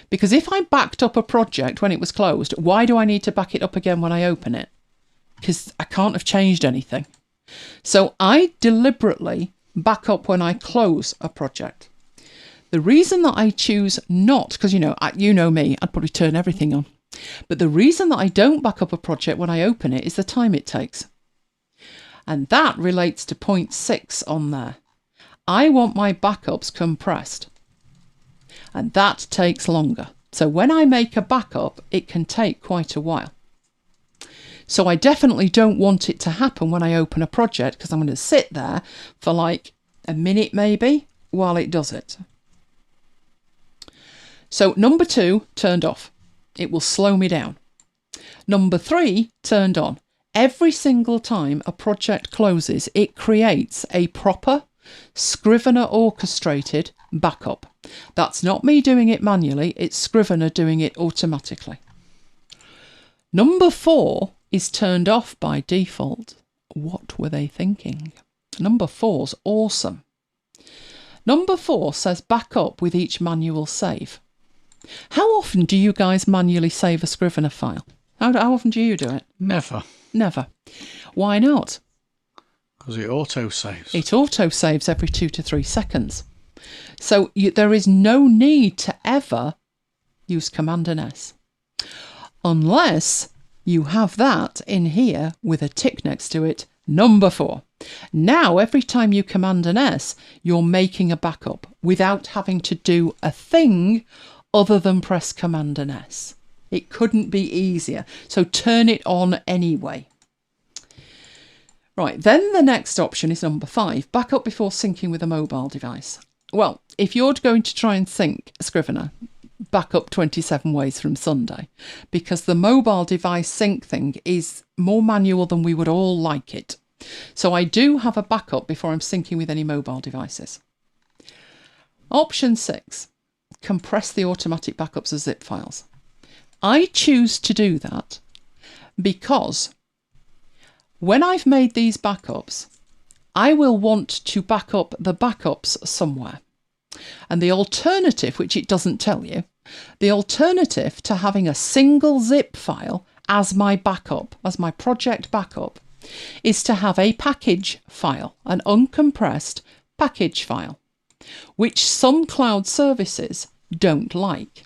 Because if I backed up a project when it was closed, why do I need to back it up again when I open it? Because I can't have changed anything. So I deliberately back up when I close a project. The reason that I choose not, because you know me, I'd probably turn everything on. But the reason that I don't back up a project when I open it is the time it takes. And that relates to point 6 on there. I want my backups compressed. And that takes longer. So when I make a backup, it can take quite a while. So I definitely don't want it to happen when I open a project, because I'm going to sit there for like a minute maybe while it does it. So number 2, turned off. It will slow me down. Number 3, turned on. Every single time a project closes, it creates a proper Scrivener orchestrated backup. That's not me doing it manually, it's Scrivener doing it automatically. Number 4 is turned off by default. What were they thinking? Number 4's awesome. Number 4 says back up with each manual save. How often do you guys manually save a Scrivener file? How often do you do it? Never. Never. Why not? Because it auto-saves. It auto-saves every 2 to 3 seconds. So there is no need to ever use Command and S. Unless you have that in here with a tick next to it, number 4. Now, every time you Command and S, you're making a backup without having to do a thing other than press Command and S. It couldn't be easier. So turn it on anyway. Right, then the next option is number 5, backup before syncing with a mobile device. Well, if you're going to try and sync Scrivener, back up 27 ways from Sunday, because the mobile device sync thing is more manual than we would all like it. So I do have a backup before I'm syncing with any mobile devices. Option 6, compress the automatic backups as zip files. I choose to do that because when I've made these backups, I will want to back up the backups somewhere. And the alternative, which it doesn't tell you, the alternative to having a single zip file as my backup, as my project backup, is to have a package file, an uncompressed package file, which some cloud services don't like.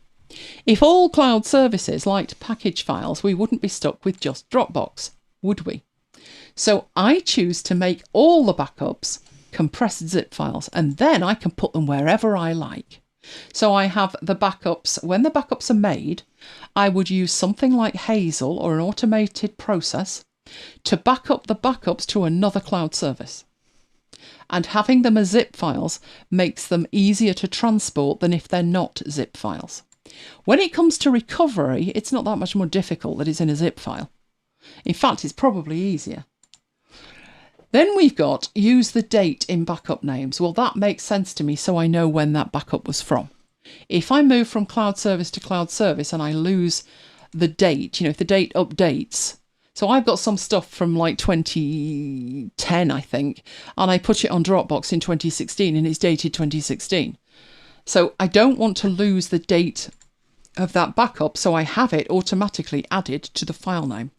If all cloud services liked package files, we wouldn't be stuck with just Dropbox, would we? So I choose to make all the backups compressed zip files, and then I can put them wherever I like. So I have the backups, when the backups are made, I would use something like Hazel or an automated process to back up the backups to another cloud service. And having them as zip files makes them easier to transport than if they're not zip files. When it comes to recovery, it's not that much more difficult that it's in a zip file. In fact, it's probably easier. Then we've got use the date in backup names. Well, that makes sense to me, so I know when that backup was from. If I move from cloud service to cloud service and I lose the date, if the date updates, so I've got some stuff from like 2010, I think, and I put it on Dropbox in 2016 and it's dated 2016. So I don't want to lose the date of that backup, so I have it automatically added to the file name.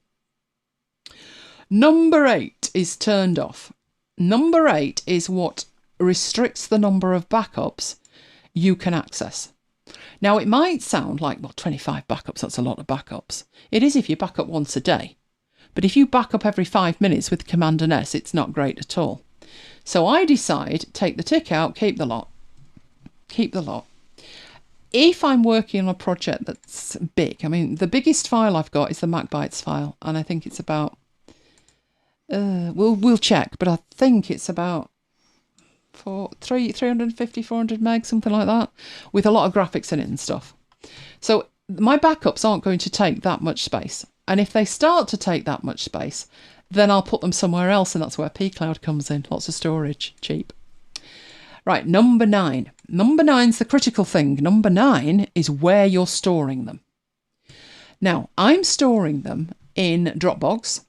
Number 8 is turned off. Number 8 is what restricts the number of backups you can access. Now, it might sound like, 25 backups, that's a lot of backups. It is if you back up once a day. But if you back up every 5 minutes with Command and S, it's not great at all. So I decide, take the tick out, keep the lot. Keep the lot. If I'm working on a project that's big, the biggest file I've got is the MacBites file, and I think it's about we'll check, but I think it's about 350, 400 meg, something like that, with a lot of graphics in it and stuff. So my backups aren't going to take that much space. And if they start to take that much space, then I'll put them somewhere else, and that's where pCloud comes in. Lots of storage, cheap. Right, number 9. Number 9's the critical thing. Number 9 is where you're storing them. Now, I'm storing them in Dropbox,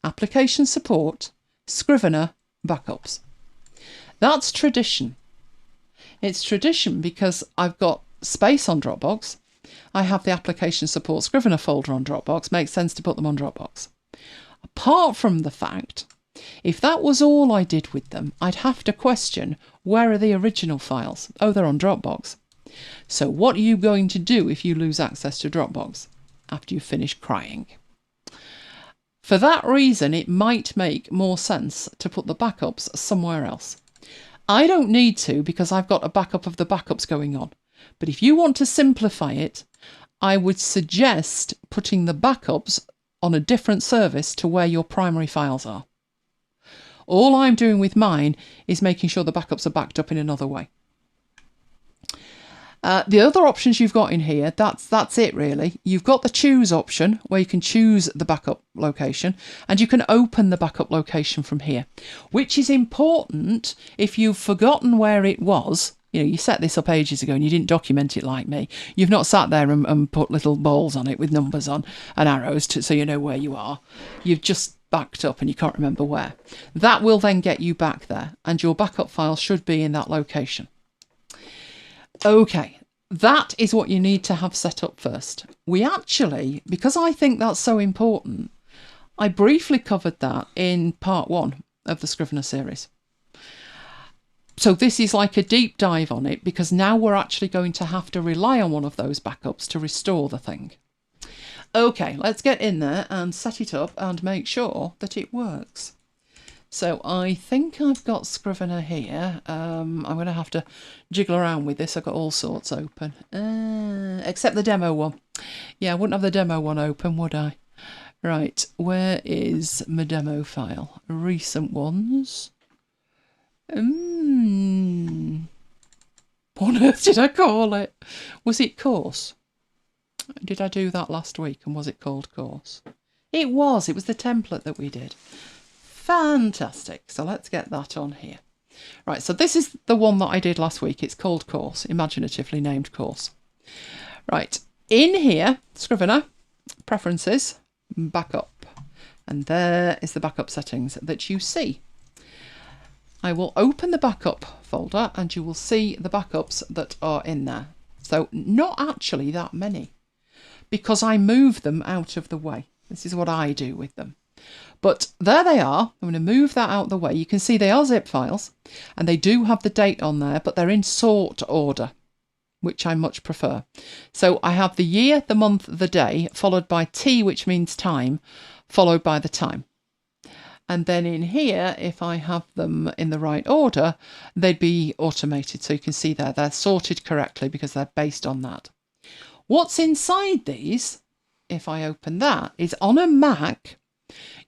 application support, Scrivener, backups. That's tradition. It's tradition because I've got space on Dropbox. I have the application support Scrivener folder on Dropbox. Makes sense to put them on Dropbox. Apart from the fact, if that was all I did with them, I'd have to question, where are the original files? Oh, they're on Dropbox. So what are you going to do if you lose access to Dropbox after you finish crying? For that reason, it might make more sense to put the backups somewhere else. I don't need to because I've got a backup of the backups going on. But if you want to simplify it, I would suggest putting the backups on a different service to where your primary files are. All I'm doing with mine is making sure the backups are backed up in another way. The other options you've got in here, that's it really. You've got the choose option where you can choose the backup location, and you can open the backup location from here, which is important if you've forgotten where it was. You set this up ages ago and you didn't document it like me. You've not sat there and put little balls on it with numbers on and arrows so you know where you are. You've just backed up and you can't remember where. That will then get you back there, and your backup file should be in that location. Okay, that is what you need to have set up first. We actually, because I think that's so important, I briefly covered that in part 1 of the Scrivener series. So this is like a deep dive on it, because now we're actually going to have to rely on one of those backups to restore the thing. Okay, let's get in there and set it up and make sure that it works. So I think I've got Scrivener here. I'm going to have to jiggle around with this. I've got all sorts open, except the demo one. Yeah, I wouldn't have the demo one open, would I? Right, where is my demo file? Recent ones. What on earth did I call it? Was it course? Did I do that last week, and was it called course? It was the template that we did. Fantastic. So let's get that on here. Right, so this is the one that I did last week. It's called course, imaginatively named course. Right, in here, Scrivener, preferences, backup. And there is the backup settings that you see. I will open the backup folder and you will see the backups that are in there. So not actually that many, because I move them out of the way. This is what I do with them. But there they are. I'm going to move that out of the way. You can see they are zip files and they do have the date on there, but they're in sort order, which I much prefer. So I have the year, the month, the day, followed by T, which means time, followed by the time. And then in here, if I have them in the right order, they'd be automated. So you can see there, they're sorted correctly because they're based on that. What's inside these, if I open that, is on a Mac,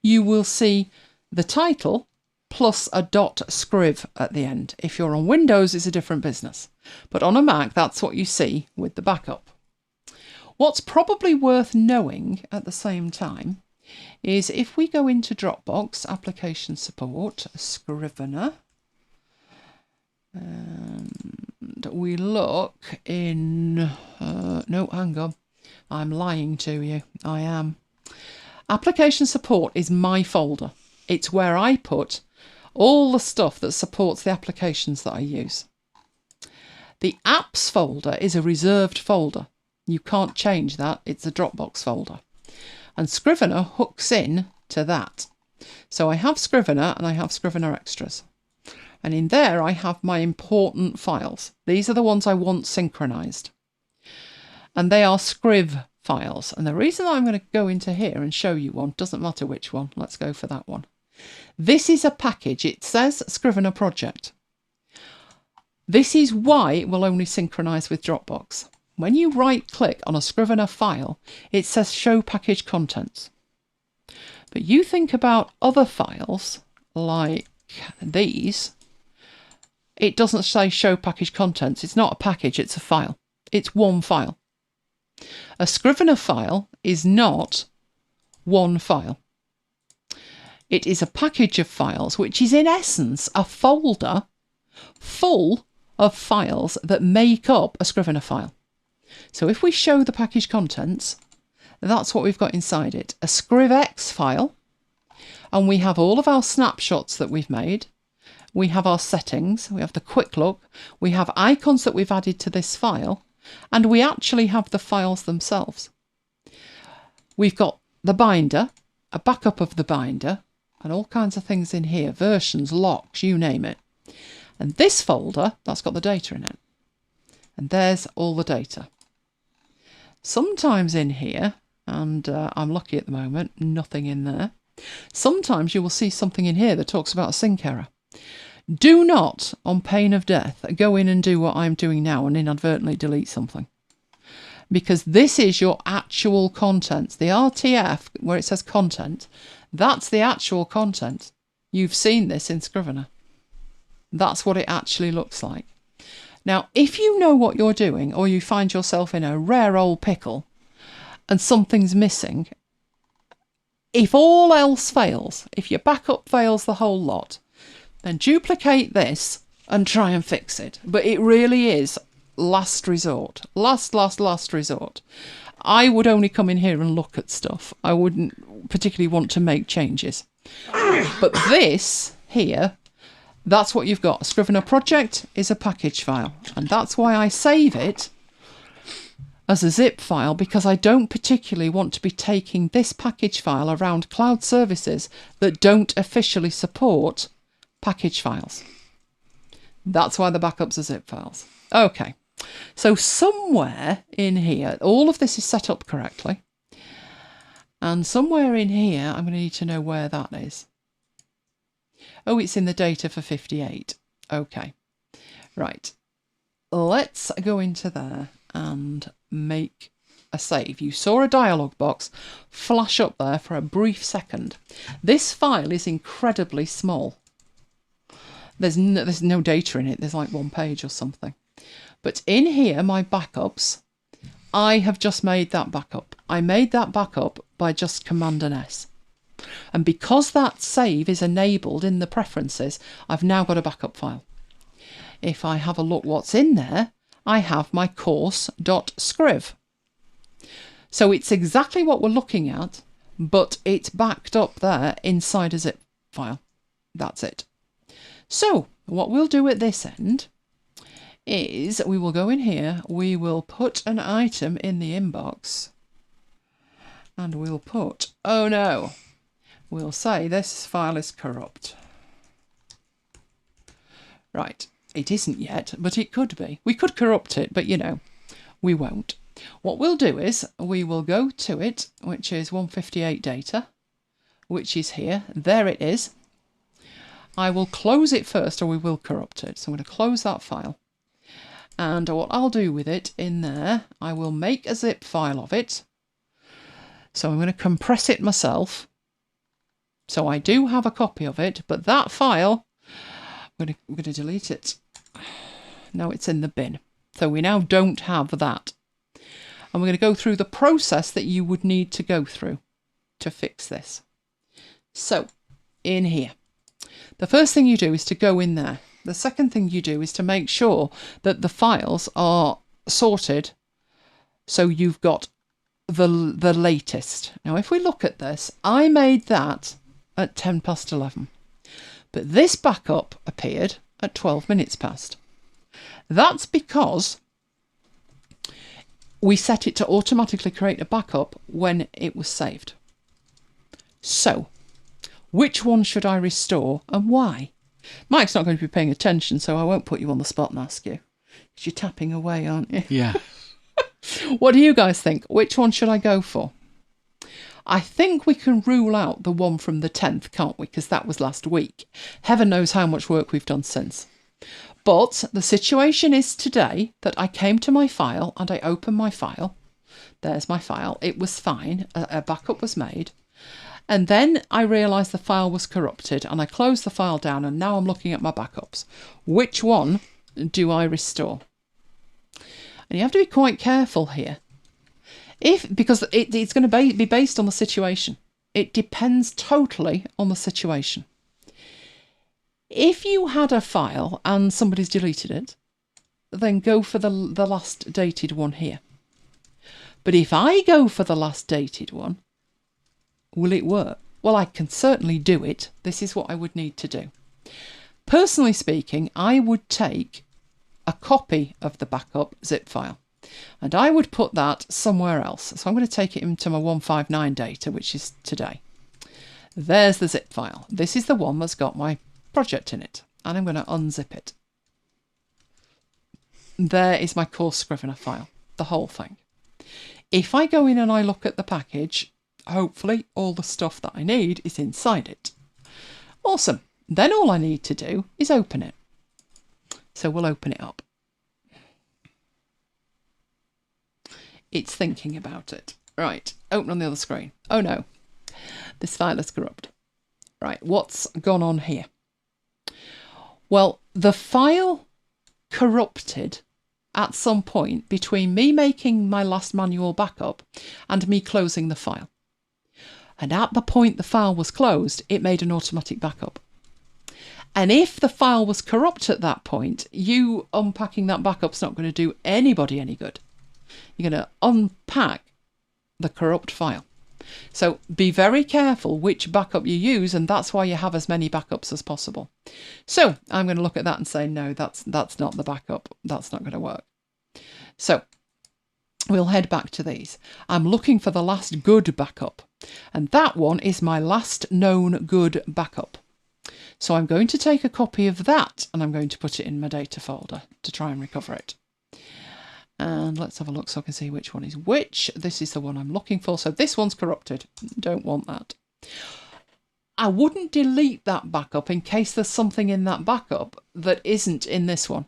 you will see the title plus a .scriv at the end. If you're on Windows, it's a different business. But on a Mac, that's what you see with the backup. What's probably worth knowing at the same time is if we go into Dropbox, Application Support, Scrivener, and we look in... no, hang on. I'm lying to you. I am. Application Support is my folder. It's where I put all the stuff that supports the applications that I use. The Apps folder is a reserved folder. You can't change that. It's a Dropbox folder. And Scrivener hooks in to that. So I have Scrivener and I have Scrivener Extras. And in there I have my important files. These are the ones I want synchronized. And they are Scriv files. And the reason I'm going to go into here and show you one, doesn't matter which one, let's go for that one. This is a package. It says Scrivener Project. This is why it will only synchronize with Dropbox. When you right click on a Scrivener file, it says show package contents. But you think about other files like these, it doesn't say show package contents. It's not a package, it's a file. It's one file. A Scrivener file is not one file. It is a package of files, which is in essence a folder full of files that make up a Scrivener file. So if we show the package contents, that's what we've got inside it. A ScrivX file, and we have all of our snapshots that we've made. We have our settings, we have the quick look, we have icons that we've added to this file, and we actually have the files themselves. We've got the binder, a backup of the binder, and all kinds of things in here, versions, locks, you name it. And this folder, that's got the data in it. And there's all the data. Sometimes in here, and I'm lucky at the moment, nothing in there. Sometimes you will see something in here that talks about a sync error. Do not, on pain of death, go in and do what I'm doing now and inadvertently delete something. Because this is your actual content. The RTF, where it says content, that's the actual content. You've seen this in Scrivener. That's what it actually looks like. Now, if you know what you're doing, or you find yourself in a rare old pickle and something's missing, if all else fails, if your backup fails the whole lot, then duplicate this and try and fix it. But it really is last resort. Last resort. I would only come in here and look at stuff. I wouldn't particularly want to make changes. But this here, that's what you've got. A Scrivener project is a package file. And that's why I save it as a zip file because I don't particularly want to be taking this package file around cloud services that don't officially support package files. That's why the backups are zip files. Okay, so somewhere in here, all of this is set up correctly. And somewhere in here, I'm going to need to know where that is. Oh, it's in the data for 58. Okay, right. Let's go into there and make a save. You saw a dialog box flash up there for a brief second. This file is incredibly small. There's no data in it. There's like 1 page or something. But in here, my backups, I have just made that backup. I made that backup by just Command and S. And because that save is enabled in the preferences, I've now got a backup file. If I have a look what's in there, I have my course.scriv. So it's exactly what we're looking at, but it's backed up there inside a zip file. That's it. So what we'll do at this end is we will go in here, we will put an item in the inbox, and we'll put, oh no, we'll say this file is corrupt. Right, it isn't yet, but it could be. We could corrupt it, but you know, we won't. What we'll do is we will go to it, which is 158 data, which is here. There it is. I will close it first, or we will corrupt it. So I'm going to close that file. And what I'll do with it in there, I will make a zip file of it. So I'm going to compress it myself. So I do have a copy of it, but that file, we're going to delete it. Now it's in the bin. So we now don't have that. And we're going to go through the process that you would need to go through to fix this. So in here, the first thing you do is to go in there. The second thing you do is to make sure that the files are sorted so you've got the latest. Now, if we look at this, I made that at 10 past 11, but this backup appeared at 12 minutes past. That's because we set it to automatically create a backup when it was saved. So, which one should I restore and why? Mike's not going to be paying attention, so I won't put you on the spot and ask you. Because you're tapping away, aren't you? Yeah. What do you guys think? Which one should I go for? I think we can rule out the one from the 10th, can't we? Because that was last week. Heaven knows how much work we've done since. But the situation is today that I came to my file and I opened my file. There's my file. It was fine. A backup was made. And then I realised the file was corrupted and I closed the file down and now I'm looking at my backups. Which one do I restore? And you have to be quite careful here. Because it's going to be based on the situation. It depends totally on the situation. If you had a file and somebody's deleted it, then go for the last dated one here. But if I go for the last dated one, will it work? Well, I can certainly do it. This is what I would need to do. Personally speaking, I would take a copy of the backup zip file and I would put that somewhere else. So I'm going to take it into my 159 data, which is today. There's the zip file. This is the one that's got my project in it. And I'm going to unzip it. There is my course Scrivener file, the whole thing. If I go in and I look at the package, hopefully all the stuff that I need is inside it. Awesome. Then all I need to do is open it. So we'll open it up. It's thinking about it. Right, open on the other screen. Oh no, this file is corrupt. Right, what's gone on here? Well, the file corrupted at some point between me making my last manual backup and me closing the file. And at the point the file was closed, it made an automatic backup. And if the file was corrupt at that point, you unpacking that backup's not going to do anybody any good. You're going to unpack the corrupt file. So be very careful which backup you use, and that's why you have as many backups as possible. So I'm going to look at that and say, no, that's not the backup. That's not going to work. So we'll head back to these. I'm looking for the last good backup, and that one is my last known good backup. So I'm going to take a copy of that and I'm going to put it in my data folder to try and recover it. And let's have a look so I can see which one is which. This is the one I'm looking for. So this one's corrupted. Don't want that. I wouldn't delete that backup in case there's something in that backup that isn't in this one.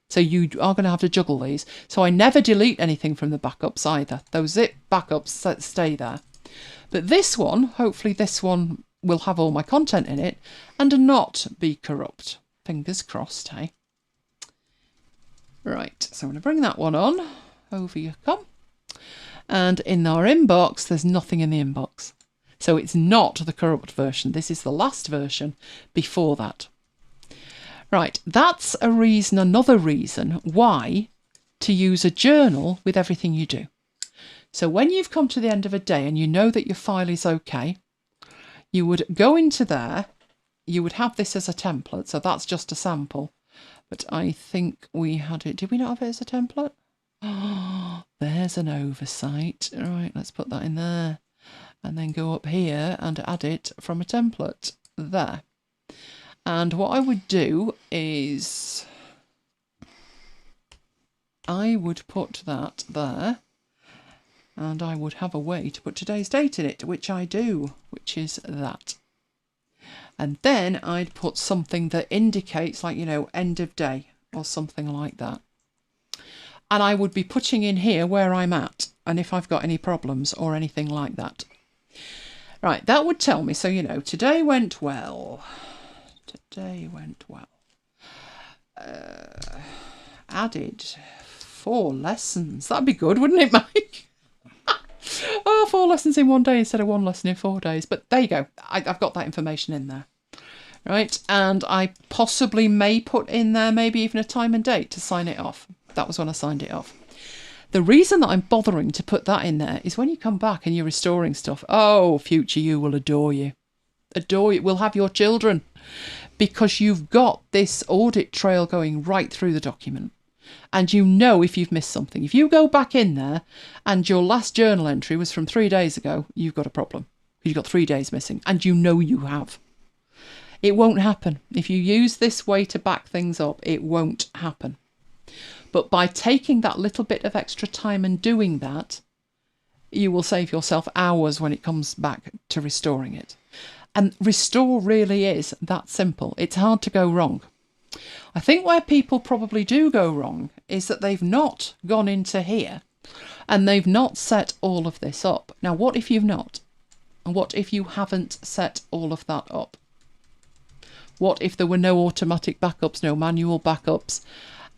So you are going to have to juggle these. So I never delete anything from the backups either. Those zip backups stay there. But this one, hopefully this one will have all my content in it and not be corrupt. Fingers crossed, hey? Right, so I'm going to bring that one on. Over you come. And in our inbox, there's nothing in the inbox. So it's not the corrupt version. This is the last version before that. Right, that's a reason, another reason why to use a journal with everything you do. So when you've come to the end of a day and you know that your file is okay, you would go into there, you would have this as a template, so that's just a sample. But I think we had it, did we not have it as a template? Oh, there's an oversight. All right, let's put that in there. And then go up here and add it from a template there. And what I would do is I would put that there and I would have a way to put today's date in it, which I do, which is that. And then I'd put something that indicates, like, you know, end of day or something like that. And I would be putting in here where I'm at and if I've got any problems or anything like that. Right, that would tell me, so, you know, today went well. Today went well. Added 4 lessons. That'd be good, wouldn't it, Mike? Oh, 4 lessons in one day instead of 1 lesson in 4 days. But there you go. I've got that information in there. Right, and I possibly may put in there maybe even a time and date to sign it off. That was when I signed it off. The reason that I'm bothering to put that in there is when you come back and you're restoring stuff, oh, future you will adore you. Adore you. Will have your children. Because you've got this audit trail going right through the document. And you know if you've missed something. If you go back in there and your last journal entry was from 3 days ago, you've got a problem. You've got 3 days missing. And you know you have. It won't happen. If you use this way to back things up, it won't happen. But by taking that little bit of extra time and doing that, you will save yourself hours when it comes back to restoring it. And restore really is that simple. It's hard to go wrong. I think where people probably do go wrong is that they've not gone into here and they've not set all of this up. Now, what if you've not? And what if you haven't set all of that up? What if there were no automatic backups, no manual backups,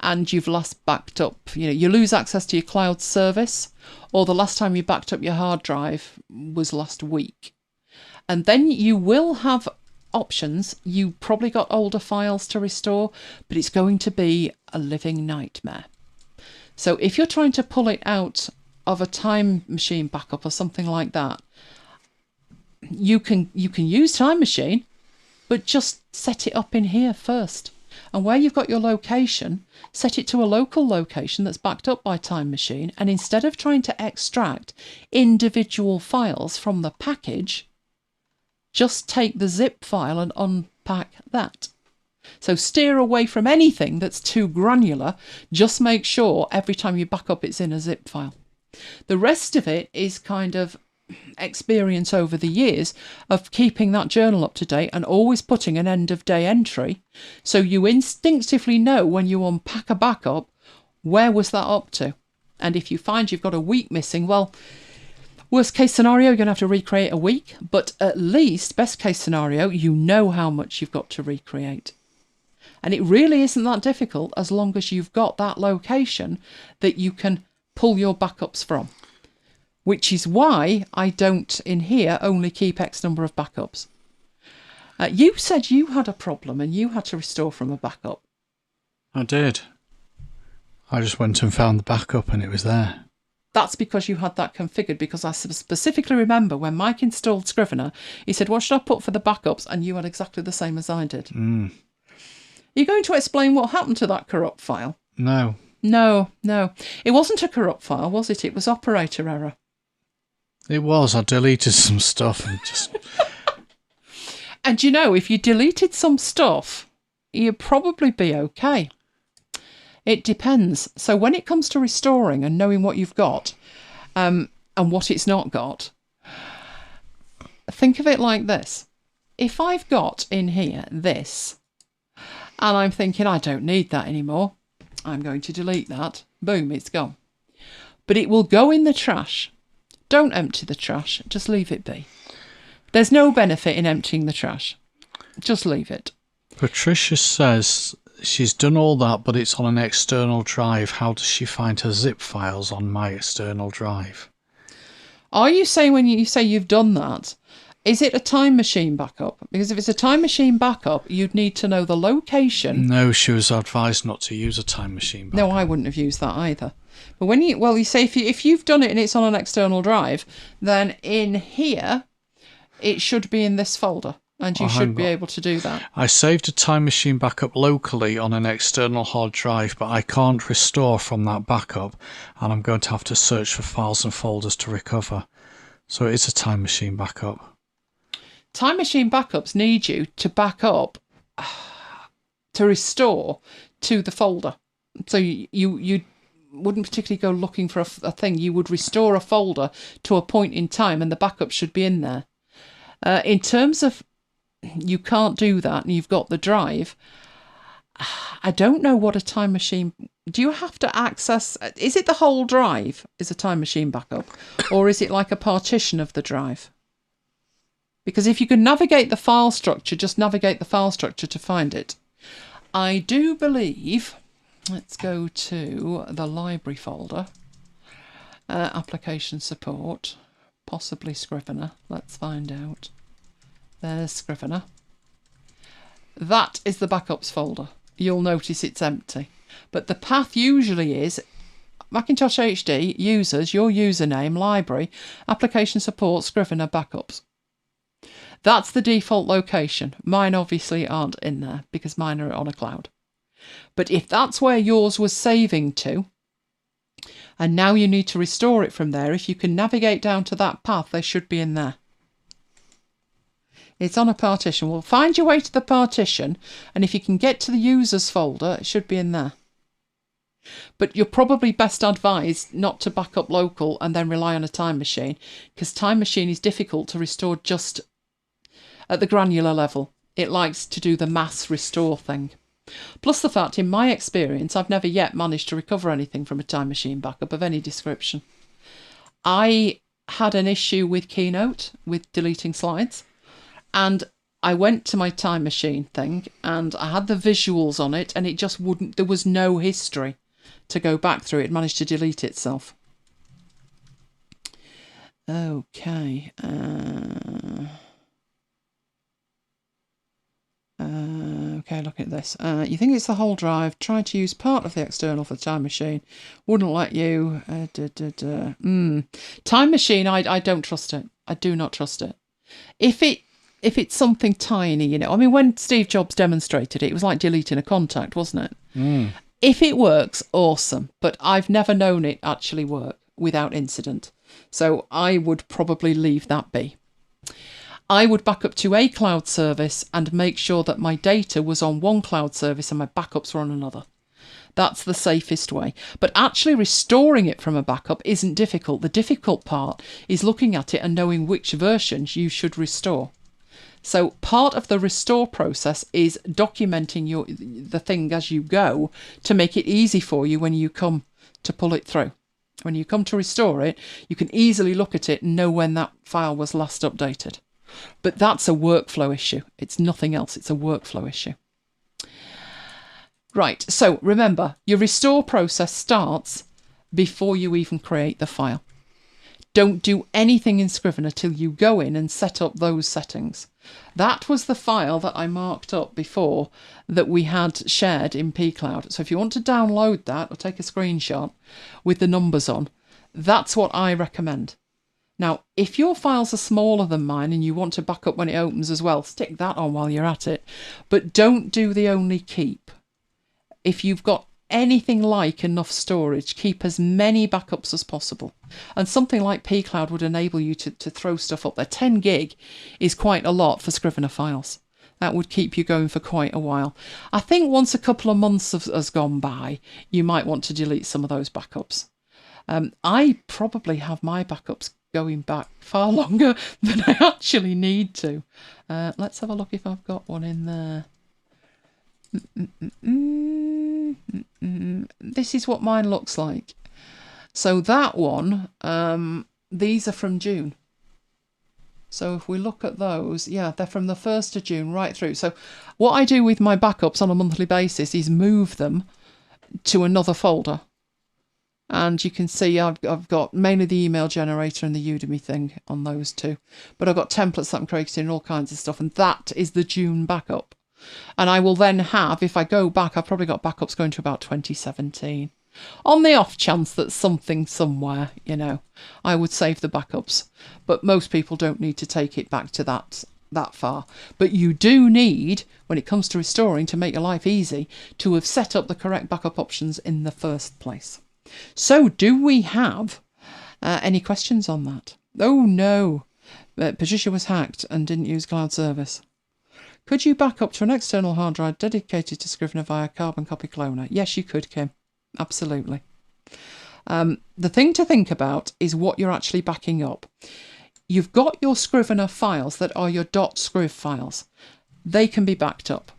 and you've last backed up, you know, you lose access to your cloud service, or the last time you backed up your hard drive was last week. And then you will have options. You probably got older files to restore, but it's going to be a living nightmare. So if you're trying to pull it out of a time machine backup or something like that, you can use Time Machine, but just set it up in here first. And where you've got your location, set it to a local location that's backed up by Time Machine. And instead of trying to extract individual files from the package, just take the zip file and unpack that. So steer away from anything that's too granular. Just make sure every time you back up it's in a zip file. The rest of it is kind of experience over the years of keeping that journal up to date and always putting an end of day entry, so you instinctively know when you unpack a backup, where was that up to? And if you find you've got a week missing, well, worst case scenario, you're going to have to recreate a week, but at least best case scenario, you know how much you've got to recreate. And it really isn't that difficult as long as you've got that location that you can pull your backups from. Which is why I don't, in here, only keep X number of backups. You said you had a problem and you had to restore from a backup. I did. I just went and found the backup and it was there. That's because you had that configured, because I specifically remember when Mike installed Scrivener, he said, what should I put for the backups? And you had exactly the same as I did. Are you going to explain what happened to that corrupt file? No. No. It wasn't a corrupt file, was it? It was operator error. It was. I deleted some stuff and just... And if you deleted some stuff, you'd probably be okay. It depends. So when it comes to restoring and knowing what you've got and what it's not got, think of it like this. If I've got in here this, and I'm thinking I don't need that anymore, I'm going to delete that. Boom, it's gone. But it will go in the trash. Don't empty the trash. Just leave it be. There's no benefit in emptying the trash. Just leave it. Patricia says she's done all that, but it's on an external drive. How does she find her zip files on my external drive? Are you saying when you say you've done that, is it a time machine backup? Because if it's a time machine backup, you'd need to know the location. No, she was advised not to use a time machine backup. No, I wouldn't have used that either. But when you say if you've done it and it's on an external drive, then in here, it should be in this folder. And you should be able to do that. I saved a time machine backup locally on an external hard drive, but I can't restore from that backup, and I'm going to have to search for files and folders to recover. So it is a time machine backup. Time machine backups need you to back up, to restore to the folder. So you wouldn't particularly go looking for a thing. You would restore a folder to a point in time, and the backup should be in there. In terms of you can't do that and you've got the drive, I don't know what a time machine... Do you have to access... Is it the whole drive is a time machine backup? Or is it like a partition of the drive? Because if you can navigate the file structure, just navigate the file structure to find it. I do believe... Let's go to the library folder. Application support. Possibly Scrivener. Let's find out. There's Scrivener. That is the backups folder. You'll notice it's empty. But the path usually is Macintosh HD, users, your username, library, application support, Scrivener, backups. That's the default location. Mine obviously aren't in there because mine are on a cloud. But if that's where yours was saving to, and now you need to restore it from there, if you can navigate down to that path, they should be in there. It's on a partition. Well, find your way to the partition, and if you can get to the users folder, it should be in there. But you're probably best advised not to back up local and then rely on a time machine, because time machine is difficult to restore just at the granular level. It likes to do the mass restore thing. Plus the fact, in my experience, I've never yet managed to recover anything from a time machine backup of any description. I had an issue with Keynote, with deleting slides, and I went to my time machine thing and I had the visuals on it and it just wouldn't, there was no history to go back through. It managed to delete itself. Okay. Okay, look at this. You think it's the whole drive. Try to use part of the external for the time machine. Wouldn't let you. Time machine, I don't trust it. I do not trust it. If it's something tiny, I mean, when Steve Jobs demonstrated it, it was like deleting a contact, wasn't it? If it works, awesome. But I've never known it actually work without incident. So I would probably leave that be. I would back up to a cloud service and make sure that my data was on one cloud service and my backups were on another. That's the safest way. But actually restoring it from a backup isn't difficult. The difficult part is looking at it and knowing which versions you should restore. So part of the restore process is documenting the thing as you go to make it easy for you when you come to pull it through. When you come to restore it, you can easily look at it and know when that file was last updated. But that's a workflow issue. It's nothing else. It's a workflow issue. Right, so remember, your restore process starts before you even create the file. Don't do anything in Scrivener till you go in and set up those settings. That was the file that I marked up before that we had shared in pCloud. So if you want to download that or take a screenshot with the numbers on, that's what I recommend. Now, if your files are smaller than mine and you want to back up when it opens as well, stick that on while you're at it. But don't do the only keep. If you've got anything like enough storage, keep as many backups as possible. And something like pCloud would enable you to throw stuff up there. 10 gig is quite a lot for Scrivener files. That would keep you going for quite a while. I think once a couple of months has gone by, you might want to delete some of those backups. I probably have my backups going back far longer than I actually need to. Let's have a look if I've got one in there. This is what mine looks like. So that one, these are from June. So if we look at those, yeah, they're from the 1st of June right through. So what I do with my backups on a monthly basis is move them to another folder. And you can see I've got mainly the email generator and the Udemy thing on those two. But I've got templates that I'm creating and all kinds of stuff. And that is the June backup. And I will then have, if I go back, I've probably got backups going to about 2017. On the off chance that something somewhere, I would save the backups. But most people don't need to take it back to that far. But you do need, when it comes to restoring, to make your life easy, to have set up the correct backup options in the first place. So do we have any questions on that? Oh no, Patricia was hacked and didn't use cloud service. Could you back up to an external hard drive dedicated to Scrivener via carbon copy cloner? Yes, you could, Kim. Absolutely. The thing to think about is what you're actually backing up. You've got your Scrivener files that are your .scriv files. They can be backed up.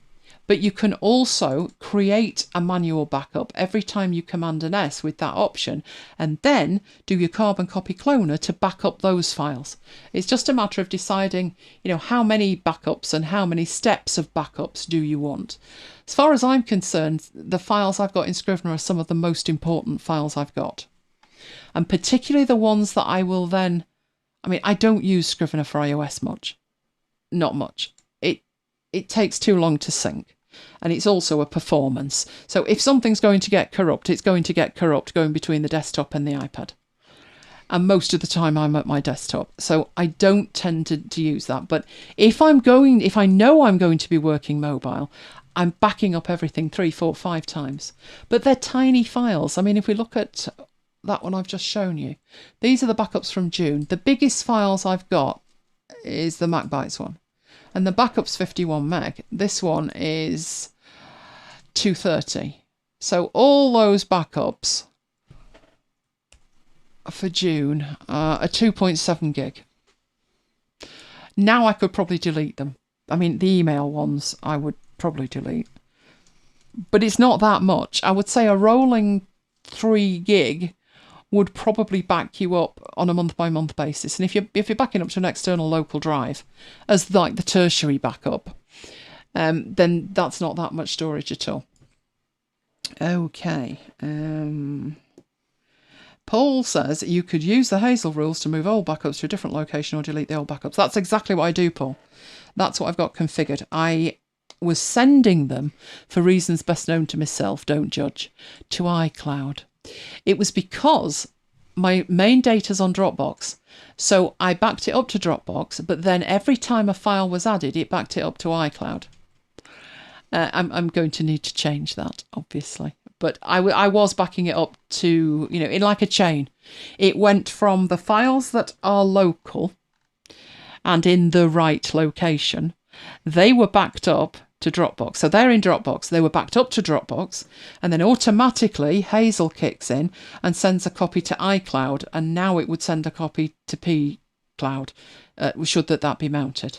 But you can also create a manual backup every time you command an S with that option, and then do your carbon copy cloner to back up those files. It's just a matter of deciding, how many backups and how many steps of backups do you want. As far as I'm concerned, the files I've got in Scrivener are some of the most important files I've got. And particularly the ones that I will then, I don't use Scrivener for iOS much. Not much. It takes too long to sync. And it's also a performance. So if something's going to get corrupt, it's going to get corrupt going between the desktop and the iPad. And most of the time I'm at my desktop. So I don't tend to use that. But if I know I'm going to be working mobile, I'm backing up everything 3, 4, 5 times. But they're tiny files. If we look at that one I've just shown you, these are the backups from June. The biggest files I've got is the MacBites one. And the backup's 51 meg. This one is 230. So all those backups for June are 2.7 gig. Now I could probably delete them. The email ones I would probably delete. But it's not that much. I would say a rolling 3 gig would probably back you up on a month-by-month basis. And if you're backing up to an external local drive as like the tertiary backup, then that's not that much storage at all. Okay. Paul says you could use the Hazel rules to move old backups to a different location or delete the old backups. That's exactly what I do, Paul. That's what I've got configured. I was sending them, for reasons best known to myself, don't judge, to iCloud. It was because my main data's on Dropbox, so I backed it up to Dropbox, but then every time a file was added, it backed it up to iCloud. I'm going to need to change that, obviously. But I was backing it up to, in like a chain. It went from the files that are local and in the right location. They were backed up to Dropbox. So they're in Dropbox. They were backed up to Dropbox, and then automatically Hazel kicks in and sends a copy to iCloud, and now it would send a copy to pCloud, should that be mounted.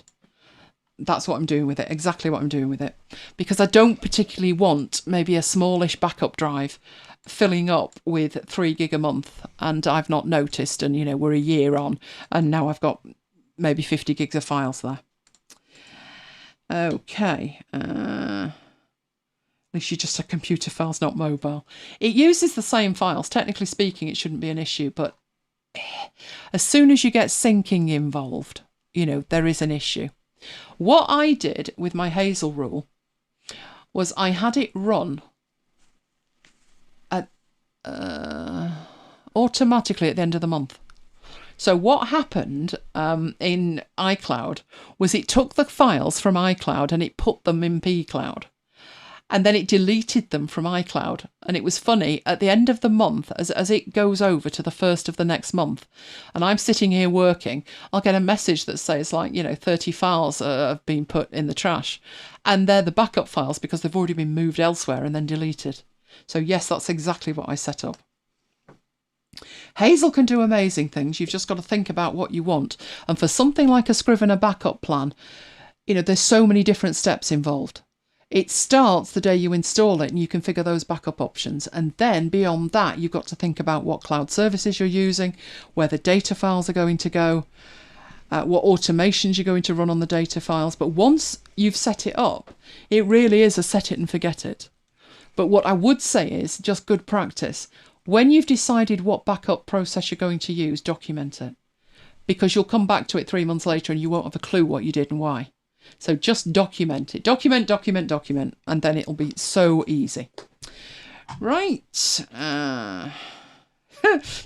That's what I'm doing with it, exactly what I'm doing with it. Because I don't particularly want maybe a smallish backup drive filling up with 3 gig a month, and I've not noticed, and we're a year on, and now I've got maybe 50 gigs of files there. Okay, at least you just said computer files, not mobile. It uses the same files. Technically speaking, it shouldn't be an issue, but as soon as you get syncing involved, there is an issue. What I did with my Hazel rule was I had it run at automatically at the end of the month. So what happened in iCloud was it took the files from iCloud and it put them in pCloud. and then it deleted them from iCloud. And it was funny, at the end of the month, as it goes over to the first of the next month, and I'm sitting here working, I'll get a message that says 30 files have been put in the trash, and they're the backup files because they've already been moved elsewhere and then deleted. So yes, that's exactly what I set up. Hazel can do amazing things. You've just got to think about what you want. And for something like a Scrivener backup plan, there's so many different steps involved. It starts the day you install it and you configure those backup options. And then beyond that, you've got to think about what cloud services you're using, where the data files are going to go, what automations you're going to run on the data files. But once you've set it up, it really is a set it and forget it. But what I would say is just good practice. When you've decided what backup process you're going to use, document it. Because you'll come back to it 3 months later and you won't have a clue what you did and why. So just document it. Document, and then it'll be so easy. Right.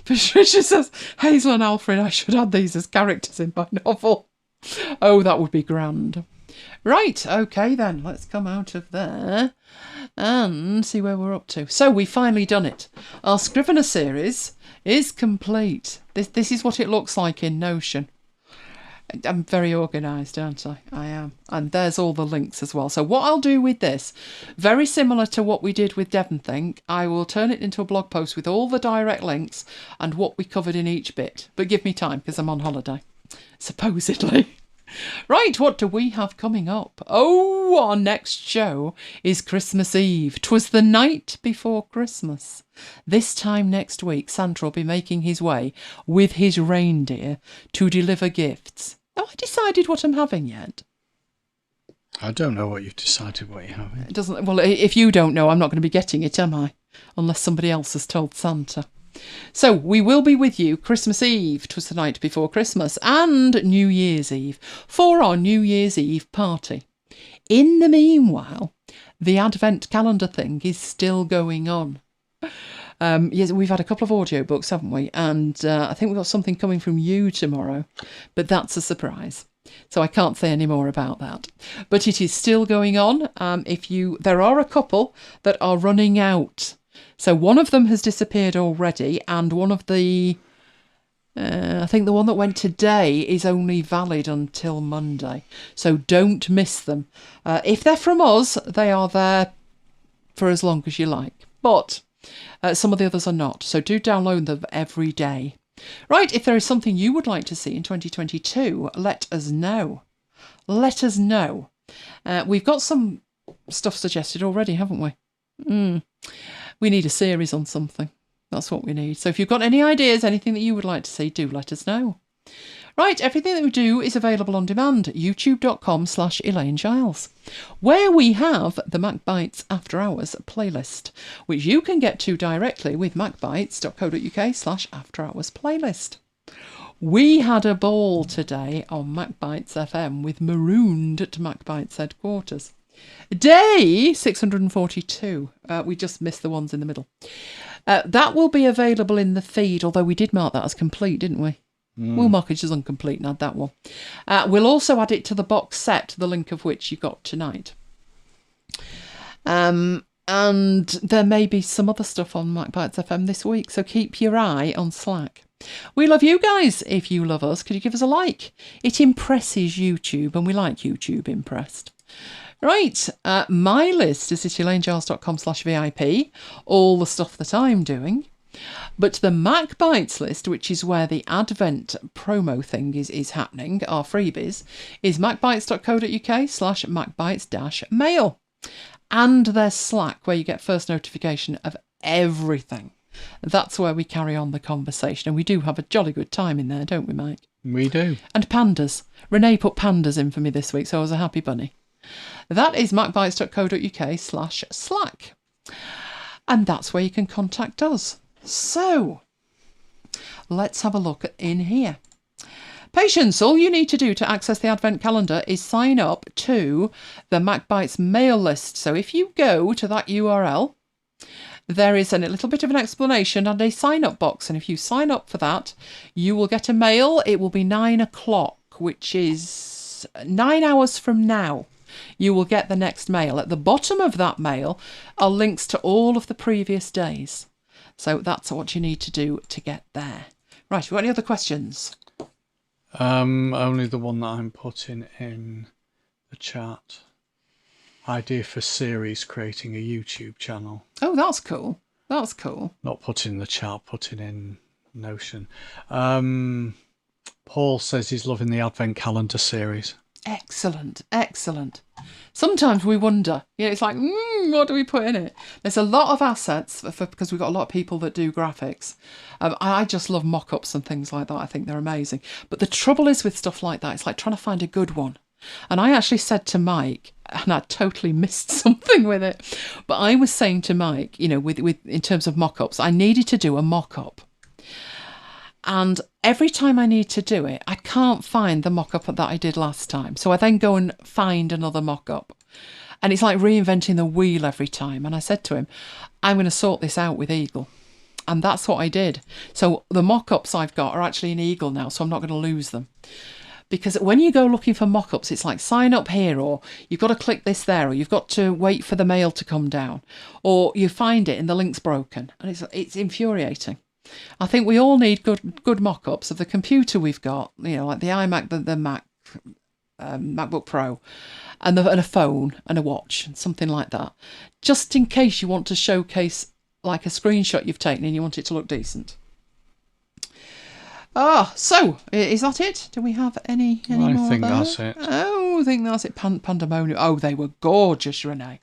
Patricia says, Hazel and Alfred, I should add these as characters in my novel. Oh, that would be grand. Right, okay then, let's come out of there and see where we're up to. So we've finally done it. Our Scrivener series is complete. This is what it looks like in Notion. I'm very organised, aren't I? I am. And there's all the links as well. So what I'll do with this, very similar to what we did with DevonThink, I will turn it into a blog post with all the direct links and what we covered in each bit. But give me time because I'm on holiday, supposedly. Right, what do we have coming up? Oh, our next show is Christmas Eve. 'Twas the night before Christmas. This time next week, Santa will be making his way with his reindeer to deliver gifts. Have I decided what I'm having yet? I don't know what you've decided what you're having. It doesn't. Well, if you don't know, I'm not going to be getting it, am I? Unless somebody else has told Santa. So we will be with you Christmas Eve, 'twas the night before Christmas, and New Year's Eve for our New Year's Eve party. In the meanwhile, the Advent calendar thing is still going on. Yes, we've had a couple of audiobooks, haven't we? And I think we've got something coming from you tomorrow, but that's a surprise. So I can't say any more about that. But it is still going on. There are a couple that are running out. So one of them has disappeared already, and one of the, I think the one that went today is only valid until Monday. So don't miss them. If they're from us, they are there for as long as you like. But some of the others are not. So do download them every day. Right, if there is something you would like to see in 2022, let us know. Let us know. We've got some stuff suggested already, haven't we? We need a series on something. That's what we need. So if you've got any ideas, anything that you would like to see, do let us know. Right, everything that we do is available on demand, youtube.com/Elaine Giles, where we have the MacBites After Hours playlist, which you can get to directly with macbites.co.uk/After Hours playlist. We had a ball today on MacBites FM with Marooned at MacBites headquarters. Day 642. We just missed the ones in the middle. That will be available in the feed, although we did mark that as complete, didn't we? We'll mark it as incomplete and add that one. We'll also add it to the box set, the link of which you got tonight. And there may be some other stuff on MacBites FM this week, so keep your eye on Slack. We love you guys. If you love us, could you give us a like? It impresses YouTube, and we like YouTube impressed. Right, my list is at elainegiles.com/VIP, all the stuff that I'm doing. But the MacBites list, which is where the Advent promo thing is happening, our freebies, is macbites.co.uk/macbites-mail. And there's Slack, where you get first notification of everything. That's where we carry on the conversation. And we do have a jolly good time in there, don't we, Mike? We do. And pandas. Renee put pandas in for me this week, so I was a happy bunny. That is macbites.co.uk/Slack. And that's where you can contact us. So, let's have a look in here. Patience, all you need to do to access the Advent calendar is sign up to the MacBites mail list. So if you go to that URL, there is a little bit of an explanation and a sign up box. And if you sign up for that, you will get a mail. It will be 9 o'clock, which is 9 hours from now. you will get the next mail. At the bottom of that mail are links to all of the previous days. So that's what you need to do to get there. Right, have you got any other questions? Only the one that I'm putting in the chat. Idea for series, creating a YouTube channel. Oh, that's cool. That's cool. Not putting in the chat, putting in Notion. Paul says he's loving the Advent Calendar series. Excellent, excellent. Sometimes we wonder, it's like, what do we put in it? There's a lot of assets because we've got a lot of people that do graphics. I just love mock-ups and things like that. I think they're amazing. But the trouble is with stuff like that, it's like trying to find a good one. And I actually said to Mike, and I totally missed something with it, but I was saying to Mike, with in terms of mock-ups, I needed to do a mock-up. And every time I need to do it, I can't find the mock-up that I did last time. So I then go and find another mock-up. And it's like reinventing the wheel every time. And I said to him, I'm going to sort this out with Eagle. And that's what I did. So the mock-ups I've got are actually in Eagle now, so I'm not going to lose them. Because when you go looking for mock-ups, it's like sign up here, or you've got to click this there, or you've got to wait for the mail to come down, or you find it and the link's broken. And it's infuriating. I think we all need good mock-ups of the computer we've got, like the iMac, the Mac, MacBook Pro, and a phone and a watch and something like that, just in case you want to showcase like a screenshot you've taken and you want it to look decent. So is that it? Do we have any more? I think that's it. Oh, I think that's it. Pandemonium. Oh, they were gorgeous, Renee.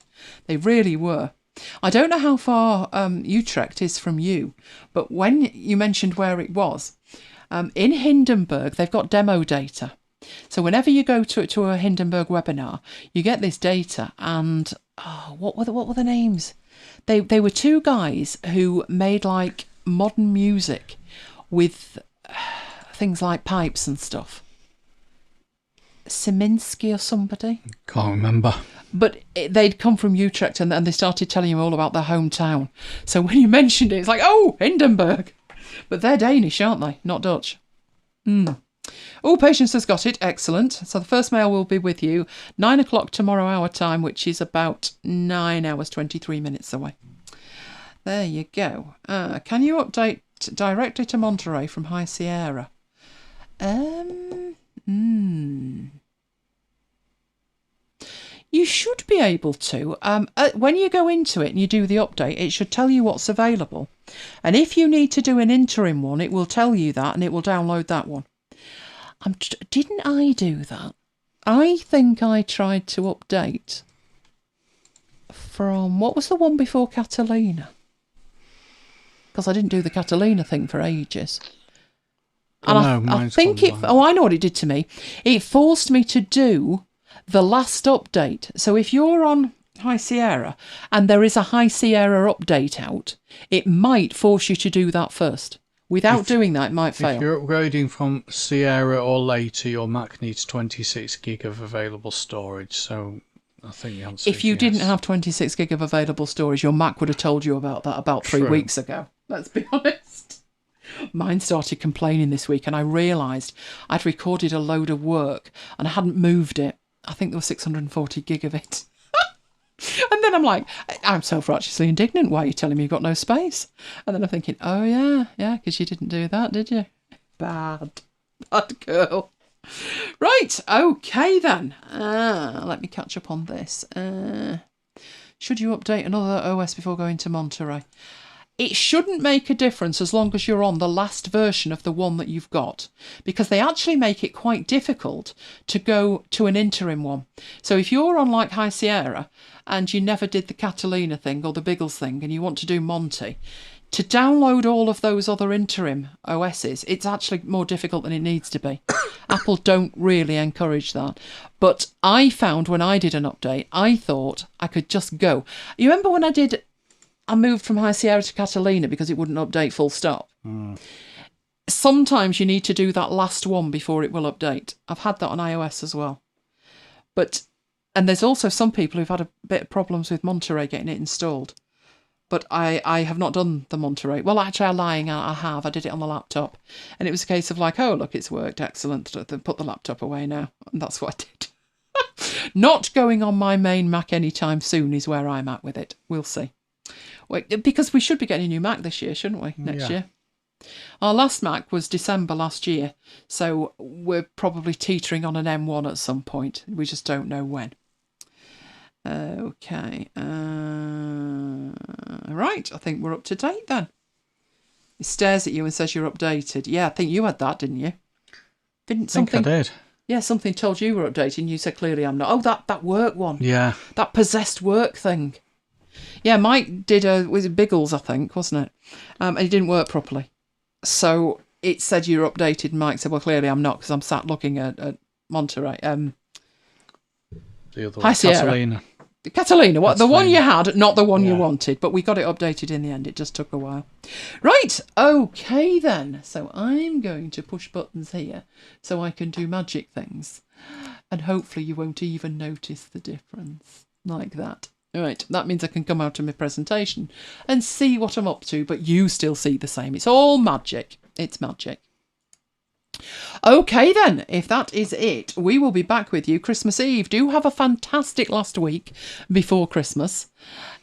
They really were. I don't know how far Utrecht is from you, but when you mentioned where it was, in Hindenburg, they've got demo data. So whenever you go to a Hindenburg webinar, you get this data. And what were the names? They were two guys who made like modern music with things like pipes and stuff. Szyminski or somebody? Can't remember. But they'd come from Utrecht and they started telling you all about their hometown. So when you mentioned it, it's like, oh, Hindenburg. But they're Danish, aren't they? Not Dutch. Oh, Patience has got it. Excellent. So the first mail will be with you 9 o'clock tomorrow our time, which is about 9 hours, 23 minutes away. There you go. Can you update directly to Monterey from High Sierra? You should be able to. When you go into it and you do the update, it should tell you what's available. And if you need to do an interim one, it will tell you that and it will download that one. Didn't I do that? I think I tried to update from, what was the one before Catalina? Because I didn't do the Catalina thing for ages. And I think I know what it did to me. It forced me to do the last update. So if you're on High Sierra and there is a High Sierra update out, it might force you to do that first. Without doing that, it might fail. If you're upgrading from Sierra or later, your Mac needs 26 gig of available storage. So I think the answer is if you yes. didn't have 26 gig of available storage, your Mac would have told you about that about 3 weeks ago. Let's be honest. Mine started complaining this week and I realised I'd recorded a load of work and I hadn't moved it. I think there was 640 gig of it. And then I'm like, I'm self-righteously indignant. Why are you telling me you've got no space? And then I'm thinking, oh, yeah, because you didn't do that, did you? Bad girl. Right, okay then. Let me catch up on this. Should you update another OS before going to Monterey? It shouldn't make a difference as long as you're on the last version of the one that you've got, because they actually make it quite difficult to go to an interim one. So if you're on like High Sierra and you never did the Catalina thing or the Biggles thing and you want to do Monty, to download all of those other interim OSs, it's actually more difficult than it needs to be. Apple don't really encourage that. But I found when I did an update, I thought I could just go. You remember when I moved from High Sierra to Catalina because it wouldn't update full stop. Sometimes you need to do that last one before it will update. I've had that on iOS as well. And there's also some people who've had a bit of problems with Monterey getting it installed. But I have not done the Monterey. Well, actually, I'm lying. I have. I did it on the laptop. And it was a case of like, oh, look, it's worked. Excellent. Put the laptop away now. And that's what I did. Not going on my main Mac anytime soon is where I'm at with it. We'll see. Because we should be getting a new Mac this year, shouldn't we? Next year. Our last Mac was December last year, so we're probably teetering on an M1 at some point. We just don't know when. Okay. Right, I think we're up to date then. It stares at you and says you're updated. Yeah, I think you had that, didn't you? Didn't something? I think I did. Yeah, something told you were updated and you said clearly I'm not. Oh, that work one. Yeah. That possessed work thing. Yeah, Mike did was it Biggles, I think, wasn't it? And it didn't work properly. So it said you're updated. And Mike said, well, clearly I'm not because I'm sat looking at Monterey. The other High one, Sierra. Catalina, the one you had, not the one you wanted, but we got it updated in the end. It just took a while. Right, okay then. So I'm going to push buttons here so I can do magic things. And hopefully you won't even notice the difference. Like that. All right, that means I can come out of my presentation and see what I'm up to, but you still see the same. It's all magic. It's magic. Okay then, if that is it, we will be back with you Christmas Eve. Do have a fantastic last week before Christmas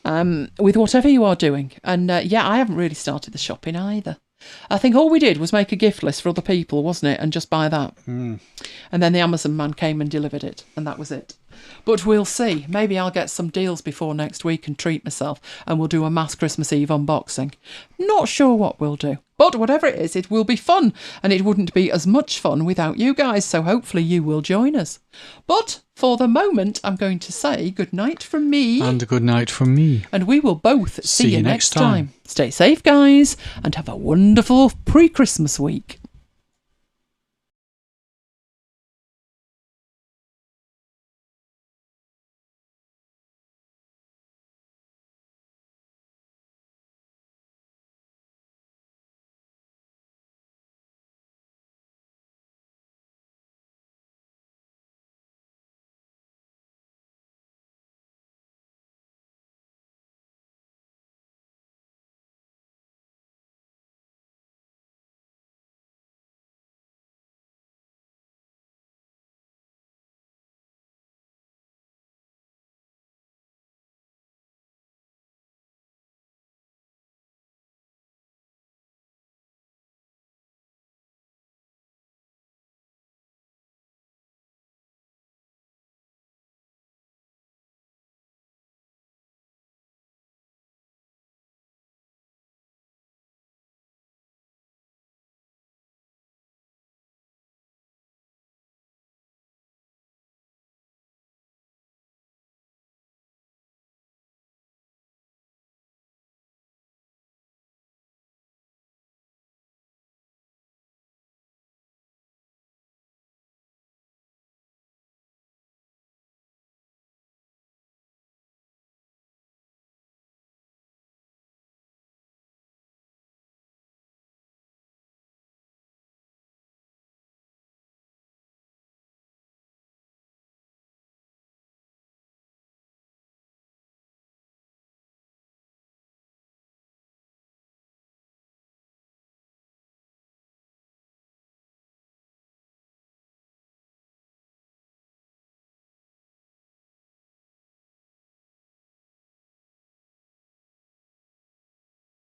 with whatever you are doing. And yeah, I haven't really started the shopping either. I think all we did was make a gift list for other people, wasn't it? And just buy that. And then the Amazon man came and delivered it, and that was it. But we'll see. Maybe I'll get some deals before next week and treat myself, and we'll do a mass Christmas Eve unboxing. Not sure what we'll do. But whatever it is, it will be fun, and it wouldn't be as much fun without you guys, so hopefully you will join us. But for the moment, I'm going to say good night from me. And good night from me. And we will both see you next time. Stay safe, guys, and have a wonderful pre-Christmas week.